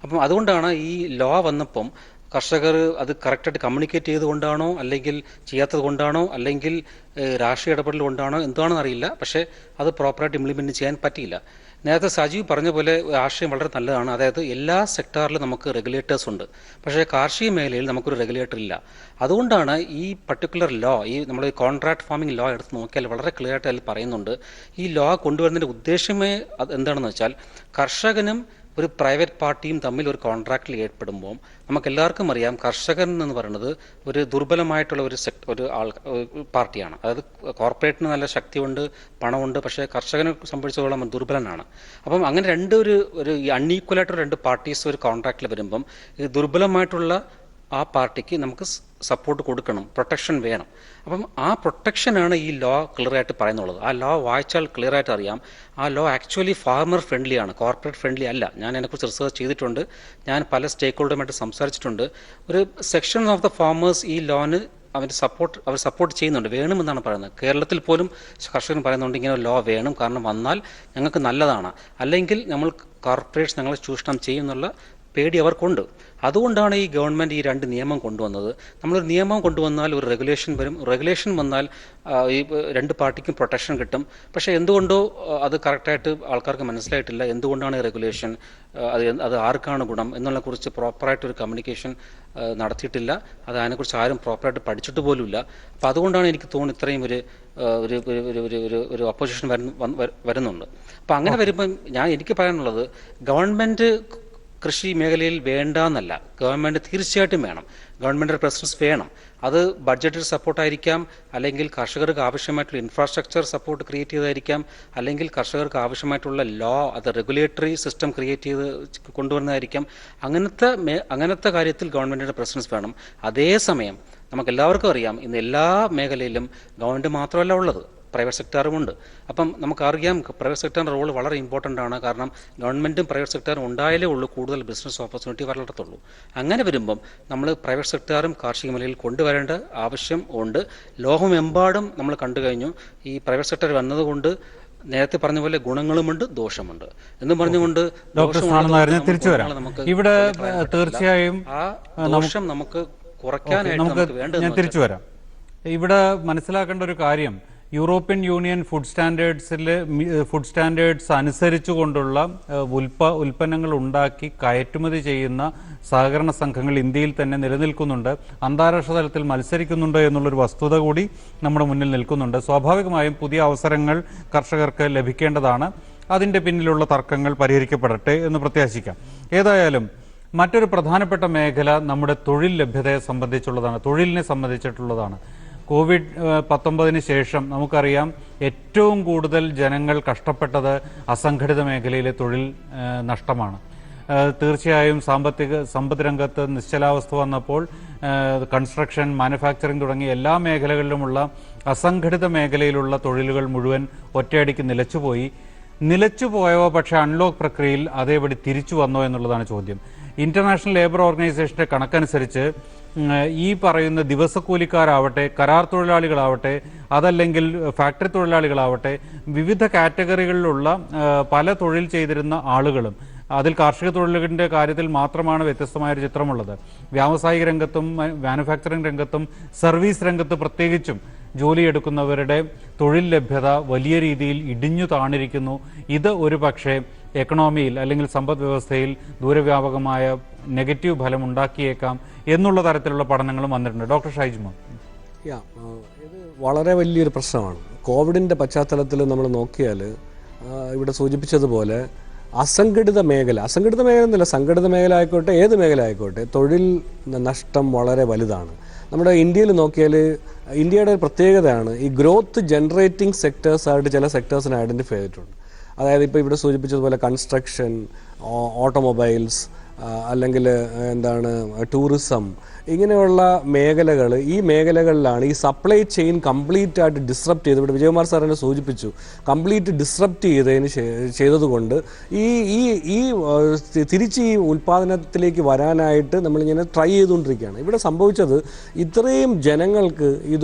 അപ്പം അതുകൊണ്ടാണ് ഈ ലോ വന്നപ്പം കർഷകർ അത് കറക്റ്റായിട്ട് കമ്മ്യൂണിക്കേറ്റ് ചെയ്തുകൊണ്ടാണോ, അല്ലെങ്കിൽ ചെയ്യാത്തത് കൊണ്ടാണോ, അല്ലെങ്കിൽ രാഷ്ട്രീയ ഇടപെടൽ കൊണ്ടാണോ, എന്താണെന്ന് അറിയില്ല. പക്ഷേ അത് പ്രോപ്പറായിട്ട് ഇംപ്ലിമെൻറ്റ് ചെയ്യാൻ പറ്റിയില്ല. നേരത്തെ സജീവ് പറഞ്ഞ പോലെ ആശയം വളരെ നല്ലതാണ്. അതായത് എല്ലാ സെക്ടറിലും നമുക്ക് റെഗുലേറ്റേഴ്സ് ഉണ്ട്, പക്ഷേ കാർഷിക മേഖലയിൽ നമുക്കൊരു റെഗുലേറ്റർ ഇല്ല. അതുകൊണ്ടാണ് ഈ പർട്ടിക്കുലർ ലോ, ഈ നമ്മൾ കോൺട്രാക്ട് ഫാമിംഗ് ലോ എടുത്ത് നോക്കിയാൽ വളരെ ക്ലിയർ ആയിട്ട് അതിൽ പറയുന്നുണ്ട്. ഈ ലോ കൊണ്ടുവരുന്നതിൻ്റെ ഉദ്ദേശമേ എന്താണെന്ന് വെച്ചാൽ കർഷകനും ഒരു പ്രൈവറ്റ് പാർട്ടിയും തമ്മിൽ ഒരു കോൺട്രാക്റ്റിൽ ഏർപ്പെടുമ്പോൾ നമുക്കെല്ലാവർക്കും അറിയാം കർഷകൻ എന്ന് പറയുന്നത് ഒരു ദുർബലമായിട്ടുള്ള ഒരു പാർട്ടിയാണ്. അതായത് കോർപ്പറേറ്റിന് നല്ല ശക്തിയുണ്ട്, പണമുണ്ട്, പക്ഷേ കർഷകനെ സംബന്ധിച്ചിടത്തോളം ദുർബലനാണ്. അപ്പം അങ്ങനെ ഒരു അൺഈക്വലായിട്ടുള്ള രണ്ട് പാർട്ടീസ് ഒരു കോൺട്രാക്റ്റിൽ വരുമ്പം ഈ ദുർബലമായിട്ടുള്ള ആ പാർട്ടിക്ക് നമുക്ക് സപ്പോർട്ട് കൊടുക്കണം, പ്രൊട്ടക്ഷൻ വേണം. അപ്പം ആ പ്രൊട്ടക്ഷനാണ് ഈ ലോ ക്ലിയറായിട്ട് പറയുന്നുള്ളത്. ആ ലോ വായിച്ചാൽ ക്ലിയറായിട്ട് അറിയാം ആ ലോ ആക്ച്വലി ഫാർമർ ഫ്രണ്ട്ലിയാണ്, കോർപ്പറേറ്റ് ഫ്രണ്ട്ലി അല്ല. ഞാൻ അതിനെക്കുറിച്ച് റിസർച്ച് ചെയ്തിട്ടുണ്ട്, ഞാൻ പല സ്റ്റേക്ക് ഹോൾഡറുമായിട്ട് സംസാരിച്ചിട്ടുണ്ട്. ഒരു സെക്ഷൻ ഓഫ് ദ ഫാമേഴ്സ് ഈ ലോന് അവർ സപ്പോർട്ട് ചെയ്യുന്നുണ്ട്, വേണമെന്നാണ് പറയുന്നത്. കേരളത്തിൽ പോലും കർഷകർ പറയുന്നുണ്ട് ഇങ്ങനെ ലോ വേണം, കാരണം വന്നാൽ ഞങ്ങൾക്ക് നല്ലതാണ്, അല്ലെങ്കിൽ നമ്മൾ കോർപ്പറേറ്റ്സ് ഞങ്ങളെ ചൂഷണം ചെയ്യുന്നുള്ള പേടി അവർക്കുണ്ട്. അതുകൊണ്ടാണ് ഈ ഗവൺമെൻറ് ഈ 2 നിയമം കൊണ്ടുവന്നത്. നമ്മളൊരു നിയമം കൊണ്ടുവന്നാൽ ഒരു റെഗുലേഷൻ വരും, റെഗുലേഷൻ വന്നാൽ ഈ 2 പാർട്ടിക്കും പ്രൊട്ടക്ഷൻ കിട്ടും. പക്ഷേ എന്തുകൊണ്ടോ അത് കറക്റ്റായിട്ട് ആൾക്കാർക്ക് മനസ്സിലായിട്ടില്ല. എന്തുകൊണ്ടാണ് ഈ റെഗുലേഷൻ, അത് ആർക്കാണ് ഗുണം എന്നുള്ള കുറിച്ച് പ്രോപ്പറായിട്ടൊരു കമ്മ്യൂണിക്കേഷൻ നടത്തിയിട്ടില്ല. അത് അതിനെക്കുറിച്ച് ആരും പ്രോപ്പറായിട്ട് പഠിച്ചിട്ട് പോലുമില്ല. അപ്പം അതുകൊണ്ടാണ് എനിക്ക് തോന്നുന്നത് ഇത്രയും ഒരു ഒപ്പോസിഷൻ വരുന്നുണ്ട്. അപ്പം അങ്ങനെ വരുമ്പം എനിക്ക് പറയാനുള്ളത്, ഗവൺമെൻറ് കൃഷി മേഖലയിൽ വേണ്ടെന്നല്ല, ഗവൺമെൻറ് തീർച്ചയായിട്ടും വേണം, ഗവൺമെൻറ് പ്രസൻസ് വേണം. അത് ബഡ്ജറ്ററി സപ്പോർട്ടായിരിക്കാം, അല്ലെങ്കിൽ കർഷകർക്ക് ആവശ്യമായിട്ടുള്ള ഇൻഫ്രാസ്ട്രക്ചർ സപ്പോർട്ട് ക്രിയേറ്റ് ചെയ്തായിരിക്കാം, അല്ലെങ്കിൽ കർഷകർക്ക് ആവശ്യമായിട്ടുള്ള ലോ, അത് റെഗുലേറ്ററി സിസ്റ്റം ക്രിയേറ്റ് ചെയ്ത് കൊണ്ടുവരുന്നതായിരിക്കാം. അങ്ങനത്തെ കാര്യത്തിൽ ഗവൺമെൻറ്റിൻ്റെ പ്രസൻസ് വേണം. അതേസമയം നമുക്കെല്ലാവർക്കും അറിയാം ഇന്ന് എല്ലാ മേഖലയിലും ഗവൺമെൻറ് മാത്രമല്ല ഉള്ളത്, പ്രൈവറ്റ് സെക്ടറുമുണ്ട്. അപ്പം നമുക്കറിയാം പ്രൈവറ്റ് സെക്ടറിൻ്റെ റോൾ വളരെ ഇമ്പോർട്ടൻ്റ് ആണ്. കാരണം ഗവൺമെൻറ്റും പ്രൈവറ്റ് സെക്ടറും ഉണ്ടായാലേ ഉള്ളൂ കൂടുതൽ ബിസിനസ് ഓപ്പർച്യൂണിറ്റി വളർത്തത്തുള്ളൂ. അങ്ങനെ വരുമ്പം നമ്മൾ പ്രൈവറ്റ് സെക്ടറും കാർഷിക മേഖലയിൽ കൊണ്ടുവരേണ്ട ആവശ്യം ഉണ്ട്. ലോകമെമ്പാടും നമ്മൾ കണ്ടു കഴിഞ്ഞു ഈ പ്രൈവറ്റ് സെക്ടർ വന്നതുകൊണ്ട് നേരത്തെ പറഞ്ഞ പോലെ ഗുണങ്ങളുമുണ്ട്, ദോഷമുണ്ട് എന്നും പറഞ്ഞുകൊണ്ട് ഇവിടെ തീർച്ചയായും ആ ദോഷം നമുക്ക് കുറയ്ക്കാനായിട്ട് ഞാൻ തിരിച്ചു വരാം. ഇവിടെ മനസ്സിലാക്കേണ്ട ഒരു കാര്യം, യൂറോപ്യൻ യൂണിയൻ ഫുഡ് സ്റ്റാൻഡേർഡ്സ് അനുസരിച്ചുകൊണ്ടുള്ള ഉൽപ്പന്നങ്ങൾ ഉണ്ടാക്കി കയറ്റുമതി ചെയ്യുന്ന സഹകരണ സംഘങ്ങൾ ഇന്ത്യയിൽ തന്നെ നിലനിൽക്കുന്നുണ്ട്, അന്താരാഷ്ട്ര തലത്തിൽ മത്സരിക്കുന്നുണ്ട് എന്നുള്ളൊരു വസ്തുത കൂടി നമ്മുടെ മുന്നിൽ നിൽക്കുന്നുണ്ട്. സ്വാഭാവികമായും പുതിയ അവസരങ്ങൾ കർഷകർക്ക് ലഭിക്കേണ്ടതാണ്. അതിൻ്റെ പിന്നിലുള്ള തർക്കങ്ങൾ പരിഹരിക്കപ്പെടട്ടെ എന്ന് പ്രത്യാശിക്കാം. ഏതായാലും മറ്റൊരു പ്രധാനപ്പെട്ട മേഖല നമ്മുടെ തൊഴിൽ ലഭ്യതയെ സംബന്ധിച്ചുള്ളതാണ്, തൊഴിലിനെ സംബന്ധിച്ചിട്ടുള്ളതാണ്. COVID-19 ശേഷം നമുക്കറിയാം ഏറ്റവും കൂടുതൽ ജനങ്ങൾ കഷ്ടപ്പെട്ടത് അസംഘടിത മേഖലയിലെ തൊഴിൽ നഷ്ടമാണ്. തീർച്ചയായും സമ്പദ് രംഗത്ത് നിശ്ചലാവസ്ഥ വന്നപ്പോൾ കൺസ്ട്രക്ഷൻ, മാനുഫാക്ചറിംഗ് തുടങ്ങിയ എല്ലാ മേഖലകളിലുമുള്ള അസംഘടിത മേഖലയിലുള്ള തൊഴിലുകൾ മുഴുവൻ ഒറ്റയടിക്ക് നിലച്ചുപോയവ പക്ഷേ അൺലോക്ക് പ്രക്രിയയിൽ അതേപടി തിരിച്ചു വന്നോ എന്നുള്ളതാണ് ചോദ്യം. ഇന്റർനാഷണൽ ലേബർ ഓർഗനൈസേഷന്റെ കണക്കനുസരിച്ച് ഈ പറയുന്ന ദിവസക്കൂലിക്കാരാവട്ടെ, കരാർ തൊഴിലാളികളാവട്ടെ, അതല്ലെങ്കിൽ ഫാക്ടറി തൊഴിലാളികളാവട്ടെ, വിവിധ കാറ്റഗറികളിലുള്ള പല തൊഴിൽ ചെയ്തിരുന്ന ആളുകളും, അതിൽ കാർഷിക തൊഴിലുകളുടെ കാര്യത്തിൽ മാത്രമാണ് വ്യത്യസ്തമായൊരു ചിത്രമുള്ളത്. വ്യാവസായിക രംഗത്തും മാനുഫാക്ചറിംഗ് രംഗത്തും സർവീസ് രംഗത്ത് പ്രത്യേകിച്ചും ജോലിയെടുക്കുന്നവരുടെ തൊഴിൽ ലഭ്യത വലിയ രീതിയിൽ ഇടിഞ്ഞു താണിരിക്കുന്നു. ഇത് ഒരു പക്ഷേ എക്കണോമിയിൽ അല്ലെങ്കിൽ സമ്പദ് വ്യവസ്ഥയിൽ ദൂരവ്യാപകമായ നെഗറ്റീവ് ഫലം ഉണ്ടാക്കിയേക്കാം എന്നുള്ള തരത്തിലുള്ള പഠനങ്ങളും വന്നിട്ടുണ്ട്. ഡോക്ടർ ഷൈജ്മോൻ. ഇത് വളരെ വലിയൊരു പ്രശ്നമാണ്. കോവിഡിൻ്റെ പശ്ചാത്തലത്തിൽ നമ്മൾ നോക്കിയാൽ ഇവിടെ സൂചിപ്പിച്ചതുപോലെ അസംഘടിത മേഖല എന്നല്ല, സംഘടിത മേഖല ആയിക്കോട്ടെ, ഏത് മേഖല ആയിക്കോട്ടെ, തൊഴിൽ നഷ്ടം വളരെ വലുതാണ്. നമ്മുടെ ഇന്ത്യയിൽ നോക്കിയാൽ ഇന്ത്യയുടെ ഒരു പ്രത്യേകതയാണ് ഈ ഗ്രോത്ത് ജനറേറ്റിംഗ് സെക്ടേഴ്സായിട്ട് ചില സെക്ടേഴ്സിനെ ഐഡൻറ്റിഫൈ ചെയ്തിട്ടുണ്ട്. അതായത് ഇപ്പോൾ ഇവിടെ സൂചിപ്പിച്ചതുപോലെ കൺസ്ട്രക്ഷൻ, ഓട്ടോമൊബൈൽസ്, അല്ലെങ്കിൽ ടൂറിസം, ഇങ്ങനെയുള്ള മേഖലകൾ, ഈ മേഖലകളിലാണ് ഈ സപ്ലൈ ചെയിൻ കംപ്ലീറ്റ് ആയിട്ട് ഡിസ്റപ്റ്റ് ചെയ്ത്, ഇവിടെ വിജയകുമാർ സാർ എന്നെ സൂചിപ്പിച്ചു, കംപ്ലീറ്റ് ഡിസ്റപ്റ്റ് ചെയ്തതുകൊണ്ട് ഈ തിരിച്ച് ഈ ഉൽപ്പാദനത്തിലേക്ക് വരാനായിട്ട് നമ്മളിങ്ങനെ ട്രൈ ചെയ്തുകൊണ്ടിരിക്കുകയാണ്. ഇവിടെ സംഭവിച്ചത് ഇത്രയും ജനങ്ങൾക്ക്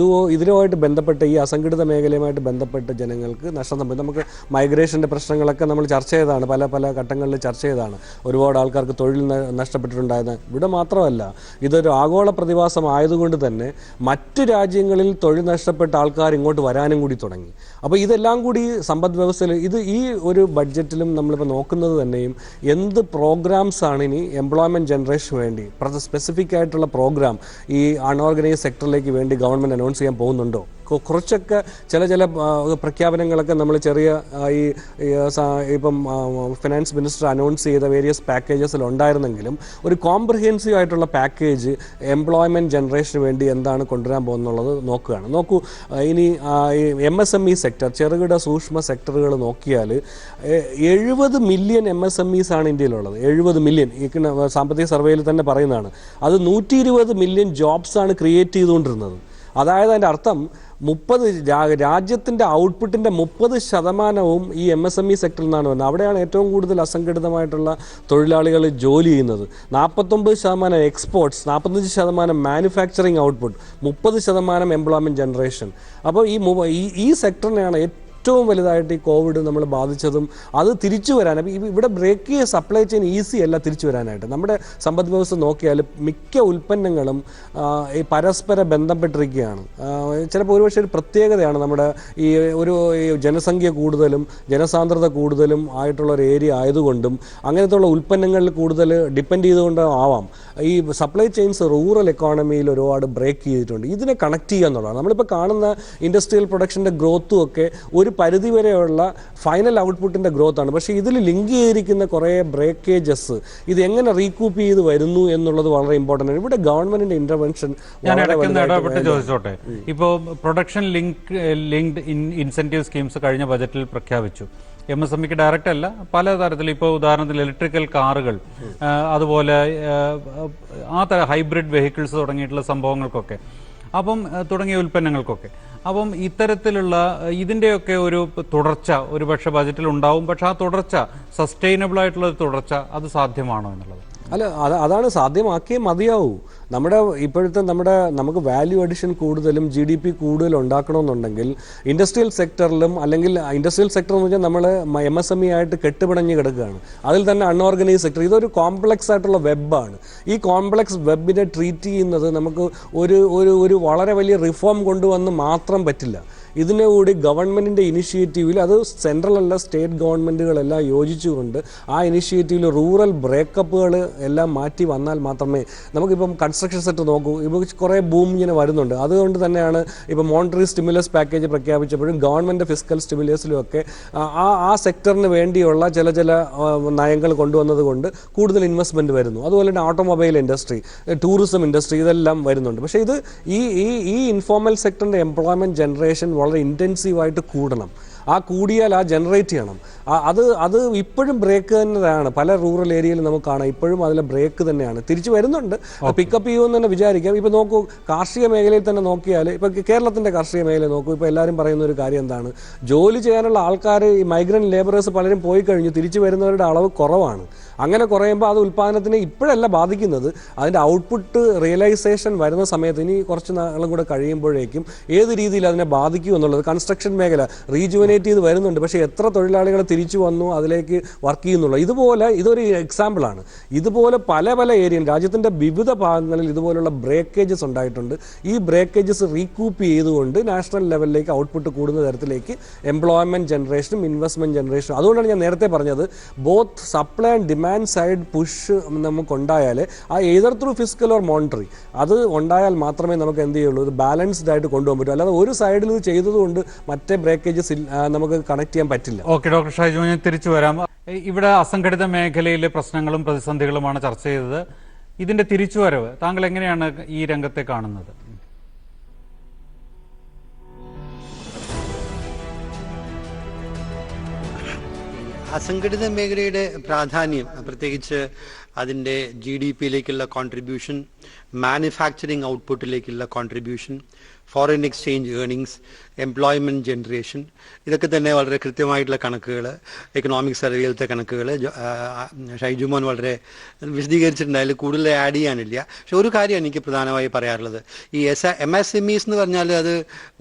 ഇതിനുമായിട്ട് ബന്ധപ്പെട്ട ഈ അസംഘടിത മേഖലയുമായിട്ട് ബന്ധപ്പെട്ട ജനങ്ങൾക്ക് നഷ്ടം സംഭവിച്ചു. നമുക്ക് മൈഗ്രേഷൻ്റെ പ്രശ്നങ്ങളൊക്കെ നമ്മൾ ചർച്ച ചെയ്തതാണ്, പല ഘട്ടങ്ങളിൽ ചർച്ച ചെയ്തതാണ്. ഒരുപാട് ആൾക്കാർക്ക് തൊഴിൽ നഷ്ടപ്പെട്ടിട്ടുണ്ടായത്. ഇവിടെ മാത്രമല്ല, ഇതൊരു ആഗോള പ്രതിഭാസമായതുകൊണ്ട് തന്നെ മറ്റു രാജ്യങ്ങളിൽ തൊഴിൽ നഷ്ടപ്പെട്ട ആൾക്കാർ ഇങ്ങോട്ട് വരാനും കൂടി തുടങ്ങി. അപ്പോൾ ഇതെല്ലാം കൂടി സമ്പദ് വ്യവസ്ഥയിൽ ഈ ഒരു ബഡ്ജറ്റിലും നമ്മളിപ്പോൾ നോക്കുന്നത് തന്നെയും എന്ത് പ്രോഗ്രാംസാണ് ഇനി എംപ്ലോയ്മെൻറ്റ് ജനറേഷന് വേണ്ടി സ്പെസിഫിക് ആയിട്ടുള്ള പ്രോഗ്രാം ഈ അൺഓർഗനൈസ്ഡ് സെക്ടറിലേക്ക് വേണ്ടി ഗവൺമെൻറ് അനൗൺസ് ചെയ്യാൻ പോകുന്നുണ്ടോ? കുറച്ചൊക്കെ ചില പ്രഖ്യാപനങ്ങളൊക്കെ നമ്മൾ ചെറിയ ഇപ്പം ഫിനാൻസ് മിനിസ്റ്റർ അനൗൺസ് ചെയ്ത വേരിയസ് പാക്കേജസിൽ ഉണ്ടായിരുന്നെങ്കിലും ഒരു കോംപ്രഹെൻസീവ് ആയിട്ടുള്ള പാക്കേജ് എംപ്ലോയ്മെൻറ്റ് ജനറേഷന് വേണ്ടി എന്താണ് കൊണ്ടുവരാൻ പോകുന്നുള്ളത് നോക്കൂ. ഇനി MSME സെക്ടർ, ചെറുകിട സൂക്ഷ്മ സെക്ടറുകൾ നോക്കിയാൽ 70 മില്യൺ MSMEs ആണ് ഇന്ത്യയിലുള്ളത്. 70 മില്യൺ ഈ സാമ്പത്തിക സർവേയിൽ തന്നെ പറയുന്നതാണ്. അത് 120 മില്യൺ ജോബ്സാണ് ക്രിയേറ്റ് ചെയ്തുകൊണ്ടിരുന്നത്. അതായത് അതിൻ്റെ അർത്ഥം രാജ്യത്തിൻ്റെ ഔട്ട്പുട്ടിൻ്റെ 30% ഈ MSME സെക്ടറിൽ നിന്നാണ് വരുന്നത്. അവിടെയാണ് ഏറ്റവും കൂടുതൽ അസംഘടിതമായിട്ടുള്ള തൊഴിലാളികൾ ജോലി ചെയ്യുന്നത്. 49% exports, 45% manufacturing output, 30% employment generation. അപ്പോൾ ഈ സെക്ടറിനെയാണ് ഏറ്റവും വലുതായിട്ട് ഈ കോവിഡ് നമ്മൾ ബാധിച്ചതും അത് തിരിച്ചു വരാൻ. അപ്പോൾ ഇവിടെ ബ്രേക്ക് ചെയ്യ സപ്ലൈ ചെയിൻ ഈസി അല്ല തിരിച്ചു വരാനായിട്ട്. നമ്മുടെ സമ്പദ് വ്യവസ്ഥ നോക്കിയാൽ മിക്ക ഉൽപ്പന്നങ്ങളും ഈ പരസ്പരം ബന്ധപ്പെട്ടിരിക്കുകയാണ്. ചിലപ്പോൾ ഒരുപക്ഷെ ഒരു പ്രത്യേകതയാണ് നമ്മുടെ ഈ ജനസംഖ്യ കൂടുതലും ജനസാന്ദ്രത കൂടുതലും ആയിട്ടുള്ള ഒരു ഏരിയ ആയതുകൊണ്ടും അങ്ങനത്തെയുള്ള ഉൽപ്പന്നങ്ങളിൽ കൂടുതൽ ഡിപ്പെൻഡ് ചെയ്തുകൊണ്ടും ആവാം ഈ സപ്ലൈ ചെയിൻസ് റൂറൽ എക്കോണമിയിൽ ഒരുപാട് ബ്രേക്ക് ചെയ്തിട്ടുണ്ട്. ഇതിനെ കണക്ട് ചെയ്യുക എന്നുള്ളതാണ്. നമ്മളിപ്പോൾ കാണുന്ന ഇൻഡസ്ട്രിയൽ പ്രൊഡക്ഷൻ്റെ ഗ്രോത്തും ഒക്കെ ഒരു പരിധിവരെയുള്ള ഫൈനൽ ഔട്ട്പുട്ടിൻ്റെ ഗ്രോത്താണ്. പക്ഷേ ഇതിൽ ലിങ്ക് ചെയ്തിരിക്കുന്ന കുറേ ബ്രേക്കേജസ് ഇത് എങ്ങനെ റീകൂപ്പ് ചെയ്ത് വരുന്നു എന്നുള്ളത് വളരെ ഇമ്പോർട്ടൻ്റ് ആണ്. ഇവിടെ ഗവൺമെന്റിന്റെ ഇന്റർവെൻഷൻ ചോദിച്ചോട്ടെ. ഇപ്പോൾ പ്രൊഡക്ഷൻ ലിങ്ക്ഡ് ഇൻസെന്റീവ് സ്കീംസ് കഴിഞ്ഞ ബജറ്റിൽ പ്രഖ്യാപിച്ചു. MSMEക്ക് ഡയറക്റ്റ് അല്ല, പലതരത്തിൽ. ഇപ്പോൾ ഉദാഹരണത്തിന് ഇലക്ട്രിക്കൽ കാറുകൾ, അതുപോലെ ഹൈബ്രിഡ് വെഹിക്കിൾസ് തുടങ്ങിയിട്ടുള്ള സംഭവങ്ങൾക്കൊക്കെ, അപ്പം തുടങ്ങിയ ഉൽപ്പന്നങ്ങൾക്കൊക്കെ. അപ്പം ഇത്തരത്തിലുള്ള ഇതിൻ്റെയൊക്കെ ഒരു തുടർച്ച ഒരുപക്ഷെ ബജറ്റിൽ ഉണ്ടാവും. പക്ഷെ ആ തുടർച്ച സസ്റ്റൈനബിൾ ആയിട്ടുള്ള തുടർച്ച അത് സാധ്യമാണോ എന്നുള്ളത്? അല്ല, അതാണ് സാധ്യമാക്കിയേ മതിയാവൂ. ഇപ്പോഴത്തെ നമുക്ക് വാല്യൂ അഡിഷൻ കൂടുതലും GDP കൂടുതലും ഉണ്ടാക്കണമെന്നുണ്ടെങ്കിൽ ഇൻഡസ്ട്രിയൽ സെക്ടറിലും, അല്ലെങ്കിൽ ഇൻഡസ്ട്രിയൽ സെക്ടർ എന്ന് വെച്ചാൽ നമ്മൾ MSME ആയിട്ട് കെട്ടുപിണഞ്ഞ് കിടക്കുകയാണ്. അതിൽ തന്നെ അൺഓർഗനൈസ്ഡ് സെക്ടർ, ഇതൊരു കോംപ്ലക്സ് ആയിട്ടുള്ള വെബാണ്. ഈ കോംപ്ലക്സ് വെബിനെ ട്രീറ്റ് ചെയ്യുന്നത് നമുക്ക് ഒരു വളരെ വലിയ റിഫോം കൊണ്ടുവന്ന് മാത്രം പറ്റില്ല. ഇതിനെ കൂടി ഗവൺമെൻറ്റിൻ്റെ ഇനിഷ്യേറ്റീവിൽ, അത് സെൻട്രൽ അല്ല സ്റ്റേറ്റ് ഗവൺമെൻറ്റുകളെല്ലാം യോജിച്ചുകൊണ്ട് ആ ഇനിഷ്യേറ്റീവിൽ റൂറൽ ബ്രേക്കപ്പുകൾ എല്ലാം മാറ്റി വന്നാൽ മാത്രമേ നമുക്കിപ്പം കൺസ്ട്രക്ഷൻ സെക്ടർ നോക്കൂ, ഇപ്പോൾ കുറേ ബൂം ഇങ്ങനെ വരുന്നുണ്ട്. അതുകൊണ്ട് തന്നെയാണ് ഇപ്പോൾ മോണിറ്ററി സ്റ്റിമുലസ് പാക്കേജ് പ്രഖ്യാപിച്ചപ്പോഴും ഗവൺമെൻറ് ഫിസ്ക്കൽ സ്റ്റിമുലസിലും ഒക്കെ ആ സെക്ടറിന് വേണ്ടിയുള്ള ചില നയങ്ങൾ കൊണ്ടുവന്നത് കൊണ്ട് കൂടുതൽ ഇൻവെസ്റ്റ്മെൻറ്റ് വരുന്നു. അതുപോലെ തന്നെ ഓട്ടോമൊബൈൽ ഇൻഡസ്ട്രി, ടൂറിസം ഇൻഡസ്ട്രി, ഇതെല്ലാം വരുന്നുണ്ട്. പക്ഷേ ഇത് ഈ ഇൻഫോർമൽ സെക്ടറിൻ്റെ എംപ്ലോയ്മെൻറ്റ് ജനറേഷൻ വളരെ ഇൻറ്റൻസീവായിട്ട് കൂടണം. ആ കൂടിയാൽ ആ ജനറേറ്റ് ചെയ്യണം. അത് ഇപ്പോഴും ബ്രേക്ക് തന്നെയാണ്. പല റൂറൽ ഏരിയയിൽ നമുക്ക് കാണാം, ഇപ്പോഴും അതിലെ ബ്രേക്ക് തന്നെയാണ്. തിരിച്ചു വരുന്നുണ്ട്, പിക്കപ്പ് ചെയ്യുമെന്ന് തന്നെ വിചാരിക്കാം. ഇപ്പോൾ നോക്കൂ, കാർഷിക മേഖലയിൽ തന്നെ നോക്കിയാൽ, ഇപ്പോൾ കേരളത്തിൻ്റെ കാർഷിക മേഖല നോക്കൂ, ഇപ്പോൾ എല്ലാവരും പറയുന്ന ഒരു കാര്യം എന്താണ്, ജോലി ചെയ്യാനുള്ള ആൾക്കാർ, ഈ മൈഗ്രൻ്റ് ലേബറേഴ്സ് പലരും പോയി കഴിഞ്ഞു, തിരിച്ചു വരുന്നവരുടെ അളവ് കുറവാണ്. അങ്ങനെ കുറയുമ്പോൾ അത് ഉൽപ്പാദനത്തിനെ ഇപ്പോഴല്ല ബാധിക്കുന്നത്, അതിൻ്റെ ഔട്ട്പുട്ട് റിയലൈസേഷൻ വരുന്ന സമയത്ത് ഇനി കുറച്ച് നാളും കൂടെ കഴിയുമ്പോഴേക്കും ഏത് രീതിയിൽ അതിനെ ബാധിക്കും എന്നുള്ളത്. കൺസ്ട്രക്ഷൻ മേഖല, റീജുവനേറ്റ് ഡോമിനേറ്റ് ചെയ്ത് വരുന്നുണ്ട്. പക്ഷേ എത്ര തൊഴിലാളികൾ തിരിച്ചു വന്നു അതിലേക്ക് വർക്ക് ചെയ്യുന്നുള്ളൂ. ഇതുപോലെ ഇതൊരു എക്സാമ്പിളാണ്. ഇതുപോലെ പല പല ഏരിയയിൽ രാജ്യത്തിൻ്റെ വിവിധ ഭാഗങ്ങളിൽ ഇതുപോലുള്ള ബ്രേക്കേജസ് ഉണ്ടായിട്ടുണ്ട്. ഈ ബ്രേക്കേജസ് റീകൂപ്പ് ചെയ്തുകൊണ്ട് നാഷണൽ ലെവലിലേക്ക് ഔട്ട്പുട്ട് കൂടുന്ന തരത്തിലേക്ക് എംപ്ലോയ്മെൻറ്റ് ജനറേഷനും ഇൻവെസ്റ്റ്മെൻറ്റ് ജനറേഷനും, അതുകൊണ്ടാണ് ഞാൻ നേരത്തെ പറഞ്ഞത് both supply and demand side push നമുക്കുണ്ടായാൽ ആ either through fiscal or monetary അത് ഉണ്ടായാൽ മാത്രമേ നമുക്ക് എന്ത് ചെയ്യുള്ളൂ, ഇത് ബാലൻസ്ഡ് ആയിട്ട് കൊണ്ടുപോകാൻ പറ്റും. അല്ലാതെ ഒരു സൈഡിൽ ഇത് ചെയ്തതുകൊണ്ട് മറ്റേ ബ്രേക്കേജസ് നമുക്ക് കണക്ട് ചെയ്യാൻ പറ്റില്ല. ഓക്കെ ഡോക്ടർ ഷൈജു, ഞാൻ തിരിച്ചു വരാം. ഇവിടെ അസംഘടിത മേഖലയിലെ പ്രശ്നങ്ങളും പ്രതിസന്ധികളുമാണ് ചർച്ച ചെയ്തത്. ഇതിന്റെ തിരിച്ചുവരവ് താങ്കൾ എങ്ങനെയാണ് ഈ രംഗത്തെ കാണുന്നത്? അസംഘടിത മേഖലയുടെ പ്രാധാന്യം, പ്രത്യേകിച്ച് അതിൻ്റെ GDP-യിലേക്കുള്ള കോൺട്രിബ്യൂഷൻ, മാനുഫാക്ചറിങ് ഔട്ട്പുട്ടിലേക്കുള്ള contribution, foreign exchange earnings, employment generation, ഇതൊക്കെ തന്നെ വളരെ കൃത്യമായിട്ടുള്ള കണക്കുകൾ, എക്കണോമിക് സർവേയിലത്തെ കണക്കുകൾ ഷൈജുമോൻ വളരെ വിശദീകരിച്ചിട്ടുണ്ട്. അതിൽ കൂടുതൽ ആഡ് ചെയ്യാനില്ല. പക്ഷെ ഒരു കാര്യം എനിക്ക് പ്രധാനമായി പറയാറുള്ളത്, ഈ MSMEs എന്ന് പറഞ്ഞാൽ അത്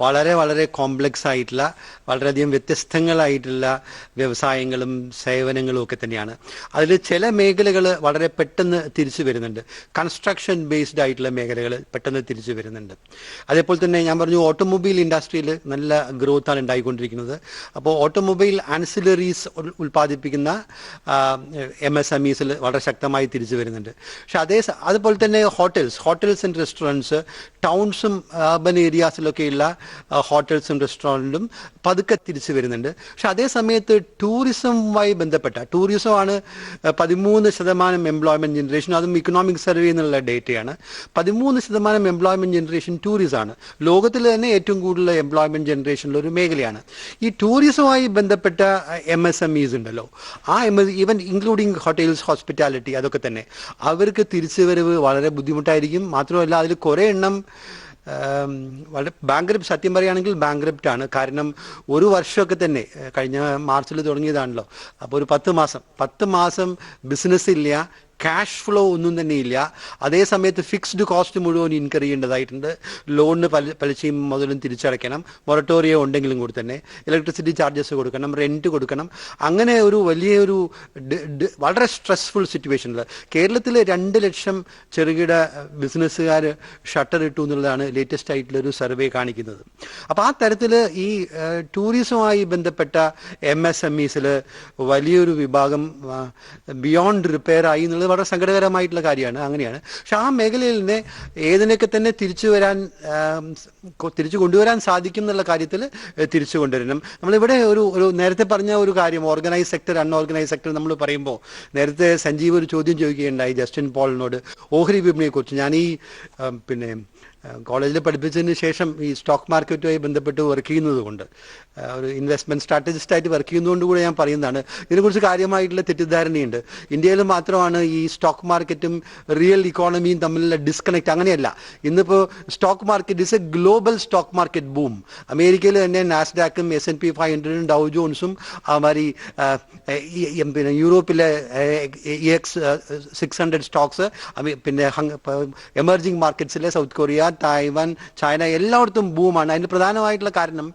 വളരെ വളരെ കോംപ്ലക്സ് ആയിട്ടുള്ള വളരെയധികം വ്യത്യസ്തങ്ങളായിട്ടുള്ള വ്യവസായങ്ങളും സേവനങ്ങളും ഒക്കെ തന്നെയാണ്. അതിൽ ചില മേഖലകൾ വളരെ പെട്ടെന്ന് തിരിച്ചു വരുന്നുണ്ട്. കൺസ്ട്രക്ഷൻ ബേസ്ഡ് ആയിട്ടുള്ള മേഖലകൾ പെട്ടെന്ന് തിരിച്ചു വരുന്നുണ്ട്. അതേപോലെ തന്നെ ഞാൻ പറഞ്ഞു ഓട്ടോമൊബൈൽ ഇൻഡസ്ട്രിയിൽ നല്ല ഗ്രോത്താണ് ഉണ്ടായിക്കൊണ്ടിരിക്കുന്നത്. അപ്പോൾ ഓട്ടോമൊബൈൽ ആൻസിലറീസ് ഉൽപ്പാദിപ്പിക്കുന്ന MSMEസിൽ വളരെ ശക്തമായി തിരിച്ചു വരുന്നുണ്ട്. പക്ഷെ അതുപോലെ തന്നെ ഹോട്ടൽസ് ആൻഡ് റെസ്റ്റോറൻറ്റ്സ്, ടൗൺസും അർബൻ ഏരിയാസിലൊക്കെയുള്ള ഹോട്ടൽസും റെസ്റ്റോറൻറ്റും പതുക്കെ തിരിച്ചു വരുന്നുണ്ട്. പക്ഷെ അതേ സമയത്ത് ടൂറിസവുമായി ബന്ധപ്പെട്ട ടൂറിസമാണ് 13% എംപ്ലോയ്മെൻറ്റ് ജനറേഷൻ. അതും ഇക്കണോമിക് സർവേ എന്നുള്ള ഡേറ്റയാണ്. 13% എംപ്ലോയ്മെൻറ്റ് ജനറേഷൻ ടൂറിസമാണ്. ലോകത്തിൽ തന്നെ ഏറ്റവും കൂടുതൽ എംപ്ലോയ്മെൻറ്റ് ജനറേഷനുള്ള ഒരു മേഖലയാണ്. ഈ ടൂറിസവുമായി ബന്ധപ്പെട്ട MSMEs ഉണ്ടല്ലോ, ആ ഈവൻ ഇൻക്ലൂഡിങ് ഹോട്ടൽസ്, ഹോസ്പിറ്റാലിറ്റി, അതൊക്കെ തന്നെ അവർക്ക് തിരിച്ചുവരവ് വളരെ ബുദ്ധിമുട്ടായിരിക്കും. മാത്രമല്ല അതിൽ കുറേ എണ്ണം വളരെ ബാങ്ക്രപ്റ്റ്, സത്യം പറയുകയാണെങ്കിൽ ബാങ്ക്രപ്റ്റ് ആണ്. കാരണം ഒരു വർഷമൊക്കെ തന്നെ കഴിഞ്ഞ മാർച്ചിൽ തുടങ്ങിയതാണല്ലോ. അപ്പോൾ ഒരു 10 മാസം ബിസിനസ് ഇല്ല, ക്യാഷ് ഫ്ലോ ഒന്നും തന്നെ ഇല്ല. അതേ സമയത്ത് ഫിക്സ്ഡ് കോസ്റ്റ് മുഴുവൻ ഇൻകർ ചെയ്യേണ്ടതായിട്ടുണ്ട്. ലോണിന് പലിശയും മുതലും തിരിച്ചടയ്ക്കണം, മൊറട്ടോറിയം ഉണ്ടെങ്കിലും കൂടി തന്നെ ഇലക്ട്രിസിറ്റി ചാർജസ് കൊടുക്കണം, റെൻറ്റ് കൊടുക്കണം. അങ്ങനെ ഒരു വലിയൊരു വളരെ സ്ട്രെസ്ഫുൾ സിറ്റുവേഷനിൽ കേരളത്തിൽ 2 ലക്ഷം ചെറുകിട ബിസിനസ്സുകാർ ഷട്ടർ ഇട്ടു എന്നുള്ളതാണ് ലേറ്റസ്റ്റ് ആയിട്ടുള്ളൊരു സർവേ കാണിക്കുന്നത്. അപ്പോൾ ആ തരത്തിൽ ഈ ടൂറിസവുമായി ബന്ധപ്പെട്ട MSMEസിൽ വലിയൊരു വിഭാഗം ബിയോണ്ട് റിപ്പയർ ആയി എന്നുള്ളത് വളരെ സങ്കടകരമായിട്ടുള്ള കാര്യമാണ്. അങ്ങനെയാണ്. പക്ഷെ ആ മേഖലയിൽ നിന്ന് ഏതിനൊക്കെ തന്നെ തിരിച്ചു കൊണ്ടുവരാൻ സാധിക്കും എന്നുള്ള കാര്യത്തിൽ തിരിച്ചു കൊണ്ടുവരണം. നമ്മളിവിടെ ഒരു നേരത്തെ പറഞ്ഞ ഒരു കാര്യം, ഓർഗനൈസ് സെക്ടർ, അൺഓർഗനൈസ് സെക്ടർ നമ്മൾ പറയുമ്പോൾ നേരത്തെ സഞ്ജീവ് ഒരു ചോദ്യം ചോദിക്കുകയുണ്ടായി ജസ്റ്റിൻ പോളിനോട് ഓഹരി വിപണിയെക്കുറിച്ച്. ഞാൻ ഈ കോളേജിൽ പഠിപ്പിച്ചതിന് ശേഷം ഈ സ്റ്റോക്ക് മാർക്കറ്റുമായി ബന്ധപ്പെട്ട് വർക്ക് ചെയ്യുന്നത് കൊണ്ട്, ഒരു ഇൻവെസ്റ്റ്മെൻറ്റ് സ്ട്രാറ്റജിസ്റ്റായിട്ട് വർക്ക് ചെയ്യുന്നതുകൊണ്ട് കൂടെ ഞാൻ പറയുന്നതാണ്. ഇതിനെക്കുറിച്ച് കാര്യമായിട്ടുള്ള തെറ്റിദ്ധാരണയുണ്ട്. ഇന്ത്യയിൽ മാത്രമാണ് ഈ സ്റ്റോക്ക് മാർക്കറ്റും റിയൽ ഇക്കോണമിയും തമ്മിലുള്ള ഡിസ്കണക്ട്. അങ്ങനെയല്ല. ഇന്നിപ്പോൾ stock market is A global stock market boom. അമേരിക്കയിൽ തന്നെ നാസ്ഡാക്കും S&P 500 ഡൗ ജോൺസും മാതിരി പിന്നെ യൂറോപ്പിലെ EX 600 സ്റ്റോക്സ്, പിന്നെ എമർജിംഗ് മാർക്കറ്റ്സിലെ സൗത്ത് കൊറിയ, തായ്വാൻ, ചൈന എല്ലായിടത്തും ബൂമാണ്. അതിന് പ്രധാനമായിട്ടുള്ള കാരണം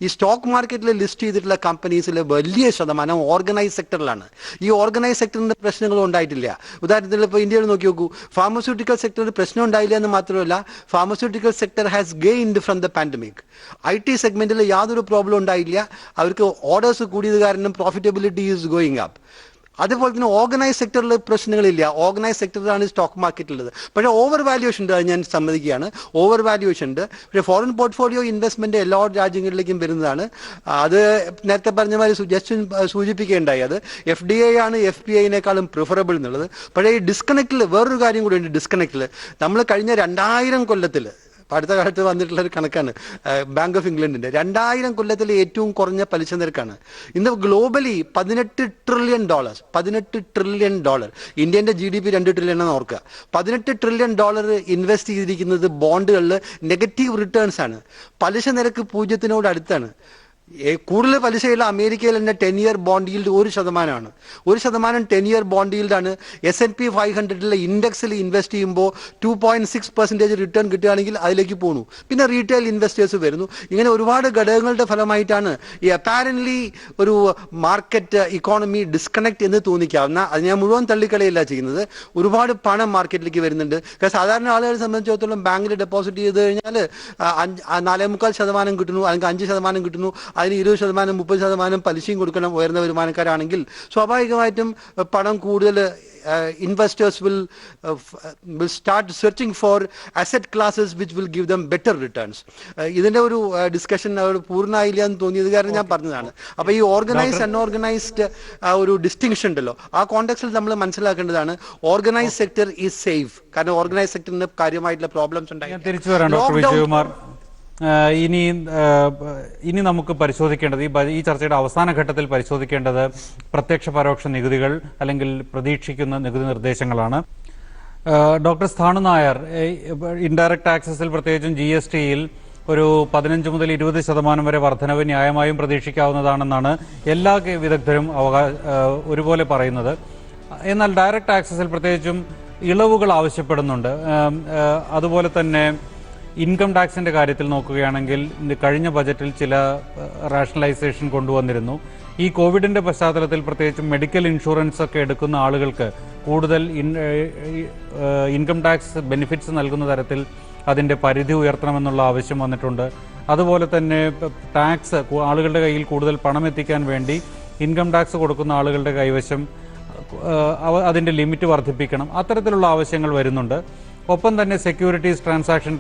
ഈ സ്റ്റോക്ക് മാർക്കറ്റിൽ ലിസ്റ്റ് ചെയ്തിട്ടുള്ള കമ്പനീസിലെ വലിയ ശതമാനം ഓർഗനൈസ് സെക്ടറിലാണ്. ഈ ഓർഗനൈസ് സെക്ടറിന്റെ പ്രശ്നങ്ങളും ഉണ്ടായിട്ടില്ല. ഉദാഹരണത്തിന് ഇപ്പോൾ ഇന്ത്യയിൽ നോക്കി നോക്കൂ, ഫാർമസ്യൂട്ടിക്കൽ സെക്ടറിൽ പ്രശ്നം ഉണ്ടായില്ല എന്ന് മാത്രമല്ല, pharmaceutical sector has gained from the pandemic. IT സെഗ്മെന്റിൽ യാതൊരു പ്രോബ്ലം ഉണ്ടായില്ല. അവർക്ക് ഓർഡേഴ്സ് കൂടിയത് കാരണം പ്രോഫിറ്റബിലിറ്റി ഈസ് ഗോയിങ് അപ്പ്. അതുപോലെ തന്നെ ഓർഗനൈസ് സെക്ടറിൽ പ്രശ്നങ്ങളില്ല. Organise സെക്ടറിലാണ് stock മാർക്കറ്റുള്ളത്. പക്ഷേ ഓവർ വാല്യൂഷൻ ഉണ്ട്, അത് ഞാൻ സമ്മതിക്കുകയാണ്. ഓവർ വാല്യൂഷൻ ഉണ്ട്. പക്ഷേ ഫോറിൻ പോർട്ട്ഫോളിയോ ഇൻവെസ്റ്റ്മെന്റ് എല്ലാ രാജ്യങ്ങളിലേക്കും വരുന്നതാണ്. അത് നേരത്തെ പറഞ്ഞ മാതിരി ജസ്റ്റ് സൂചിപ്പിക്കുകയുണ്ടായി, അത് FDI ആണ് FPIനേക്കാളും പ്രിഫറബിൾ എന്നുള്ളത്. പക്ഷേ ഈ ഡിസ്കണക്റ്റിൽ വേറൊരു കാര്യം കൂടി ഉണ്ട്. ഡിസ്കണക്റ്റിൽ നമ്മൾ കഴിഞ്ഞ 2000 കൊല്ലത്തിൽ, അടുത്ത കാലത്ത് വന്നിട്ടുള്ള ഒരു കണക്കാണ് ബാങ്ക് ഓഫ് ഇംഗ്ലണ്ടിന്റെ, 2000 കൊല്ലത്തിലെ ഏറ്റവും കുറഞ്ഞ പലിശ നിരക്കാണ്. ഇന്ന് ഗ്ലോബലി $18 ട്രില്യൺ. ഇന്ത്യന്റെ GDP $2 ട്രില്യൺ എന്ന് ഓർക്കുക. $18 ട്രില്യൺ ഇൻവെസ്റ്റ് ചെയ്തിരിക്കുന്നത് ബോണ്ടുകളിൽ നെഗറ്റീവ് റിട്ടേൺസ് ആണ്. പലിശ നിരക്ക് 0 അടുത്താണ്. കൂടുതൽ പലിശയുള്ള അമേരിക്കയിൽ തന്നെ 10-year bond yield 1%. 1% 10-year bond yield ആണ്. S&P 500 ഇൻഡെക്സിൽ ഇൻവെസ്റ്റ് ചെയ്യുമ്പോൾ 2.6% റിട്ടേൺ കിട്ടുകയാണെങ്കിൽ അതിലേക്ക് പോണു. പിന്നെ റീറ്റെയിൽ ഇൻവെസ്റ്റേഴ്സ് വരുന്നു. ഇങ്ങനെ ഒരുപാട് ഘടകങ്ങളുടെ ഫലമായിട്ടാണ് ഈ അപ്പാരന്റ്ലി ഒരു മാർക്കറ്റ് ഇക്കോണമി ഡിസ്കണക്ട് എന്ന് തോന്നിക്കാവുന്ന, അത് ഞാൻ മുഴുവൻ തള്ളിക്കളയല്ല ചെയ്യുന്നത്, ഒരുപാട് പണം മാർക്കറ്റിലേക്ക് വരുന്നുണ്ട്. സാധാരണ ആളുകളെ സംബന്ധിച്ചിടത്തോളം ബാങ്കിൽ ഡെപ്പോസിറ്റ് ചെയ്ത് കഴിഞ്ഞാൽ 4.25% കിട്ടുന്നു, അല്ലെങ്കിൽ 5% കിട്ടുന്നു. അതിന് 20%, 30% പലിശയും കൊടുക്കണം ഉയർന്ന വരുമാനക്കാരാണെങ്കിൽ. സ്വാഭാവികമായിട്ടും പണം കൂടുതൽ investors will start searching for asset classes which will give them better returns. ഇതിന്റെ ഒരു ഡിസ്കഷൻ പൂർണ്ണമായില്ല എന്ന് തോന്നിയത് കാരണം ഞാൻ പറഞ്ഞതാണ്. അപ്പൊ ഈ ഓർഗനൈസ്ഡ് അൺഓർഗനൈസ്ഡ് ഒരു ഡിസ്റ്റിങ്ഷൻ ഉണ്ടല്ലോ, ആ കോണ്ടെക്സ്റ്റിൽ നമ്മൾ മനസ്സിലാക്കേണ്ടതാണ് ഓർഗനൈസ്ഡ് സെക്ടർ ഈസ് സേഫ്. കാരണം ഓർഗനൈസ്ഡ് സെക്ടറിന് കാര്യമായിട്ടുള്ള പ്രോബ്ലംസ് ഉണ്ടായി. ഇനി നമുക്ക് പരിശോധിക്കേണ്ടത് ഈ ചർച്ചയുടെ അവസാന ഘട്ടത്തിൽ പരിശോധിക്കേണ്ടത് പ്രത്യക്ഷ പരോക്ഷ നികുതികൾ അല്ലെങ്കിൽ പ്രതീക്ഷിക്കുന്ന നികുതി നിർദ്ദേശങ്ങളാണ്. ഡോക്ടർ സ്ഥാണു നായർ, ഇൻഡയറക്ട് ടാക്സസിൽ പ്രത്യേകിച്ചും GSTയിൽ ഒരു 15 മുതൽ 20% വരെ വർധനവ് ന്യായമായും പ്രതീക്ഷിക്കാവുന്നതാണെന്നാണ് എല്ലാ വിദഗ്ധരും ഒരുപോലെ പറയുന്നത്. എന്നാൽ ഡയറക്ട് ടാക്സസിൽ പ്രത്യേകിച്ചും ഇളവുകൾ ആവശ്യപ്പെടുന്നുണ്ട്. അതുപോലെ തന്നെ ഇൻകം ടാക്സിന്റെ കാര്യത്തിൽ നോക്കുകയാണെങ്കിൽ കഴിഞ്ഞ ബജറ്റിൽ ചില റാഷണലൈസേഷൻ കൊണ്ടുവന്നിരുന്നു. ഈ കോവിഡിന്റെ പശ്ചാത്തലത്തിൽ പ്രത്യേകിച്ചും മെഡിക്കൽ ഇൻഷുറൻസ് ഒക്കെ എടുക്കുന്ന ആളുകൾക്ക് കൂടുതൽ ഇൻകം ടാക്സ് ബെനിഫിറ്റ്സ് നൽകുന്ന തരത്തിൽ അതിന്റെ പരിധി ഉയർത്തണമെന്നുള്ള ആവശ്യം വന്നിട്ടുണ്ട്. അതുപോലെ തന്നെ ടാക്സ് ആളുകളുടെ കയ്യിൽ കൂടുതൽ പണം എത്തിക്കാൻ വേണ്ടി ഇൻകം ടാക്സ് കൊടുക്കുന്ന ആളുകളുടെ കൈവശം അതിന്റെ ലിമിറ്റ് വർദ്ധിപ്പിക്കണം. അത്തരത്തിലുള്ള ആവശ്യങ്ങൾ വരുന്നുണ്ട്. ഒപ്പം തന്നെ സെക്യൂരിറ്റീസ് ട്രാൻസാക്ഷൻ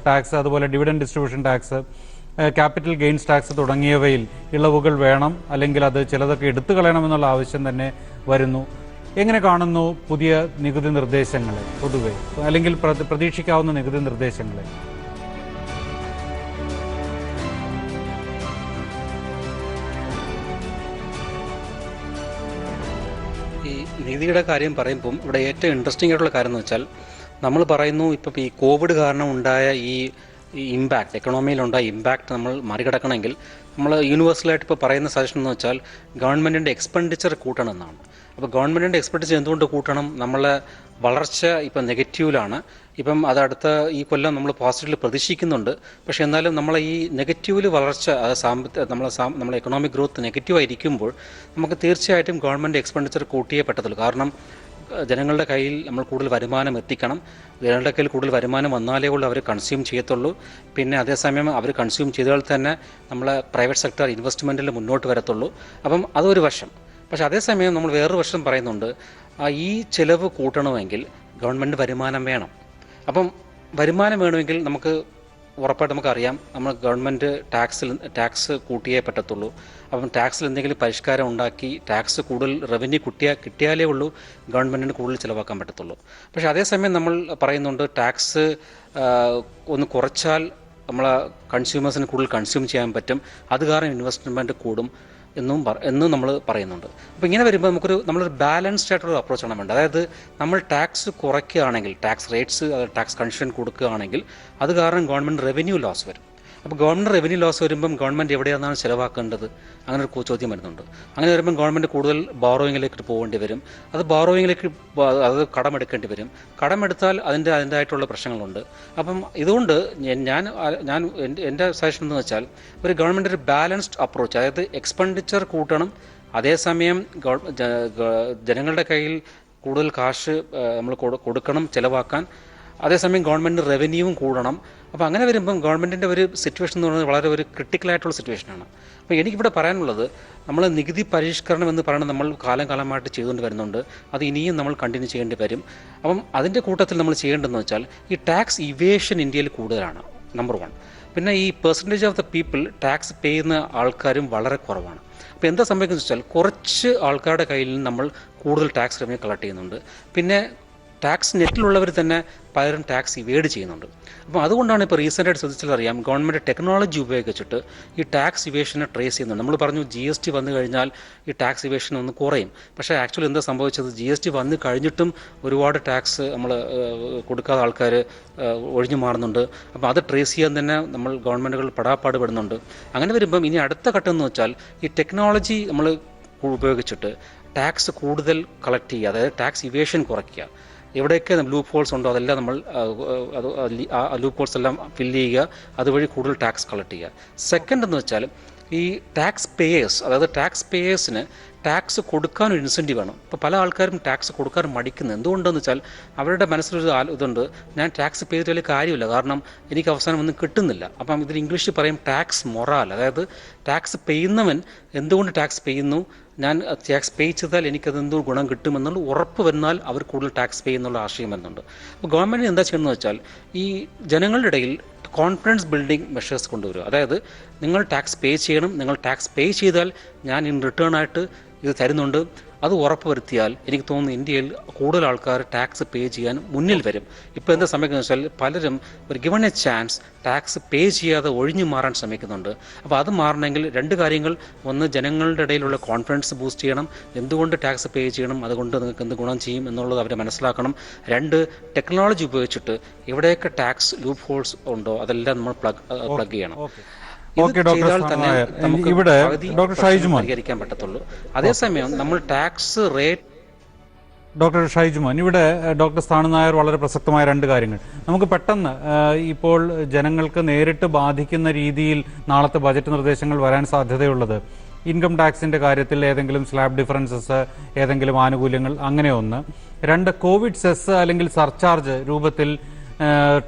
ടാക്സ്, അതുപോലെ dividend distribution tax, capital gains tax തുടങ്ങിയവയിൽ ഇളവുകൾ വേണം, അല്ലെങ്കിൽ അത് ചിലതൊക്കെ എടുത്തു കളയണമെന്നുള്ള ആവശ്യം തന്നെ വരുന്നു. എങ്ങനെ കാണുന്നു പുതിയ നികുതി നിർദ്ദേശങ്ങളെ പൊതുവെ, അല്ലെങ്കിൽ പ്രതീക്ഷിക്കാവുന്ന നികുതി നിർദ്ദേശങ്ങളെ? ഈ നികുതിയുടെ കാര്യം പറയുമ്പം ഇവിടെ ഏറ്റവും ഇൻട്രസ്റ്റിംഗ് ആയിട്ടുള്ള കാര്യം എന്ന് വെച്ചാൽ, നമ്മൾ പറയുന്നു ഇപ്പം ഈ കോവിഡ് കാരണം ഉണ്ടായ ഈ ഇമ്പാക്റ്റ്, എക്കണോമിയിലുണ്ടായ ഇമ്പാക്റ്റ് നമ്മൾ മറികടക്കണമെങ്കിൽ നമ്മൾ യൂണിവേഴ്സലായിട്ട് ഇപ്പോൾ പറയുന്ന സജഷൻ എന്ന് വെച്ചാൽ ഗവൺമെൻറ്റിൻ്റെ എക്സ്പെൻഡിച്ചർ കൂട്ടണം എന്നാണ്. അപ്പോൾ ഗവൺമെൻറ്റിൻ്റെ എക്സ്പെൻഡിച്ചർ എന്തുകൊണ്ട് കൂട്ടണം? നമ്മളെ വളർച്ച ഇപ്പം നെഗറ്റീവിലാണ്. ഇപ്പം അതടുത്ത ഈ കൊല്ലം നമ്മൾ പോസിറ്റീവിൽ പ്രതീക്ഷിക്കുന്നുണ്ട്. പക്ഷേ എന്നാലും നമ്മളെ ഈ നെഗറ്റീവിൽ വളർച്ച, നമ്മളെ എക്കണോമിക് ഗ്രോത്ത് നെഗറ്റീവായിരിക്കുമ്പോൾ നമുക്ക് തീർച്ചയായിട്ടും ഗവൺമെൻറ് എക്സ്പെൻഡിച്ചർ കൂട്ടിയേ പറ്റത്തുള്ളൂ. കാരണം ജനങ്ങളുടെ കയ്യിൽ നമ്മൾ കൂടുതൽ വരുമാനം എത്തിക്കണം. ജനങ്ങളുടെ കയ്യിൽ കൂടുതൽ വരുമാനം വന്നാലേ ഉള്ളൂ അവർ കൺസ്യൂം ചെയ്യത്തുള്ളൂ. പിന്നെ അതേസമയം അവർ കൺസ്യൂം ചെയ്താൽ തന്നെ നമ്മളെ പ്രൈവറ്റ് സെക്ടർ ഇൻവെസ്റ്റ്മെൻറ്റിൽ മുന്നോട്ട് വരത്തുള്ളൂ. അപ്പം അതൊരു വശം. പക്ഷേ അതേസമയം നമ്മൾ വേറൊരു വശം പറയുന്നുണ്ട്, ഈ ചിലവ് കൂട്ടണമെങ്കിൽ ഗവൺമെൻറ് വരുമാനം വേണം. അപ്പം വരുമാനം വേണമെങ്കിൽ നമുക്ക് ഉറപ്പായിട്ട് നമുക്കറിയാം, നമ്മൾ ഗവൺമെൻറ് ടാക്സ് കൂട്ടിയേ പറ്റത്തുള്ളൂ. അപ്പം ടാക്സിൽ എന്തെങ്കിലും പരിഷ്കാരം ഉണ്ടാക്കി ടാക്സ് കൂടുതൽ റവന്യൂ കിട്ടിയാലേ ഉള്ളൂ ഗവൺമെൻറ്റിന് കൂടുതൽ ചിലവാക്കാൻ പറ്റത്തുള്ളൂ. പക്ഷേ അതേസമയം നമ്മൾ പറയുന്നുണ്ട് ടാക്സ് ഒന്ന് കുറച്ചാൽ നമ്മളെ കൺസ്യൂമേഴ്സിന് കൂടുതൽ കൺസ്യൂം ചെയ്യാൻ പറ്റും, അത് കാരണം ഇൻവെസ്റ്റ്മെൻറ്റ് കൂടും എന്നും നമ്മൾ പറയുന്നുണ്ട്. അപ്പോൾ ഇങ്ങനെ വരുമ്പോൾ നമ്മളൊരു ബാലൻസ്ഡ് ആയിട്ടുള്ള അപ്രോച്ചാണ് വേണ്ടത്. അതായത് നമ്മൾ ടാക്സ് കുറയ്ക്കുകയാണെങ്കിൽ, ടാക്സ് റേറ്റ്സ്, ടാക്സ് കൺസെഷൻ കൊടുക്കുകയാണെങ്കിൽ അത് കാരണം ഗവൺമെൻറ് റവന്യൂ ലോസ് വരും. അപ്പോൾ ഗവൺമെൻറ് റവന്യൂ ലോസ് വരുമ്പം ഗവൺമെൻറ് എവിടെയാണെന്നാണ് ചിലവാക്കേണ്ടത്? അങ്ങനെ ഒരു ചോദ്യം വരുന്നുണ്ട്. അങ്ങനെ വരുമ്പം ഗവൺമെൻറ് കൂടുതൽ ബോറോയിങ്ങിലേക്ക് പോകേണ്ടി വരും. അത് കടമെടുക്കേണ്ടി വരും. കടമെടുത്താൽ അതിൻ്റെതായിട്ടുള്ള പ്രശ്നങ്ങളുണ്ട്. അപ്പം ഇതുകൊണ്ട് ഞാൻ എൻ്റെ സജഷൻ എന്ന് വെച്ചാൽ ഒരു ഗവൺമെൻറ് ഒരു ബാലൻസ്ഡ് അപ്രോച്ച്, അതായത് എക്സ്പെൻഡിച്ചർ കൂട്ടണം, അതേസമയം ജനങ്ങളുടെ കയ്യിൽ കൂടുതൽ കാശ് നമ്മൾ കൊടുക്കണം ചിലവാക്കാൻ, അതേസമയം ഗവൺമെൻറ് റവന്യൂവും കൂടണം. അപ്പോൾ അങ്ങനെ വരുമ്പം ഗവൺമെൻറ്റിൻ്റെ ഒരു സിറ്റുവേഷൻ എന്ന് പറയുന്നത് വളരെ ഒരു ക്രിട്ടിക്കലായിട്ടുള്ള സിറ്റുവേഷനാണ്. അപ്പോൾ എനിക്കിവിടെ പറയാനുള്ളത്, നമ്മൾ നികുതി പരിഷ്കരണം എന്ന് പറയുന്നത് നമ്മൾ കാലമായിട്ട് ചെയ്തുകൊണ്ട് വരുന്നുണ്ട്. അത് ഇനിയും നമ്മൾ കണ്ടിന്യൂ ചെയ്യേണ്ടി വരും. അപ്പം അതിൻ്റെ കൂട്ടത്തിൽ നമ്മൾ ചെയ്യേണ്ടതെന്ന് വെച്ചാൽ ഈ ടാക്സ് ഇവേഷൻ ഇന്ത്യയിൽ കൂടുതലാണ്, നമ്പർ 1. പിന്നെ ഈ percentage of the people tax പേ ചെയ്യുന്ന ആൾക്കാരും വളരെ കുറവാണ്. അപ്പോൾ എന്താ സംഭവിക്കുന്നത് വെച്ചാൽ കുറച്ച് ആൾക്കാരുടെ കയ്യിൽ നിന്ന് നമ്മൾ കൂടുതൽ ടാക്സ് റവന്യൂ കളക്ട് ചെയ്യുന്നുണ്ട്. പിന്നെ ടാക്സ് നെറ്റിലുള്ളവർ തന്നെ പലരും ടാക്സ് ഇവേഡ് ചെയ്യുന്നുണ്ട്. അപ്പോൾ അതുകൊണ്ടാണ് ഇപ്പോൾ റീസെൻ്റായിട്ട് ശ്രദ്ധിച്ചാലറിയാം, ഗവൺമെൻറ് ടെക്നോളജി ഉപയോഗിച്ചിട്ട് ഈ ടാക്സ് ഇവേഷനെ ട്രേസ് ചെയ്യുന്നുണ്ട്. നമ്മൾ പറഞ്ഞു GST വന്നു കഴിഞ്ഞാൽ ഈ ടാക്സ് ഇവേഷൻ ഒന്ന് കുറയും. പക്ഷേ ആക്ച്വലി എന്താ സംഭവിച്ചത്, GST വന്നു കഴിഞ്ഞിട്ടും ഒരുപാട് ടാക്സ് നമ്മൾ കൊടുക്കാതെ ആൾക്കാർ ഒഴിഞ്ഞു മാറുന്നുണ്ട്. അപ്പോൾ അത് ട്രേസ് ചെയ്യാൻ തന്നെ നമ്മൾ ഗവൺമെൻറ്റുകൾ പെടാപ്പാട് പെടുന്നുണ്ട്. അങ്ങനെ വരുമ്പം ഇനി അടുത്ത ഘട്ടം എന്ന് വെച്ചാൽ ഈ ടെക്നോളജി നമ്മൾ ഉപയോഗിച്ചിട്ട് ടാക്സ് കൂടുതൽ കളക്ട് ചെയ്യുക, അതായത് ടാക്സ് ഇവേഷൻ കുറയ്ക്കുക. എവിടെയൊക്കെ ലൂപ്പ് ഹോൾസ് ഉണ്ടോ അതെല്ലാം നമ്മൾ ആ ലൂപ്പ് ഹോൾസ് എല്ലാം ഫില്ല് ചെയ്യുക, അതുവഴി കൂടുതൽ ടാക്സ് കളക്ട് ചെയ്യുക. സെക്കൻഡ് എന്ന് വെച്ചാൽ ഈ ടാക്സ് പേയേഴ്സ്, അതായത് ടാക്സ് പേയേഴ്സിന് ടാക്സ് കൊടുക്കാനൊരു ഇൻസെൻറ്റീവ് വേണം. ഇപ്പോൾ പല ആൾക്കാരും ടാക്സ് കൊടുക്കാൻ മടിക്കുന്നത് എന്തുകൊണ്ടെന്ന് വെച്ചാൽ അവരുടെ മനസ്സിലൊരു ഇതുണ്ട്, ഞാൻ ടാക്സ് പേ ചെയ്തിട്ട് വലിയ കാര്യമില്ല, കാരണം എനിക്ക് അവസാനം ഒന്നും കിട്ടുന്നില്ല. അപ്പം ഇതിൽ ഇംഗ്ലീഷിൽ പറയും ടാക്സ് മൊറാൽ, അതായത് ടാക്സ് ചെയ്യുന്നവൻ എന്തുകൊണ്ട് ടാക്സ് ചെയ്യുന്നു, ഞാൻ ടാക്സ് പേ ചെയ്താൽ എനിക്കത് എന്തോ ഗുണം കിട്ടുമെന്നുള്ള ഉറപ്പ് വന്നാൽ അവർ കൂടുതൽ ടാക്സ് പേ എന്നുള്ള ആശയം വരുന്നുണ്ട്. അപ്പോൾ ഗവൺമെൻറ് എന്താ ചെയ്യുന്നത് വെച്ചാൽ ഈ ജനങ്ങളുടെ ഇടയിൽ കോൺഫിഡൻസ് ബിൽഡിംഗ് മെഷേഴ്സ് കൊണ്ടുവരിക. അതായത് നിങ്ങൾ ടാക്സ് പേ ചെയ്യണം, നിങ്ങൾ ടാക്സ് പേ ചെയ്താൽ ഞാൻ ഇൻ റിട്ടേൺ ആയിട്ട് ഇത് തരുന്നുണ്ട്. അത് ഉറപ്പ് വരുത്തിയാൽ എനിക്ക് തോന്നുന്നു ഇന്ത്യയിൽ കൂടുതൽ ആൾക്കാർ ടാക്സ് പേ ചെയ്യാൻ മുന്നിൽ വരും. ഇപ്പോൾ എന്താ സംഭവിക്കുന്നത് വെച്ചാൽ പലരും ഒരു ഗിവൺ എ ചാൻസ് ടാക്സ് പേ ചെയ്യാതെ ഒഴിഞ്ഞു മാറാൻ ശ്രമിക്കുന്നുണ്ട്. അപ്പോൾ അത് മാറണമെങ്കിൽ രണ്ട് കാര്യങ്ങൾ, ഒന്ന് ജനങ്ങളുടെ ഇടയിലുള്ള കോൺഫിഡൻസ് ബൂസ്റ്റ് ചെയ്യണം, എന്തുകൊണ്ട് ടാക്സ് പേ ചെയ്യണം, അതുകൊണ്ട് നിങ്ങൾക്ക് എന്ത് ഗുണം ചെയ്യും എന്നുള്ളത് അവർ മനസ്സിലാക്കണം. രണ്ട്, ടെക്നോളജി ഉപയോഗിച്ചിട്ട് എവിടെയൊക്കെ ടാക്സ് ലൂപ്പ് ഹോൾസ് ഉണ്ടോ അതെല്ലാം നമ്മൾ പ്ലഗ് ചെയ്യണം. ഓക്കെ ഡോക്ടർ, ഇവിടെ ഡോക്ടർ ഷൈജുമോൻ പരിഹരിക്കാൻ പറ്റത്തുള്ളൂ. അതേസമയം നമ്മൾ ടാക്സ് റേറ്റ് ഡോക്ടർ ഷൈജുമോൻ, ഇവിടെ ഡോക്ടർ സ്ഥാനു നായർ വളരെ പ്രസക്തമായ രണ്ട് കാര്യങ്ങൾ നമുക്ക് പെട്ടെന്ന് ഇപ്പോൾ ജനങ്ങൾക്ക് നേരിട്ട് ബാധിക്കുന്ന രീതിയിൽ നാളത്തെ ബജറ്റ് നിർദ്ദേശങ്ങൾ വരാൻ സാധ്യതയുള്ളത് ഇൻകം ടാക്സിന്റെ കാര്യത്തിൽ ഏതെങ്കിലും സ്ലാബ് ഡിഫറൻസസ്, ഏതെങ്കിലും ആനുകൂല്യങ്ങൾ, അങ്ങനെ ഒന്ന്. രണ്ട്, കോവിഡ് സെസ് അല്ലെങ്കിൽ സർചാർജ് രൂപത്തിൽ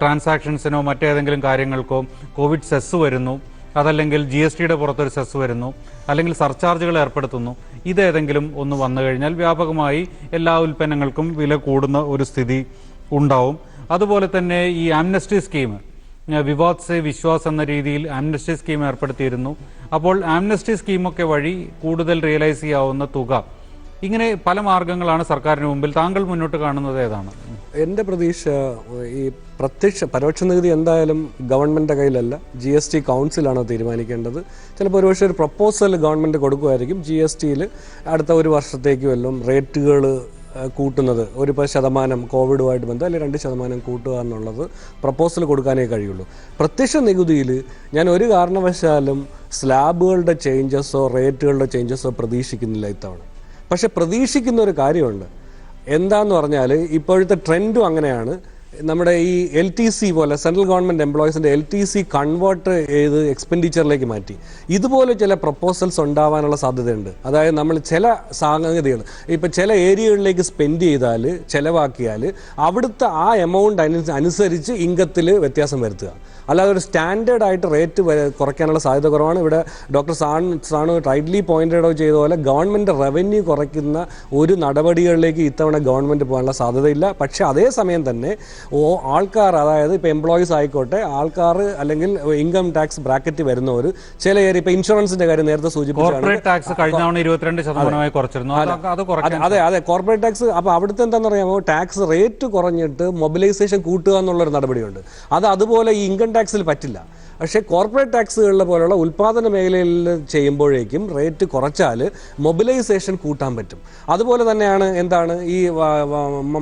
ട്രാൻസാക്ഷൻസിനോ മറ്റേതെങ്കിലും കാര്യങ്ങൾക്കോ കോവിഡ് സെസ് വരുന്നു, അതല്ലെങ്കിൽ GSTയുടെ പുറത്തൊരു സെസ് വരുന്നു, അല്ലെങ്കിൽ സർചാർജുകൾ ഏർപ്പെടുത്തുന്നു. ഇതേതെങ്കിലും ഒന്ന് വന്നു കഴിഞ്ഞാൽ വ്യാപകമായി എല്ലാ ഉൽപ്പന്നങ്ങൾക്കും വില കൂടുന്ന ഒരു സ്ഥിതി ഉണ്ടാവും. അതുപോലെ തന്നെ ഈ ആംനസ്റ്റി സ്കീം, വിവാദ് സെ വിശ്വാസ് എന്ന രീതിയിൽ ആംനസ്റ്റി സ്കീം ഏർപ്പെടുത്തിയിരുന്നു. അപ്പോൾ ആംനസ്റ്റി സ്കീമൊക്കെ വഴി കൂടുതൽ റിയലൈസ് ചെയ്യാവുന്ന തുക, ഇങ്ങനെ പല മാർഗങ്ങളാണ് സർക്കാരിന് മുമ്പിൽ. താങ്കൾ മുന്നോട്ട് കാണുന്നത് ഏതാണ്? എൻ്റെ പ്രതീക്ഷ ഈ പരോക്ഷ നികുതി എന്തായാലും ഗവൺമെൻറ്റിൻ്റെ കയ്യിലല്ല, GST കൗൺസിലാണ് തീരുമാനിക്കേണ്ടത്. ചിലപ്പോൾ ഒരുപക്ഷെ ഒരു പ്രപ്പോസൽ ഗവൺമെൻറ് കൊടുക്കുമായിരിക്കും. GSTയിൽ അടുത്ത ഒരു വർഷത്തേക്ക് വല്ലതും റേറ്റുകൾ കൂട്ടുന്നത് ഒരു ശതമാനം കോവിഡുമായിട്ട് ബന്ധം അല്ലെങ്കിൽ 2% കൂട്ടുക എന്നുള്ളത് പ്രപ്പോസൽ കൊടുക്കാനേ കഴിയുള്ളൂ. പ്രത്യക്ഷ നികുതിയിൽ ഞാൻ ഒരു കാരണവശാലും സ്ലാബുകളുടെ ചേഞ്ചസോ റേറ്റുകളുടെ ചേഞ്ചസോ പ്രതീക്ഷിക്കുന്നില്ല ഇത്തവണ. പക്ഷെ പ്രതീക്ഷിക്കുന്ന ഒരു കാര്യമുണ്ട്. എന്താന്ന് പറഞ്ഞാൽ ഇപ്പോഴത്തെ ട്രെൻഡും അങ്ങനെയാണ്. നമ്മുടെ ഈ LTC പോലെ സെൻട്രൽ ഗവൺമെൻറ് എംപ്ലോയീസിൻ്റെ LTC കൺവേർട്ട് ചെയ്ത് എക്സ്പെൻഡിച്ചറിലേക്ക് മാറ്റി. ഇതുപോലെ ചില പ്രപ്പോസൽസ് ഉണ്ടാവാനുള്ള സാധ്യതയുണ്ട്. അതായത് നമ്മൾ ചില സാങ്കേതികൾ ഇപ്പം ചില ഏരിയകളിലേക്ക് സ്പെൻഡ് ചെയ്താൽ, ചിലവാക്കിയാൽ അവിടുത്തെ ആ എമൗണ്ട് അനുസരിച്ച് ഇൻകത്തിൽ വ്യത്യാസം വരുത്തുക. അല്ലാതെ ഒരു സ്റ്റാൻഡേർഡ് ആയിട്ട് റേറ്റ് കുറയ്ക്കാനുള്ള സാധ്യത കുറവാണ്. ഇവിടെ ഡോക്ടർ സാണു റൈറ്റ്ലി പോയിന്റഡ് ഔട്ട് ചെയ്ത പോലെ ഗവൺമെൻറ് റവന്യൂ കുറയ്ക്കുന്ന ഒരു നടപടികളിലേക്ക് ഇത്തവണ ഗവൺമെൻറ് പോകാനുള്ള സാധ്യതയില്ല. പക്ഷേ അതേസമയം തന്നെ ആൾക്കാർ, അതായത് ഇപ്പോൾ എംപ്ലോയീസ് ആയിക്കോട്ടെ, ആൾക്കാർ അല്ലെങ്കിൽ ഇൻകം ടാക്സ് ബ്രാക്കറ്റ് വരുന്നവർ ചില ഏരിയ, ഇപ്പോൾ ഇൻഷുറൻസിന്റെ കാര്യം നേരത്തെ സൂചിപ്പിച്ചാണ്, അതെ കോർപ്പറേറ്റ് ടാക്സ്. അപ്പോൾ അവിടുത്തെ എന്താണെന്ന് അറിയാമോ, ടാക്സ് റേറ്റ് കുറഞ്ഞിട്ട് മൊബിലൈസേഷൻ കൂട്ടുക എന്നുള്ളൊരു നടപടിയുണ്ട്. അതുപോലെ ഈ ഇൻകം ടാക്സിൽ പറ്റില്ല. പക്ഷേ കോർപ്പറേറ്റ് ടാക്സുകളിലെ പോലുള്ള ഉൽപ്പാദന മേഖലയിൽ ചെയ്യുമ്പോഴേക്കും റേറ്റ് കുറച്ചാൽ മൊബിലൈസേഷൻ കൂട്ടാൻ പറ്റും. അതുപോലെ തന്നെയാണ് എന്താണ് ഈ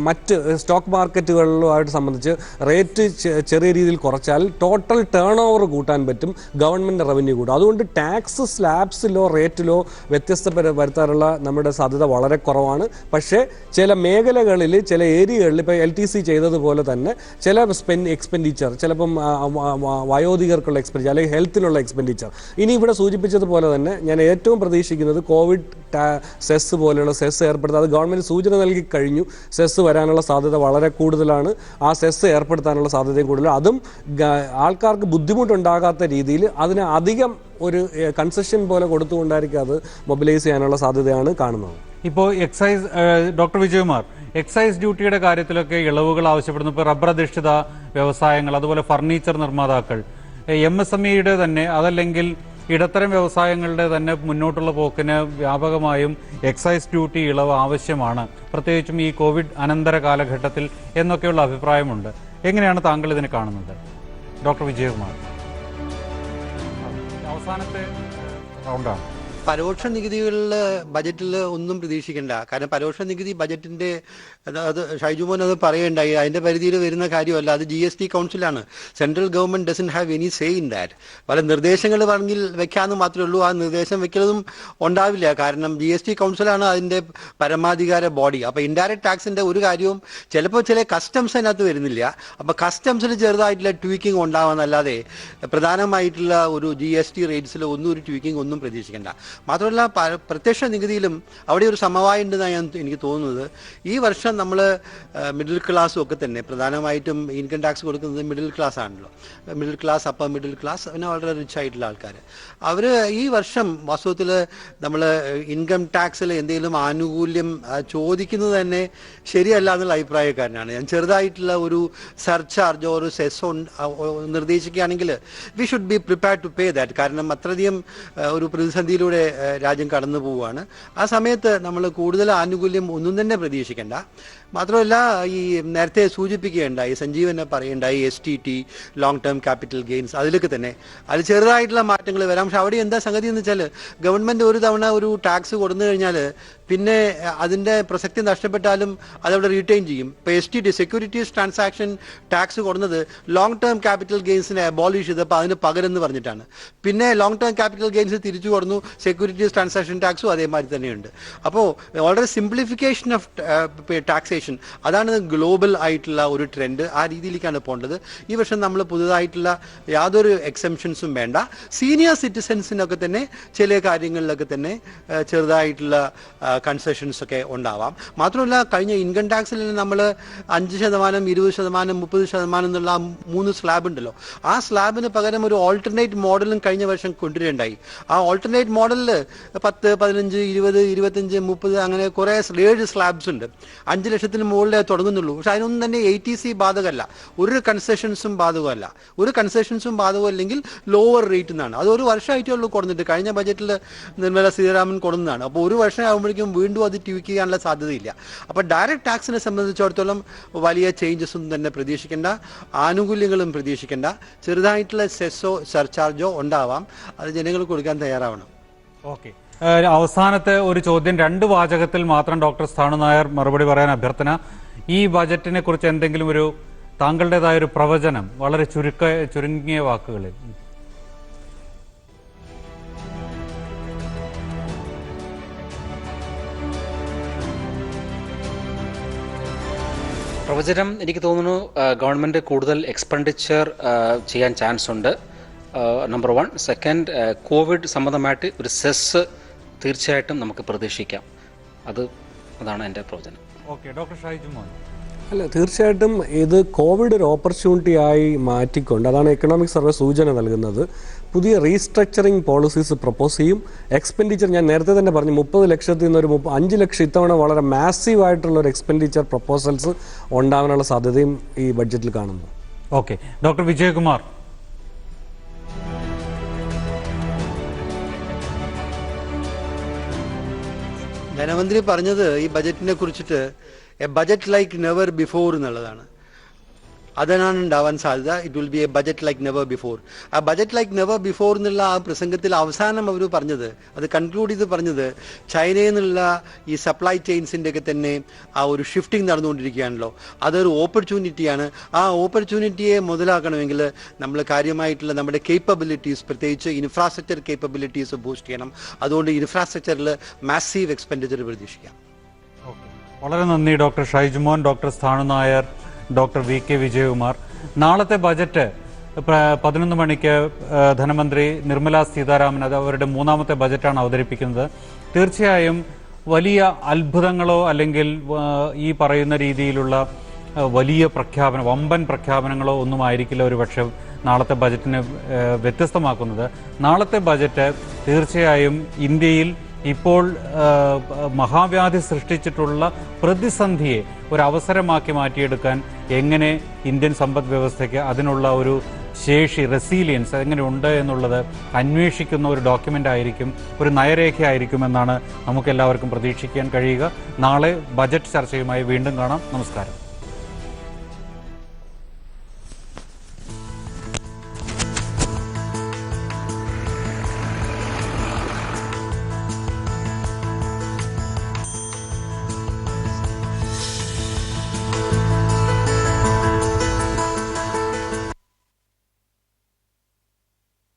മറ്റ് സ്റ്റോക്ക് മാർക്കറ്റുകളുമായിട്ട് സംബന്ധിച്ച് റേറ്റ് ചെറിയ രീതിയിൽ കുറച്ചാൽ ടോട്ടൽ ടേൺ ഓവർ കൂട്ടാൻ പറ്റും, ഗവൺമെൻറ് റവന്യൂ കൂട്ടും. അതുകൊണ്ട് ടാക്സ് സ്ലാബ്സിലോ റേറ്റിലോ വ്യത്യസ്ത വരുത്താനുള്ള നമ്മുടെ സാധ്യത വളരെ കുറവാണ്. പക്ഷേ ചില മേഖലകളിൽ, ചില ഏരിയകളിൽ ഇപ്പോൾ LTC ചെയ്തതുപോലെ തന്നെ ചില എക്സ്പെൻഡിച്ചർ, ചിലപ്പം വയോധികർക്കുള്ള എക്സ്പെൻഡിച്ചർ അല്ലെങ്കിൽ ഹെൽത്തിനുള്ള എക്സ്പെൻഡിച്ചർ. ഇനി ഇവിടെ സൂചിപ്പിച്ചതുപോലെ തന്നെ ഞാൻ ഏറ്റവും പ്രതീക്ഷിക്കുന്നത് കോവിഡ് സെസ് പോലെയുള്ള സെസ് ഏർപ്പെടുത്തുക. അത് ഗവൺമെൻറ് സൂചന നൽകി കഴിഞ്ഞു, സെസ് വരാനുള്ള സാധ്യത വളരെ കൂടുതലാണ്. ആ സെസ് ഏർപ്പെടുത്താനുള്ള സാധ്യതയും കൂടുതലാണ്. അതും ആൾക്കാർക്ക് ബുദ്ധിമുട്ടുണ്ടാകാത്ത രീതിയിൽ അതിന് അധികം ഒരു കൺസെഷൻ പോലെ കൊടുത്തുകൊണ്ടായിരിക്കും അത് മൊബിലൈസ് ചെയ്യാനുള്ള സാധ്യതയാണ് കാണുന്നത്. ഇപ്പോൾ എക്സൈസ്, ഡോക്ടർ വിജയകുമാർ, എക്സൈസ് ഡ്യൂട്ടിയുടെ കാര്യത്തിലൊക്കെ ഇളവുകൾ ആവശ്യപ്പെടുന്നു. ഇപ്പോൾ റബ്ബർ അധിഷ്ഠിത വ്യവസായങ്ങൾ, അതുപോലെ ഫർണിച്ചർ നിർമ്മാതാക്കൾ, MSMEയുടെ തന്നെ, അതല്ലെങ്കിൽ ഇടത്തരം വ്യവസായങ്ങളുടെ തന്നെ മുന്നോട്ടുള്ള പോക്കിന് വ്യാപകമായും എക്സൈസ് ഡ്യൂട്ടി ഇളവ് ആവശ്യമാണ്, പ്രത്യേകിച്ചും ഈ കോവിഡ് അനന്തര കാലഘട്ടത്തിൽ എന്നൊക്കെയുള്ള അഭിപ്രായമുണ്ട്. എങ്ങനെയാണ് താങ്കൾ ഇതിനെ കാണുന്നത്? ഡോക്ടർ വിജയകുമാർ, അവസാനത്തെ റൗണ്ടാണ്. പരോക്ഷ നികുതികളിൽ ബജറ്റിൽ ഒന്നും പ്രതീക്ഷിക്കേണ്ട. കാരണം പരോക്ഷ നികുതി ബജറ്റിന്റെ അത് ഷൈജുമോൻ അത് പറയുണ്ടായി, അതിന്റെ പരിധിയിൽ വരുന്ന കാര്യമല്ല. അത് GST കൗൺസിലാണ്. Central government doesn't have any say in that. പല നിർദ്ദേശങ്ങൾ പറഞ്ഞിൽ വെക്കാമെന്ന് മാത്രമേ ഉള്ളൂ. ആ നിർദ്ദേശം വെക്കുന്നതും ഉണ്ടാവില്ല. കാരണം GST കൗൺസിലാണ് അതിന്റെ പരമാധികാര ബോഡി. അപ്പൊ ഇൻഡയറക്ട് ടാക്സിന്റെ ഒരു കാര്യവും ചിലപ്പോൾ ചില കസ്റ്റംസ് അതിനകത്ത് വരുന്നില്ല. അപ്പൊ കസ്റ്റംസിൽ ചെറുതായിട്ടുള്ള ട്വീക്കിംഗ് ഉണ്ടാവാന്നല്ലാതെ പ്രധാനമായിട്ടുള്ള ഒരു GST റേറ്റ്സിൽ ഒന്നും ഒരു ട്വീക്കിംഗ് ഒന്നും പ്രതീക്ഷിക്കേണ്ട. മാത്രമല്ല പ്രത്യക്ഷ നികുതിയിലും അവിടെ ഒരു സമവായം ഉണ്ടെന്നാണ് എനിക്ക് തോന്നുന്നത്. ഈ വർഷം നമ്മൾ മിഡിൽ ക്ലാസ്സും ഒക്കെ തന്നെ പ്രധാനമായിട്ടും ഇൻകം ടാക്സ് കൊടുക്കുന്നത് മിഡിൽ ക്ലാസ് ആണല്ലോ. Middle class, upper middle class, പിന്നെ വളരെ റിച്ച് ആയിട്ടുള്ള ആൾക്കാർ. അവർ ഈ വർഷം വാസ്തവത്തിൽ നമ്മൾ ഇൻകം ടാക്സിൽ എന്തെങ്കിലും ആനുകൂല്യം ചോദിക്കുന്നത് തന്നെ ശരിയല്ല എന്നുള്ള അഭിപ്രായക്കാരനാണ് ഞാൻ. ചെറുതായിട്ടുള്ള ഒരു സർചാർജോ ഒരു സെസ്സോ നിർദ്ദേശിക്കുകയാണെങ്കിൽ we should be prepared to pay that. കാരണം അത്രയധികം ഒരു പ്രതിസന്ധിയിലൂടെ രാജ്യം കടന്നു പോവുകയാണ്. ആ സമയത്ത് നമ്മൾ കൂടുതൽ ആനുകൂല്യം ഒന്നും തന്നെ പ്രതീക്ഷിക്കേണ്ട. മാത്രമല്ല ഈ നേരത്തെ സൂചിപ്പിക്കുകയുണ്ടായി, സഞ്ജീവനെ പറയുണ്ടായി STT, long term capital gains, അതിലൊക്കെ തന്നെ അത് ചെറുതായിട്ടുള്ള മാറ്റങ്ങൾ വരാം. പക്ഷെ അവിടെ എന്താ സംഗതി എന്ന് വെച്ചാൽ ഗവൺമെന്റ് ഒരു തവണ ഒരു ടാക്സ് കൊടുത്തു കഴിഞ്ഞാൽ പിന്നെ അതിന്റെ പ്രസക്തി നഷ്ടപ്പെട്ടാലും അതവിടെ റീറ്റെയിൻ ചെയ്യും. ഇപ്പൊ STT, സെക്യൂരിറ്റീസ് ട്രാൻസാക്ഷൻ ടാക്സ് കൊടുക്കുന്നത് ലോങ് ടേം ക്യാപിറ്റൽ ഗെയിൻസിനെ അബോളിഷ് ചെയ്തപ്പോൾ അതിന് പകരം എന്ന് പറഞ്ഞിട്ടാണ്. പിന്നെ ലോങ് ടേം ക്യാപിറ്റൽ ഗെയിൻസ് തിരിച്ചു കൊടുന്നു. സെക്യൂരിറ്റീസ് ട്രാൻസാക്ഷൻ ടാക്സും അതേമാതിരി തന്നെയുണ്ട്. അപ്പോൾ വളരെ സിംപ്ലിഫിക്കേഷൻ ഓഫ് ടാക്സേഷൻ, അതാണ് ഗ്ലോബൽ ആയിട്ടുള്ള ഒരു ട്രെൻഡ്. ആ രീതിയിലേക്കാണ് പോകേണ്ടത്. ഈ വർഷം നമ്മൾ പുതുതായിട്ടുള്ള യാതൊരു എക്സെംഷൻസും വേണ്ട. സീനിയർ സിറ്റിസൻസിനൊക്കെ തന്നെ ചില കാര്യങ്ങളിലൊക്കെ തന്നെ ചെറുതായിട്ടുള്ള കൺസെഷൻസ് ഒക്കെ ഉണ്ടാവാം. മാത്രമല്ല കഴിഞ്ഞ ഇൻകം ടാക്സിൽ നമ്മൾ 5%, 20%, 30% എന്നുള്ള 3 സ്ലാബ് ഉണ്ടല്ലോ. ആ സ്ലാബിന് പകരം ഒരു ഓൾട്ടർനേറ്റ് മോഡലും കഴിഞ്ഞ വർഷം കൊണ്ടുവരേണ്ടായി. ആ ഓൾട്ടർനേറ്റ് മോഡലിൽ 10, 15, 20, 25, 30 അങ്ങനെ കുറേ 7 സ്ലാബ്സ് ഉണ്ട്. 5 ലക്ഷത്തിന് മുകളിലേ തുടങ്ങുന്നുള്ളൂ. പക്ഷെ അതിനൊന്നും തന്നെ ATC ബാധകമല്ല, ഒരു കൺസെഷൻസും ബാധകമല്ല. ഒരു കൺസെഷൻസും ബാധകമല്ലെങ്കിൽ ലോവർ റേറ്റ് എന്നാണ്. അത് ഒരു വർഷമായിട്ടേ ഉള്ളൂ കൊടുത്തിട്ട്. കഴിഞ്ഞ ബജറ്റിൽ നിർമ്മല സീതാരാമൻ കൊടുക്കുന്നതാണ്. അപ്പോൾ ഒരു വർഷം ആകുമ്പോഴേക്കും വീണ്ടും അത് ട്വീക്ക് ചെയ്യാനുള്ള സാധ്യതയില്ല. അപ്പോൾ ഡയറക്റ്റ് ടാക്സിനെ സംബന്ധിച്ചിടത്തോളം വലിയ ചേഞ്ചസ് ഒന്നും തന്നെ പ്രതീക്ഷിക്കേണ്ട, ആനുകൂല്യങ്ങളും പ്രതീക്ഷിക്കേണ്ട. ചെറുതായിട്ടുള്ള സെസ്സോ സർചാർജോ ഉണ്ടാവാം, അത് ജനങ്ങൾ കൊടുക്കാൻ തയ്യാറാവണം. ഓക്കെ, അവസാനത്തെ ഒരു ചോദ്യം 2 വാചകത്തിൽ മാത്രം ഡോക്ടർ സ്ഥാണു നായർ മറുപടി പറയാൻ അഭ്യർത്ഥന. ഈ ബജറ്റിനെ കുറിച്ച് എന്തെങ്കിലും ഒരു താങ്കളുടേതായ ഒരു പ്രവചനം വളരെ ചുരുങ്ങിയ വാക്കുകളിൽ. പ്രവചനം എനിക്ക് തോന്നുന്നു ഗവൺമെൻറ് കൂടുതൽ എക്സ്പെൻഡിച്ചർ ചെയ്യാൻ ചാൻസ് ഉണ്ട്, നമ്പർ 1. സെക്കൻഡ്, കോവിഡ് സംബന്ധമായിട്ട് ഒരു സെസ് തീർച്ചയായിട്ടും നമുക്ക് പ്രതീക്ഷിക്കാം. അതാണ് എൻ്റെ പ്രവചനം. Okay, doctor Shaijumon. അല്ല, തീർച്ചയായിട്ടും ഇത് കോവിഡ് ഒരു ഓപ്പർച്യൂണിറ്റി ആയി മാറ്റിക്കൊണ്ട്, അതാണ് എക്കണോമിക് സർവേ സൂചന നൽകുന്നത്, പുതിയ റീസ്ട്രക്ചറിങ് പോളിസീസ് പ്രപ്പോസ് ചെയ്യും. എക്സ്പെൻഡിച്ചർ ഞാൻ നേരത്തെ തന്നെ പറഞ്ഞു, 30 ലക്ഷത്തിൽ നിന്ന് ഒരു 5 ലക്ഷം ഇത്തവണ വളരെ മാസീവ് ആയിട്ടുള്ള ഒരു എക്സ്പെൻഡിച്ചർ പ്രപ്പോസൽസ് ഉണ്ടാകാനുള്ള സാധ്യതയും ഈ ബഡ്ജറ്റിൽ കാണുന്നു. Okay, doctor Vijayakumar. ധനമന്ത്രി പറഞ്ഞത് ഈ ബജറ്റിനെ കുറിച്ചിട്ട് A budget like never before എന്നുള്ളതാണ്. അതാണ് ഉണ്ടാവാൻ സാധ്യത. It will be A budget like never before. ആ ബജറ്റ് ലൈക്ക് നെവർ ബിഫോർ എന്നുള്ള ആ പ്രസംഗത്തിൽ അവസാനം അവർ പറഞ്ഞത്, അത് കൺക്ലൂഡ് ചെയ്ത് പറഞ്ഞത്, ചൈനയിൽ നിന്നുള്ള ഈ സപ്ലൈ ചെയിൻസിൻ്റെ ഒക്കെ തന്നെ ആ ഒരു ഷിഫ്റ്റിംഗ് നടന്നുകൊണ്ടിരിക്കുകയാണല്ലോ, അതൊരു ഓപ്പർച്യൂണിറ്റിയാണ്. ആ ഓപ്പർച്യൂണിറ്റിയെ മുതലാക്കണമെങ്കിൽ നമ്മൾ കാര്യമായിട്ടുള്ള നമ്മുടെ കേപ്പബിലിറ്റീസ്, പ്രത്യേകിച്ച് ഇൻഫ്രാസ്ട്രക്ചർ കേപ്പബിലിറ്റീസ് ബൂസ്റ്റ് ചെയ്യണം. അതുകൊണ്ട് ഇൻഫ്രാസ്ട്രക്ചറിൽ മാസീവ് എക്സ്പെൻഡിച്ചർ പ്രതീക്ഷിക്കാം. വളരെ നന്ദി doctor Shaijumon, doctor Sthanu Nair, doctor VK Vijayakumar. നാളത്തെ ബജറ്റ് 11 മണിക്ക് ധനമന്ത്രി നിർമ്മല സീതാരാമൻ അത് അവരുടെ 3ാമത്തെ ബജറ്റാണ് അവതരിപ്പിക്കുന്നത്. തീർച്ചയായും വലിയ അത്ഭുതങ്ങളോ അല്ലെങ്കിൽ ഈ പറയുന്ന രീതിയിലുള്ള വലിയ പ്രഖ്യാപനം, വമ്പൻ പ്രഖ്യാപനങ്ങളോ ഒന്നും ആയിരിക്കില്ല ഒരു പക്ഷേ നാളത്തെ ബജറ്റിനെ വ്യത്യസ്തമാക്കുന്നത്. നാളത്തെ ബജറ്റ് തീർച്ചയായും ഇന്ത്യയിൽ ഇപ്പോൾ മഹാവ്യാധി സൃഷ്ടിച്ചിട്ടുള്ള പ്രതിസന്ധിയെ ഒരു അവസരമാക്കി മാറ്റിയെടുക്കാൻ എങ്ങനെ ഇന്ത്യൻ സമ്പദ് വ്യവസ്ഥയ്ക്ക് അതിനുള്ള ഒരു ശേഷി, റെസീലിയൻസ് എങ്ങനെയുണ്ട് എന്നുള്ളത് അന്വേഷിക്കുന്ന ഒരു ഡോക്യുമെൻ്റ് ആയിരിക്കും, ഒരു നയരേഖയായിരിക്കുമെന്നാണ് നമുക്കെല്ലാവർക്കും പ്രതീക്ഷിക്കാൻ കഴിയുക. നാളെ ബജറ്റ് ചർച്ചയുമായി വീണ്ടും കാണാം. നമസ്കാരം.